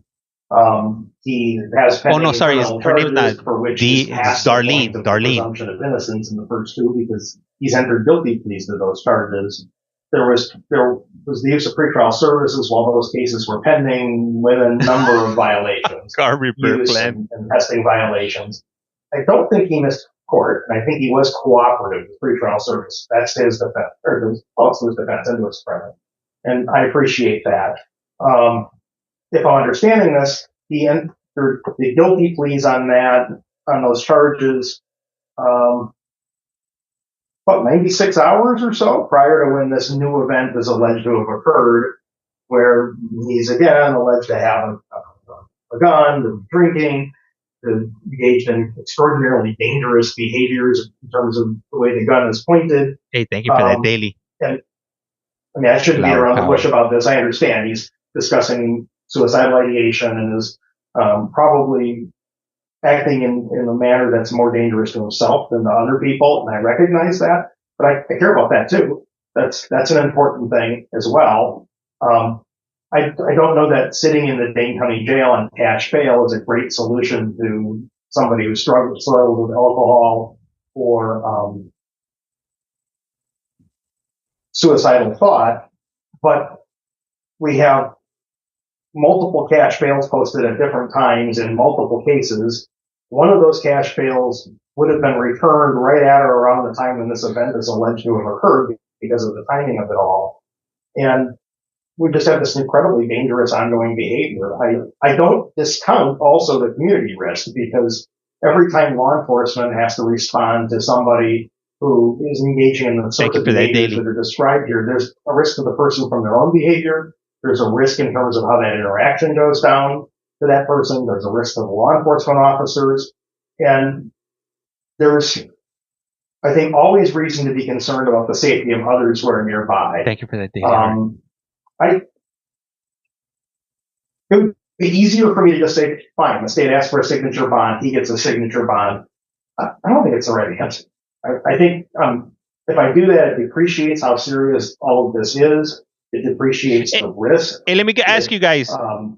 He has her name is not for which Darlene. Presumption of innocence in the first two because he's entered guilty pleas to those charges. There was the use of pretrial services while those cases were pending with a number of violations. Car repair plan. And testing violations. I don't think he missed court, and I think he was cooperative with pretrial service. That's his defense, or also his defense into his credit. And I appreciate that. If I'm understanding this, he entered the guilty pleas on those charges, about 96 hours or so prior to when this new event is alleged to have occurred, where he's again alleged to have a gun, to drinking, to engaged in extraordinarily dangerous behaviors in terms of the way the gun is pointed. Hey, thank you for that, Daily. And I mean, I shouldn't be around the bush about this. I understand he's discussing suicidal ideation and is probably acting in a manner that's more dangerous to himself than to other people, and I recognize that, but I care about that too. That's an important thing as well. I don't know that sitting in the Dane County Jail on cash bail is a great solution to somebody who struggles with alcohol or suicidal thought, but we have multiple cash bails posted at different times in multiple cases. One of those cash bails would have been returned right at or around the time when this event is alleged to have occurred because of the timing of it all. And we just have this incredibly dangerous ongoing behavior. I don't discount also the community risk because every time law enforcement has to respond to somebody who is engaging in the sorts of behaviors that are described here, there's a risk to the person from their own behavior. There's a risk in terms of how that interaction goes down to that person. There's a risk to the law enforcement officers. And there's, I think, always reason to be concerned about the safety of others who are nearby. Thank you for that, David. It would be easier for me to just say, fine, the state asks for a signature bond, he gets a signature bond. I don't think it's the right answer. I think if I do that, it depreciates how serious all of this is. it depreciates the risk. Hey, let me ask you guys. Do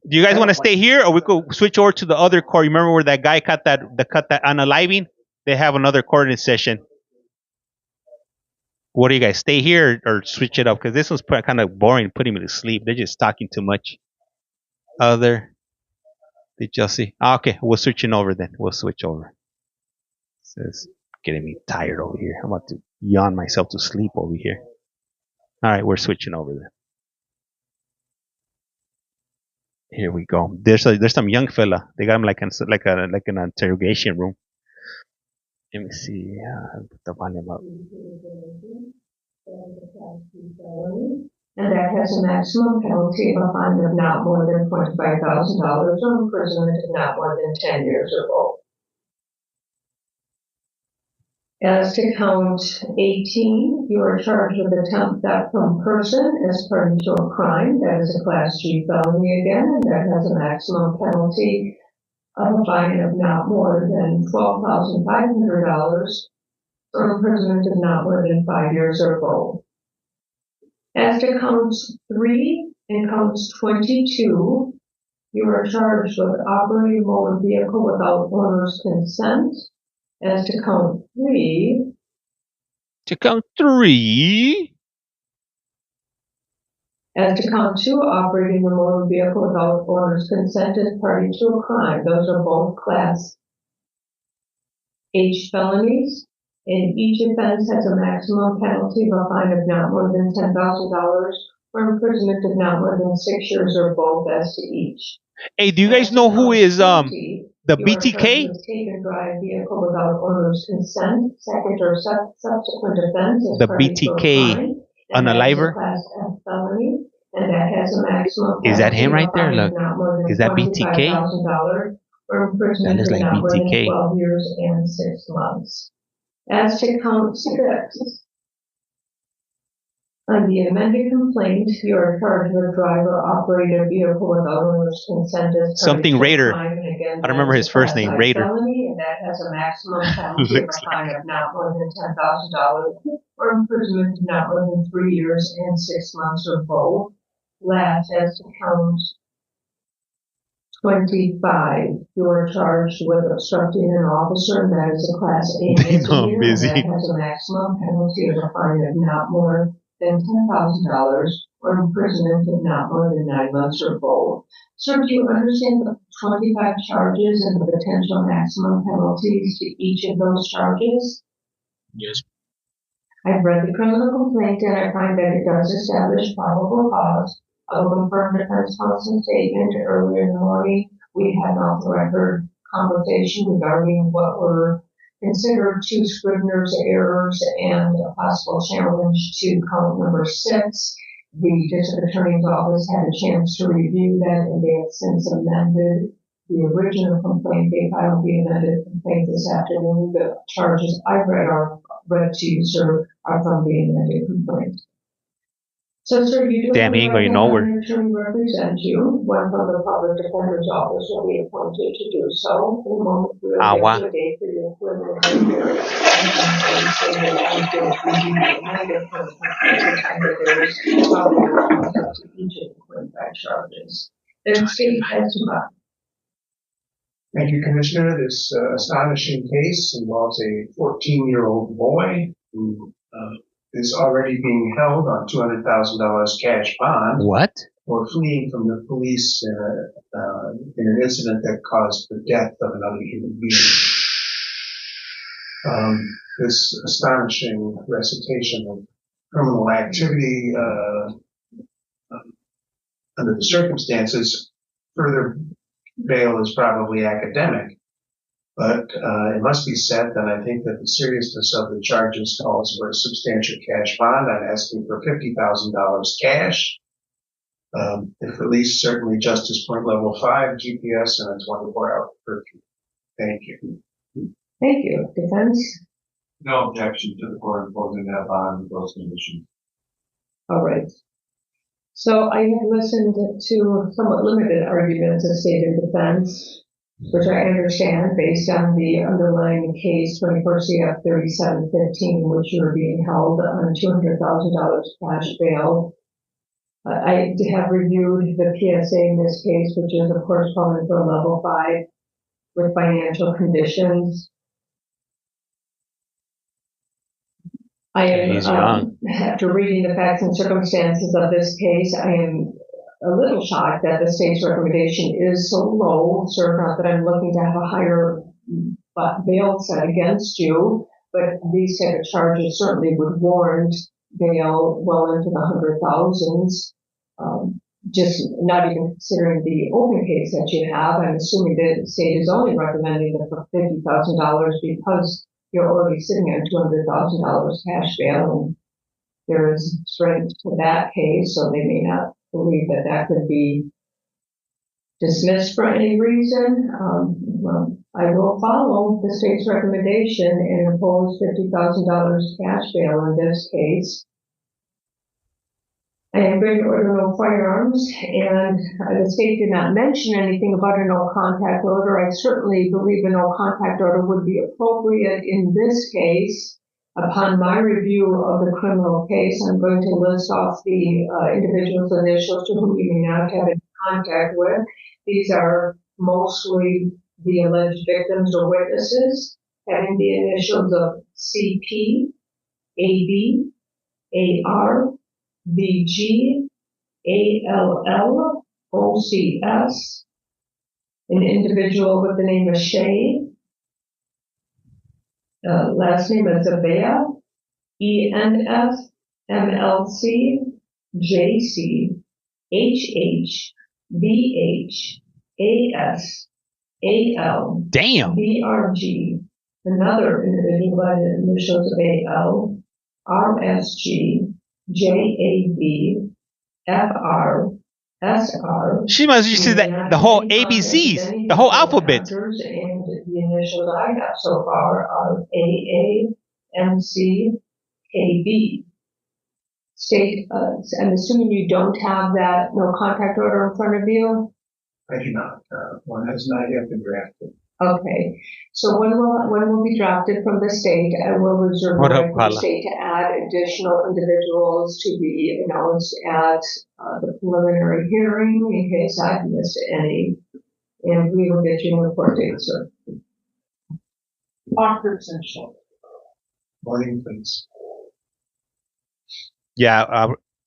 you guys want to stay here, or we could switch over to the other court? You remember where that guy cut that unaliving? They have another court in session. What do you guys stay here or switch it up? Because this one's kind of boring, putting me to sleep. They're just talking too much. Did y'all see? Okay, we're switching over then. We'll switch over. It's getting me tired over here. I'm about to yawn myself to sleep over here. All right, we're switching over then. Here we go. There's some young fella. They got him like an interrogation room. Let me see. Put the volume up. And that has a maximum penalty of a fine of not more than $25,000 or imprisonment of not more than 10 years or both. As to count 18, you are charged with attempt theft from person as party to a crime. That is a Class G felony again, and that has a maximum penalty of a fine of not more than $12,500 or imprisonment of not more than 5 years or both. As to counts 3 and counts 22, you are charged with operating a motor vehicle without owner's consent. As to count 3. As to count 2, operating a motor vehicle without owner's consent as party to a crime. Those are both Class H felonies. And each offense has a maximum penalty of a fine of not more than $10,000 or imprisonment of not more than 6 years or both as to each. Hey, do you guys know who is the BTK? Take and drive vehicle without owner's consent, second or subsequent offense. The BTK unaliver. Class F felony, and that has a maximum. Is that him right there? Look, is that BTK? Or imprisonment of not more than 12 years and 6 months. As to count 6, on the amended complaint, you are charged with driver operated a vehicle without owner's consent as something Raider. I don't remember his first name. Raider. Felony, and that has a maximum penalty of a fine of not more than $10,000 or imprisonment of not more than 3 years and 6 months or both. Last, as to count 25, you are charged with obstructing an officer, and that is a Class A misdemeanor. That has a maximum penalty of a fine of not more than $10,000 or imprisonment of not more than 9 months or both. Sir, do you understand the 25 charges and the potential maximum penalties to each of those charges? Yes. I've read the criminal complaint and I find that it does establish probable cause. I will confirm defense counsel's statement earlier in the morning. We had an off-the-record conversation regarding what were considered 2 Scrivener's errors and a possible challenge to count number 6. The district attorney's office had a chance to review that, and they have since amended the original complaint. They filed the amended complaint this afternoon. The charges I've read to you, sir, are from the amended complaint. So, sir, you do have an attorney represent you. One from the public defender's office will be appointed to do so. In a moment, we will get to a date for your preliminary hearing. To each of the 25 charges. Then state testimony. Thank you, Commissioner. This astonishing case involves a 14-year-old boy who is already being held on $200,000 cash bond. What? For fleeing from the police in an incident that caused the death of another human being. This astonishing recitation of criminal activity under the circumstances, further bail is probably academic. But it must be said that I think that the seriousness of the charges calls for a substantial cash bond. I'm asking for $50,000 cash. If released, certainly Justice Point Level 5, GPS, and a 24-hour curfew. Thank you. Thank you. Defense? No objection to the court imposing that bond with those conditions. All right. So I have listened to somewhat limited arguments of state and defense, which I understand based on the underlying case 24 CF 3715, in which you are being held on $200,000 cash bail I have reviewed the PSA in this case, which is, of course, calling for a level 5 with financial conditions. I am, after reading the facts and circumstances of this case, I am a little shocked that the state's recommendation is so low. Sir, not that I'm looking to have a higher bail set against you, but these type of charges certainly would warrant bail well into the 100,000s. Just not even considering the open case that you have, I'm assuming that the state is only recommending the $50,000 because you're already sitting at $200,000 cash bail, and there is strength to that case, so they may not believe that that could be dismissed for any reason. Well, I will follow the state's recommendation and impose $50,000 cash bail in this case. I am going to order no firearms, and the state did not mention anything about a no contact order. I certainly believe a no contact order would be appropriate in this case. Upon my review of the criminal case, I'm going to list off the individuals' initials to whom you may not have any contact with. These are mostly the alleged victims or witnesses, having the initials of CP, AB, AR, BG, ALL, OCS, an individual with the name of Shay, last name is Abea, ENF, MLC, JC, HH, BH, AS, AL, damn, BRG, another individual by the initials of AL, RSG, JAB, FR, SR. She must have said that the whole ABCs, the whole alphabet. And the initials I have so far are AA, MC, KB. State, I'm assuming you don't have that no contact order in front of you? I do not. One has not yet been drafted. Okay, so one will be drafted from the state. I will reserve the right for the state to add additional individuals to be announced at the preliminary hearing in case I've missed any, and we will get you a report date, sir. Officers and Short. Morning, please. Yeah,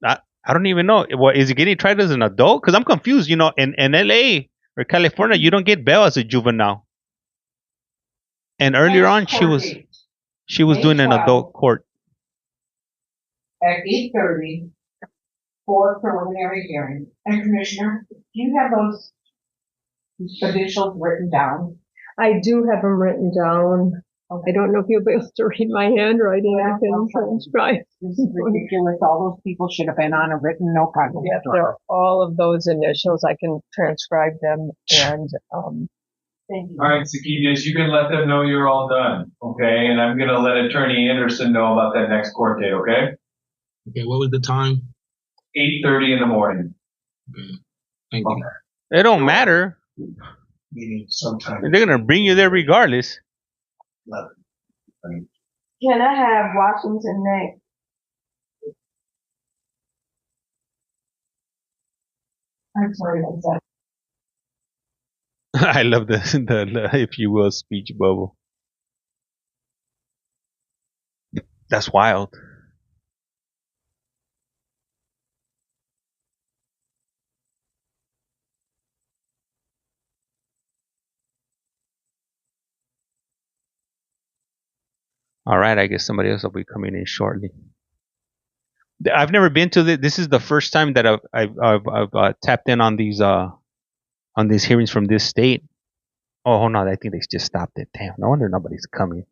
I don't even know. What is he getting tried as an adult? Because I'm confused. You know, in LA or California, you don't get bail as a juvenile. And earlier on, she was doing an adult court. At 8:30 for preliminary hearing. And Commissioner, do you have those initials written down? I do have them written down. Okay. I don't know if you'll be able to read my handwriting. I can transcribe. This is ridiculous. All those people should have been on a written no contact. Yes, they're all of those initials. I can transcribe them and thank you. All right, Zacchaeus, you can let them know you're all done, okay? And I'm going to let Attorney Anderson know about that next court date, okay? Okay, what was the time? 8:30 in the morning. Okay. Thank you. It don't matter. Meaning sometime. They're going to bring you there regardless. 11. Can I have Washington next? I'm sorry about I love the if you will speech bubble. That's wild. All right, I guess somebody else will be coming in shortly. I've never been to this. This is the first time that I've tapped in on these hearings from this state. Oh, hold on, I think they just stopped it. Damn, no wonder nobody's coming.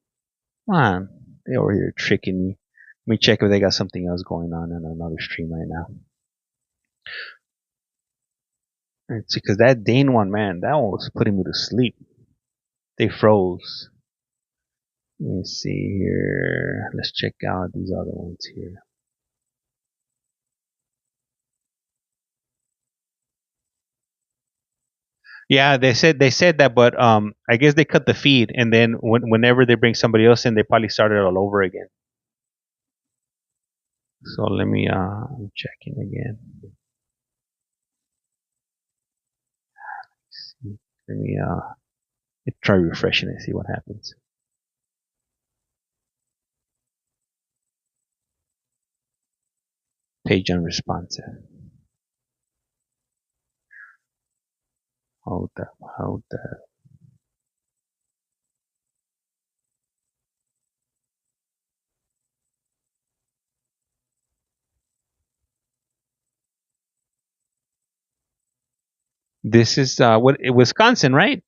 Come on, they over here tricking me. Let me check if they got something else going on in another stream right now. Let's see, because that Dane one, man, that one was putting me to sleep. They froze. Let me see here. Let's check out these other ones here. Yeah, they said that, but I guess they cut the feed, and then whenever they bring somebody else in, they probably start it all over again. So let me I'm checking again. Let me try refreshing and see what happens. Page unresponsive. Hold up. This is Wisconsin, right?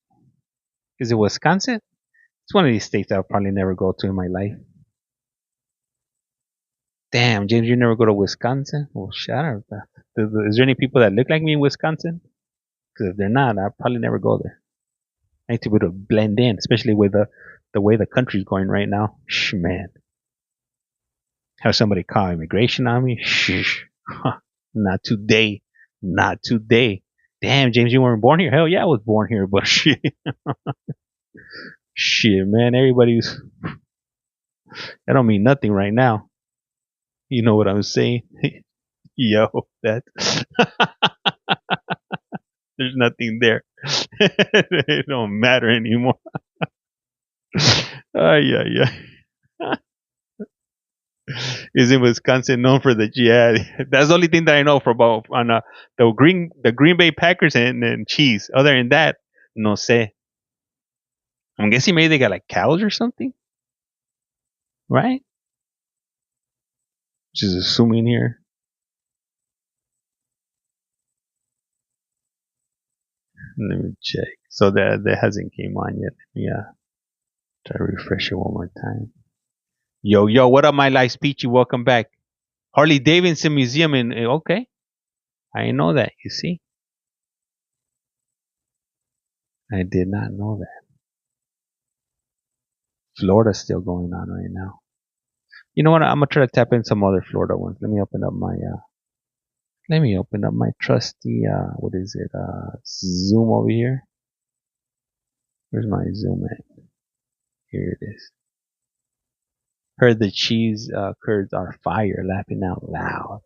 Is it Wisconsin? It's one of these states I'll probably never go to in my life. Damn, James, you never go to Wisconsin? Well, shut up. Is there any people that look like me in Wisconsin? Because if they're not, I'll probably never go there. I need to be able to blend in, especially with the way the country's going right now. Shh, man. Have somebody call immigration on me? Shh. Huh. Not today. Not today. Damn, James, you weren't born here? Hell yeah, I was born here, but shit. Shit, man, everybody's... That don't mean nothing right now. You know what I'm saying? Yo, that... There's nothing there. It don't matter anymore. Yeah. Is in Wisconsin known for the that's the only thing that I know for about on the Green Bay Packers and cheese. Other than that, no sé. I'm guessing maybe they got like cows or something, right? Just assuming here. Let me check. So that hasn't came on yet. Yeah. Try to refresh it one more time. Yo, what up, my life's peachy? Welcome back. Harley Davidson Museum in okay. I didn't know that. You see, I did not know that. Florida's still going on right now. You know what? I'm gonna try to tap in some other Florida ones. Let me open up my trusty what is it? Zoom over here. Where's my Zoom at? Here it is. Heard the cheese curds are fire, laughing out loud.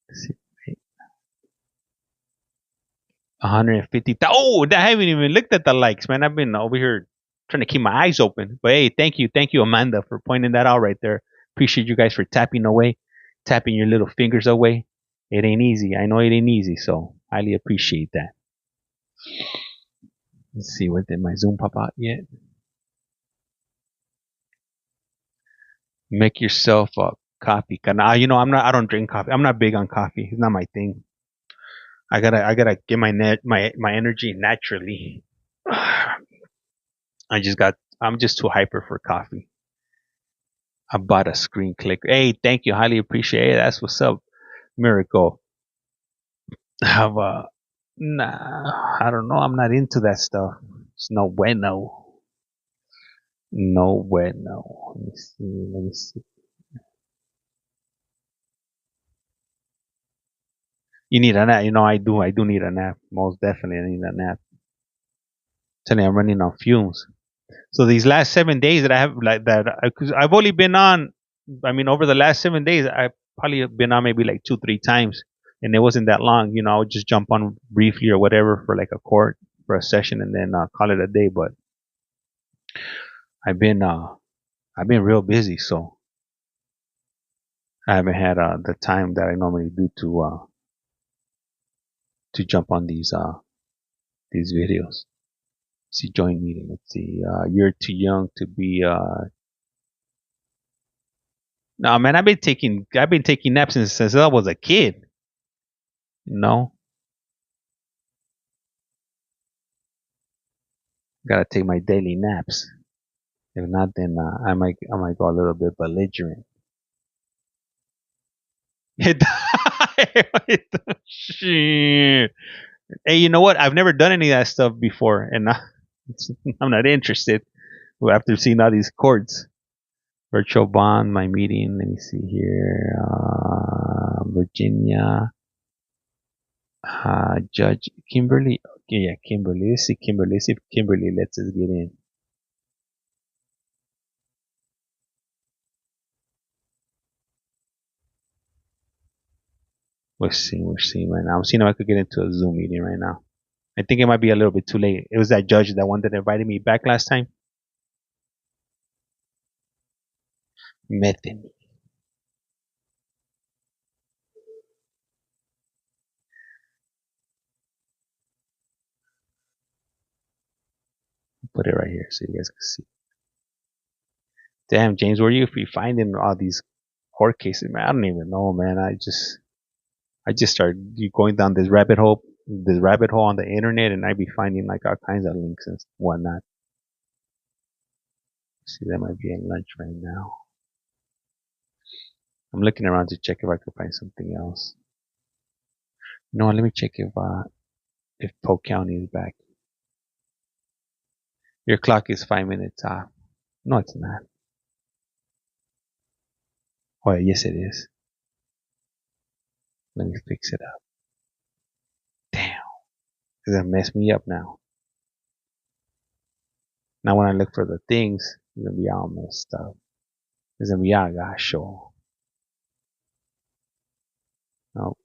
Let's see. 150. Oh, I haven't even looked at the likes, man. I've been over here trying to keep my eyes open. But hey, thank you, Amanda, for pointing that out right there. Appreciate you guys for tapping your little fingers away. It ain't easy. I know it ain't easy, so highly appreciate that. Let's see, where did my Zoom pop out yet? Make yourself a coffee. I don't drink coffee. I'm not big on coffee. It's not my thing. I gotta get my energy naturally. I'm just too hyper for coffee. I bought a screen clicker. Hey, thank you. Highly appreciate it. That's what's up. Miracle. Nah, I don't know. I'm not into that stuff. It's no bueno. No bueno. Let me see. You need a nap. I do need a nap. Most definitely I need a nap. Telling you, I'm running on fumes. So these last 7 days that I have because I've only been on, over the last 7 days, I've probably been on maybe like 2-3 times, and it wasn't that long. I would just jump on briefly or whatever for like a court for a session and then call it a day. But I've been real busy, so I haven't had the time that I normally do to jump on these videos. Let's see, join meeting. Let's see, you're too young to be No, man, I've been taking naps since I was a kid. Gotta take my daily naps. If not, then I might go a little bit belligerent. Shit. Hey, you know what? I've never done any of that stuff before, and I'm not interested. After seeing all these chords, virtual bond, my meeting. Let me see here. Virginia. Judge Kimberly. Okay, yeah, Kimberly. Let's see Kimberly. Let's see if Kimberly lets us get in. We're seeing right now. I'm seeing if I could get into a Zoom meeting right now. I think it might be a little bit too late. It was that judge, that one that invited me back last time. Method. Put it right here so you guys can see. Damn, James, where are you finding all these court cases, man? I don't even know, man. I just started going down this rabbit hole on the internet, and I be finding like all kinds of links and whatnot. See, that might be in lunch right now. I'm looking around to check if I could find something else. No, let me check if Polk County is back. Your clock is 5 minutes off. No, it's not. Oh, yes, it is. Let me fix it up. Damn. It's gonna mess me up now. Now when I look for the things, it's gonna be all messed up. It's gonna be all gacho. No.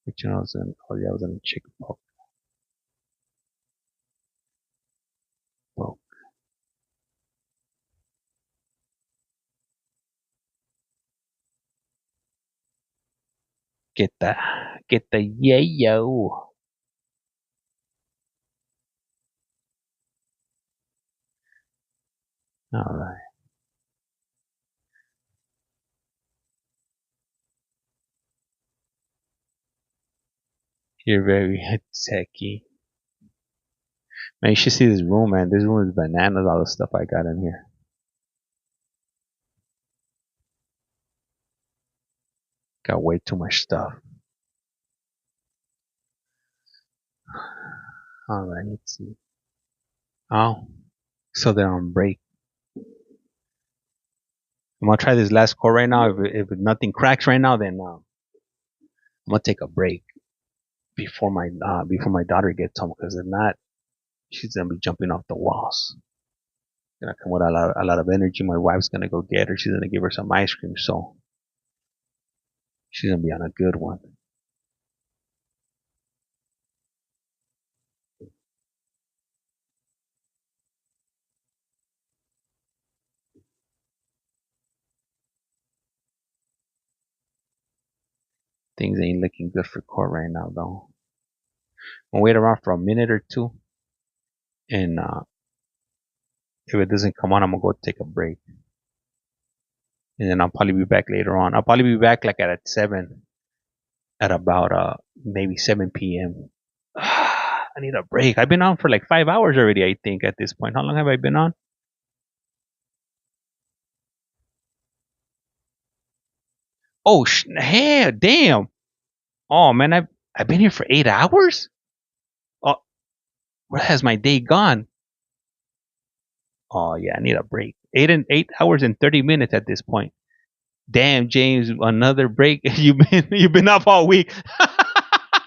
Which one was in? Oh yeah, I was in check Polk. Polk. Get the yayo. All right. You're very techy. Man, you should see this room, man. This room is bananas, all the stuff I got in here. Got way too much stuff. Alright, let's see. Oh, so they're on break. I'm gonna try this last core right now. If nothing cracks right now, then I'm gonna take a break before my daughter gets home, because if not, she's gonna be jumping off the walls. Gonna come with a lot of energy. My wife's gonna go get her. She's gonna give her some ice cream, so she's gonna be on a good one. Things ain't looking good for court right now, though. I'm gonna wait around for a minute or two, and if it doesn't come on, I'm gonna go take a break, and then I'll probably be back later on. I'll probably be back like at 7, at about maybe 7 p.m. I need a break. I've been on for like 5 hours already, I think, at this point. How long have I been on? Oh, hey, damn. Oh, man, I've been here for 8 hours? Oh, where has my day gone? Oh, yeah, I need a break. 8 hours and 30 minutes at this point. Damn, James, another break. You've been up all week.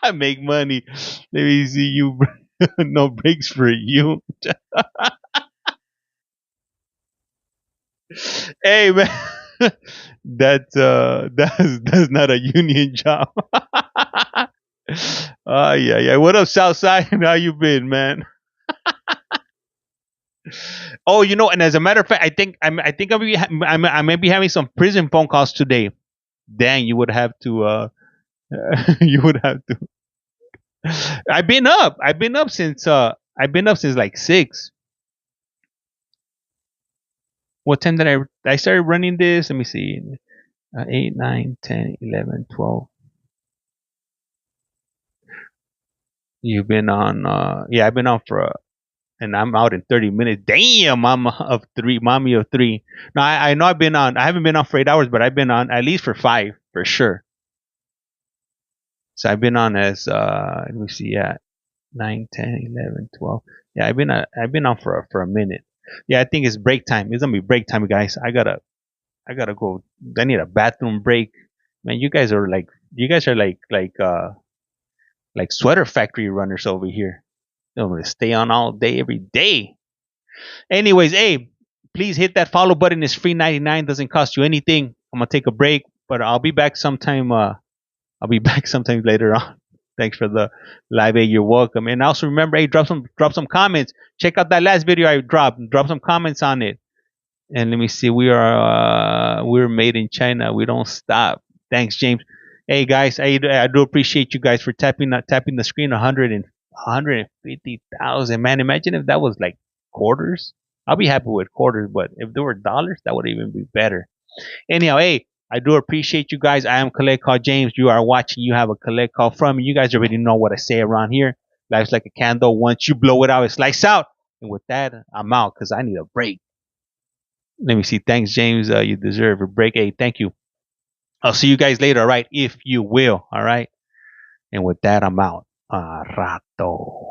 I make money. Let me see you. No breaks for you. Hey, man. That's not a union job. Yeah. What up, Southside? How you been, man? Oh, and as a matter of fact, I think I may be having some prison phone calls today. Dang, you would have to. You would have to. I've been up. I've been up since like 6. What time did I started running this? Let me see. 8, 9, 10, 11, 12. You've been on. Yeah, I've been on and I'm out in 30 minutes. Damn, mama of 3, mommy of 3. No, I know I've been on. I haven't been on for 8 hours, but I've been on at least for 5 for sure. So I've been on as let me see, 9, 10, 11, 12. Yeah, I've been on for a minute. Yeah, I think it's break time. It's gonna be break time, guys. I gotta go. I need a bathroom break. Man, you guys are like sweater factory runners over here. They're gonna stay on all day, every day. Anyways, hey, please hit that follow button. It's free 99, doesn't cost you anything. I'm gonna take a break, but I'll be back sometime I'll be back sometime later on. Thanks for the live. Hey, you're welcome. And also remember, hey, drop some comments. Check out that last video I dropped. Drop some comments on it. And let me see. We're made in China. We don't stop. Thanks, James. Hey guys, I do appreciate you guys for tapping the screen. 150,000. Man, imagine if that was like quarters. I'll be happy with quarters, but if there were dollars, that would even be better. Anyhow, hey, I do appreciate you guys. I am Collect Call James. You are watching. You have a collect call from me. You guys already know what I say around here. Life's like a candle. Once you blow it out, it's lights out. And with that, I'm out because I need a break. Let me see. Thanks, James. You deserve a break. Hey, thank you. I'll see you guys later. All right, if you will. All right. And with that, I'm out. Rato.